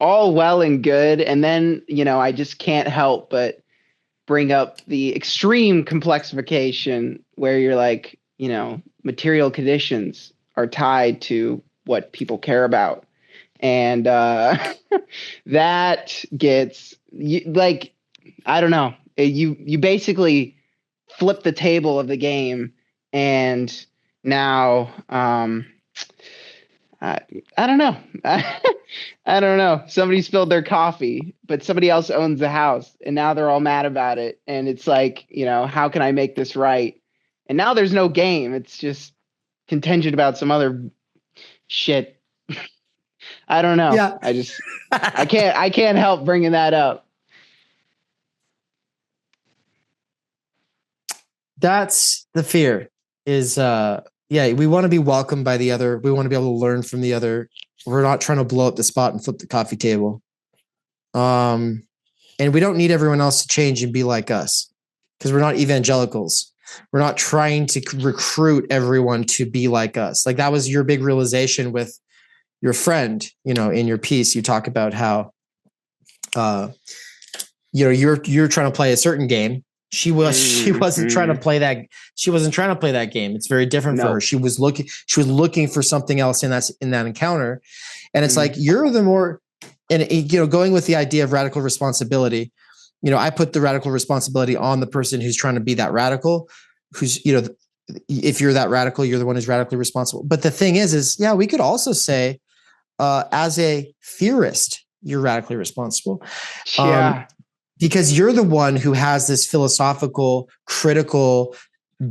[SPEAKER 4] all well and good. And then, you know, I just can't help but bring up the extreme complexification where you're like, you know, material conditions are tied to what people care about. And that gets like, I don't know, you basically flip the table of the game. And now, I don't know. I don't know. Somebody spilled their coffee, but somebody else owns the house and now they're all mad about it. And it's like, you know, how can I make this right? And now there's no game. It's just contention about some other shit. I don't know.
[SPEAKER 3] Yeah.
[SPEAKER 4] I can't help bringing that up.
[SPEAKER 3] That's the fear is, yeah, we want to be welcomed by the other. We want to be able to learn from the other. We're not trying to blow up the spot and flip the coffee table. And we don't need everyone else to change and be like us because we're not evangelicals. We're not trying to recruit everyone to be like us. Like that was your big realization with your friend, you know, in your piece, you talk about how, you know, you're trying to play a certain game. She wasn't trying to play that. She wasn't trying to play that game. It's very different for her. She was looking for something else in that encounter. And it's like, you're the more, and you know, going with the idea of radical responsibility, you know, I put the radical responsibility on the person who's trying to be that radical, who's, you know, if you're that radical, you're the one who's radically responsible. But the thing is, yeah, we could also say, as a theorist, you're radically responsible.
[SPEAKER 4] Yeah.
[SPEAKER 3] Because you're the one who has this philosophical, critical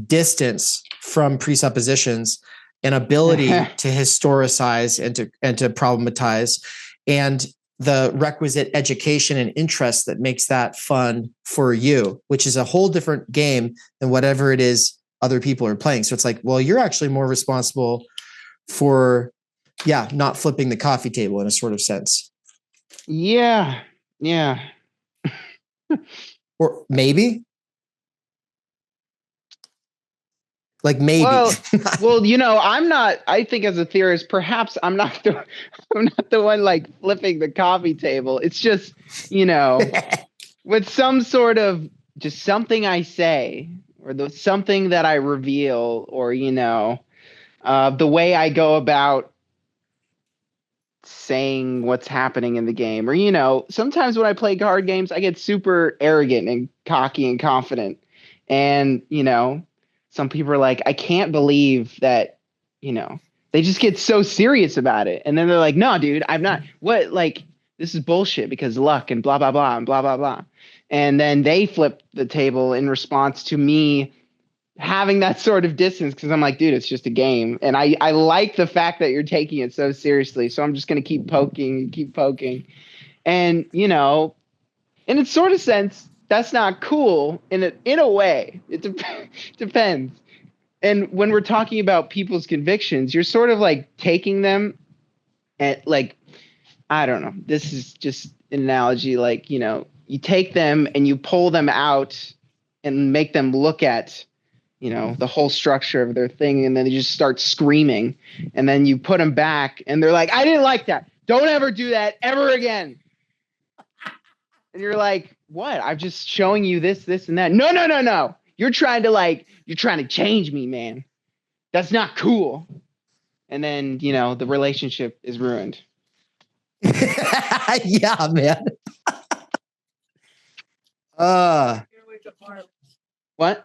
[SPEAKER 3] distance from presuppositions and ability to historicize and to problematize, and the requisite education and interest that makes that fun for you, which is a whole different game than whatever it is other people are playing. So it's like, well, you're actually more responsible for, not flipping the coffee table in a sort of sense.
[SPEAKER 4] Yeah.
[SPEAKER 3] Or maybe. Like maybe.
[SPEAKER 4] Well, you know, I think as a theorist, perhaps I'm not the one like flipping the coffee table. It's just, you know, with some sort of just something I say or something that I reveal or, you know, the way I go about saying what's happening in the game. Or, you know, sometimes when I play card games, I get super arrogant and cocky and confident. And, you know, some people are like, I can't believe that, you know, they just get so serious about it. And then they're like, no, dude, I'm not. What? Like, this is bullshit because luck and blah, blah, blah, and blah, blah, blah. And then they flip the table in response to me having that sort of distance because I'm like, dude, it's just a game. And I like the fact that you're taking it so seriously. So I'm just going to keep poking. And, you know, in a sort of sense, that's not cool in a way. It depends. And when we're talking about people's convictions, you're sort of like taking them at like, I don't know, this is just an analogy. Like, you know, you take them and you pull them out and make them look at, you know, the whole structure of their thing. And then they just start screaming. And then you put them back and they're like, I didn't like that. Don't ever do that ever again. And you're like, what? I'm just showing you this, and that. No. You're trying to change me, man. That's not cool. And then, you know, the relationship is ruined.
[SPEAKER 3] Yeah, man.
[SPEAKER 4] What?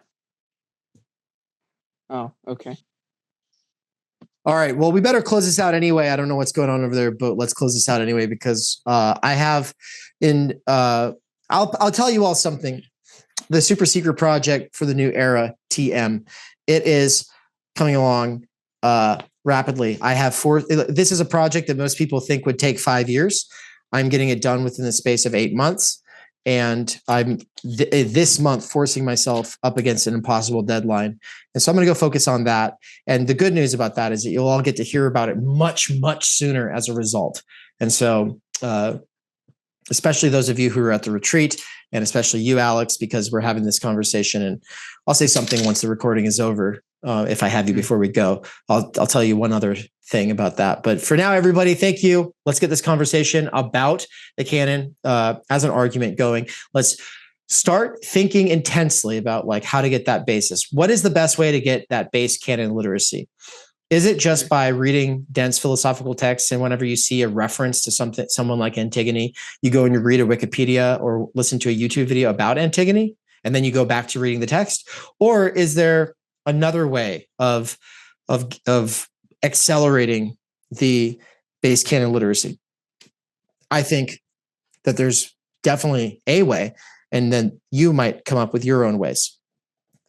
[SPEAKER 4] Oh, okay.
[SPEAKER 3] All right. Well, we better close this out anyway. I don't know what's going on over there, but let's close this out anyway because I have I'll tell you all something. The super secret project for the new era, TM, it is coming along rapidly. I have this is a project that most people think would take 5 years. I'm getting it done within the space of 8 months. And I'm this month forcing myself up against an impossible deadline. And so I'm going to go focus on that. And the good news about that is that you'll all get to hear about it much, much sooner as a result. And so, especially those of you who are at the retreat, and especially you, Alex, because we're having this conversation. And I'll say something once the recording is over. If I have you before we go, I'll tell you one other thing about that. But for now, everybody, thank you. Let's get this conversation about the canon as an argument going. Let's start thinking intensely about like how to get that basis. What is the best way to get that base canon literacy? Is it just by reading dense philosophical texts, and whenever you see a reference to someone like Antigone, you go and you read a Wikipedia or listen to a YouTube video about Antigone, and then you go back to reading the text? Or is there another way of accelerating the base canon literacy? I think that there's definitely a way, and then you might come up with your own ways.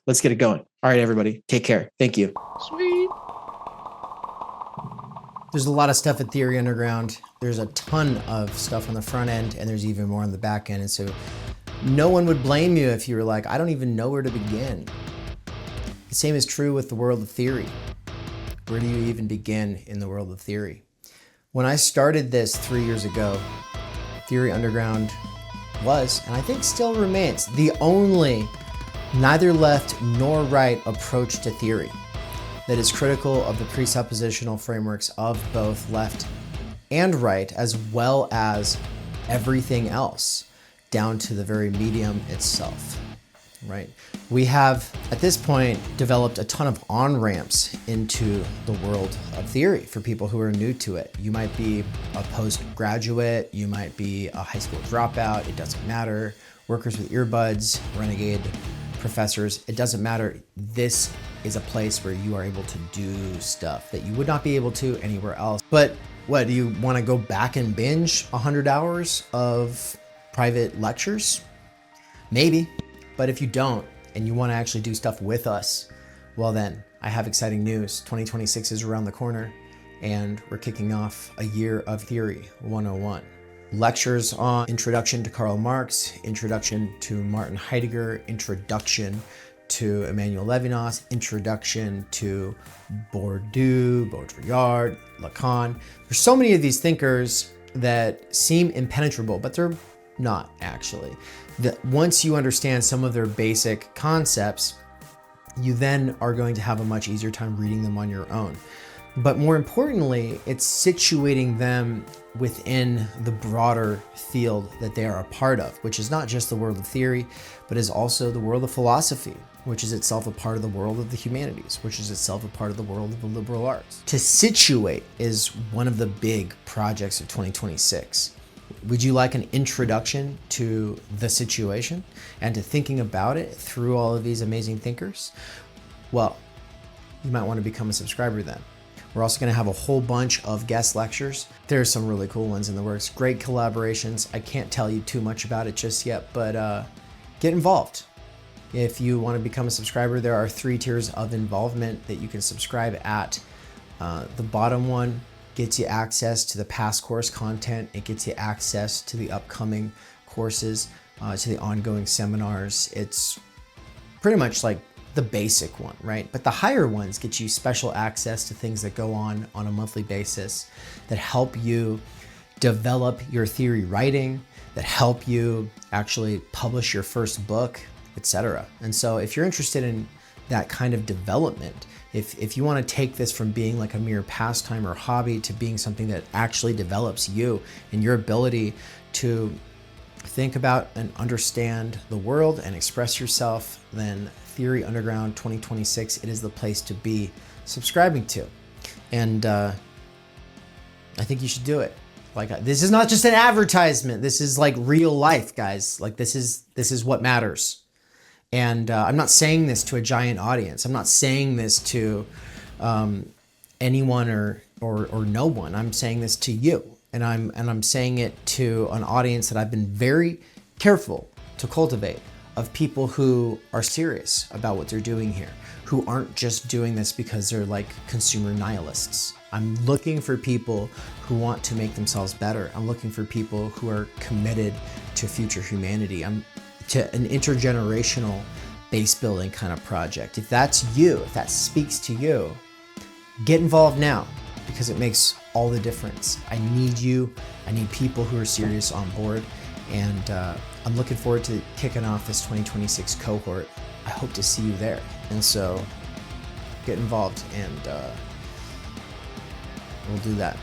[SPEAKER 3] Let's get it going. All right, everybody, take care. Thank you.
[SPEAKER 4] Sweet.
[SPEAKER 1] There's a lot of stuff at Theory Underground. There's a ton of stuff on the front end, and there's even more on the back end. And so no one would blame you if you were like, I don't even know where to begin. The same is true with the world of theory. Where do you even begin in the world of theory? When I started this 3 years ago, Theory Underground was, and I think still remains, the only neither left nor right approach to theory that is critical of the presuppositional frameworks of both left and right, as well as everything else, down to the very medium itself, right? We have, at this point, developed a ton of on-ramps into the world of theory for people who are new to it. You might be a postgraduate, you might be a high school dropout, it doesn't matter. Workers with earbuds, renegade professors, it doesn't matter. This is a place where you are able to do stuff that you would not be able to anywhere else. But what, do you want to go back and binge 100 hours of private lectures? Maybe. But if you don't, and you want to actually do stuff with us, well then, I have exciting news. 2026 is around the corner, and we're kicking off a year of Theory 101. Lectures on Introduction to Karl Marx, Introduction to Martin Heidegger, Introduction to Emmanuel Levinas, Introduction to Bourdieu, Baudrillard, Lacan. There's so many of these thinkers that seem impenetrable, but they're not actually. That once you understand some of their basic concepts, you then are going to have a much easier time reading them on your own. But more importantly, it's situating them within the broader field that they are a part of, which is not just the world of theory, but is also the world of philosophy, which is itself a part of the world of the humanities, which is itself a part of the world of the liberal arts. To situate is one of the big projects of 2026. Would you like an introduction to the situation and to thinking about it through all of these amazing thinkers? Well, you might want to become a subscriber then. We're also going to have a whole bunch of guest lectures. There's some really cool ones in the works, great collaborations. I can't tell you too much about it just yet, but get involved. If you want to become a subscriber, there are 3 tiers of involvement that you can subscribe at. The bottom one gets you access to the past course content. It gets you access to the upcoming courses, to the ongoing seminars. It's pretty much like the basic one, right? But the higher ones get you special access to things that go on a monthly basis that help you develop your theory writing, that help you actually publish your first book, etc. And so if you're interested in that kind of development, if you want to take this from being like a mere pastime or hobby to being something that actually develops you and your ability to think about and understand the world and express yourself, then Theory Underground 2026, it is the place to be subscribing to. And I think you should do it. Like, this is not just an advertisement. This is like real life, guys. Like, this is what matters. And I'm not saying this to a giant audience. I'm not saying this to anyone or no one. I'm saying this to you. And I'm saying it to an audience that I've been very careful to cultivate, of people who are serious about what they're doing here, who aren't just doing this because they're like consumer nihilists. I'm looking for people who want to make themselves better. I'm looking for people who are committed to future humanity. To an intergenerational base building kind of project. If that's you, if that speaks to you, get involved now, because it makes all the difference. I need you. I need people who are serious on board. And I'm looking forward to kicking off this 2026 cohort. I hope to see you there. And so get involved, and we'll do that.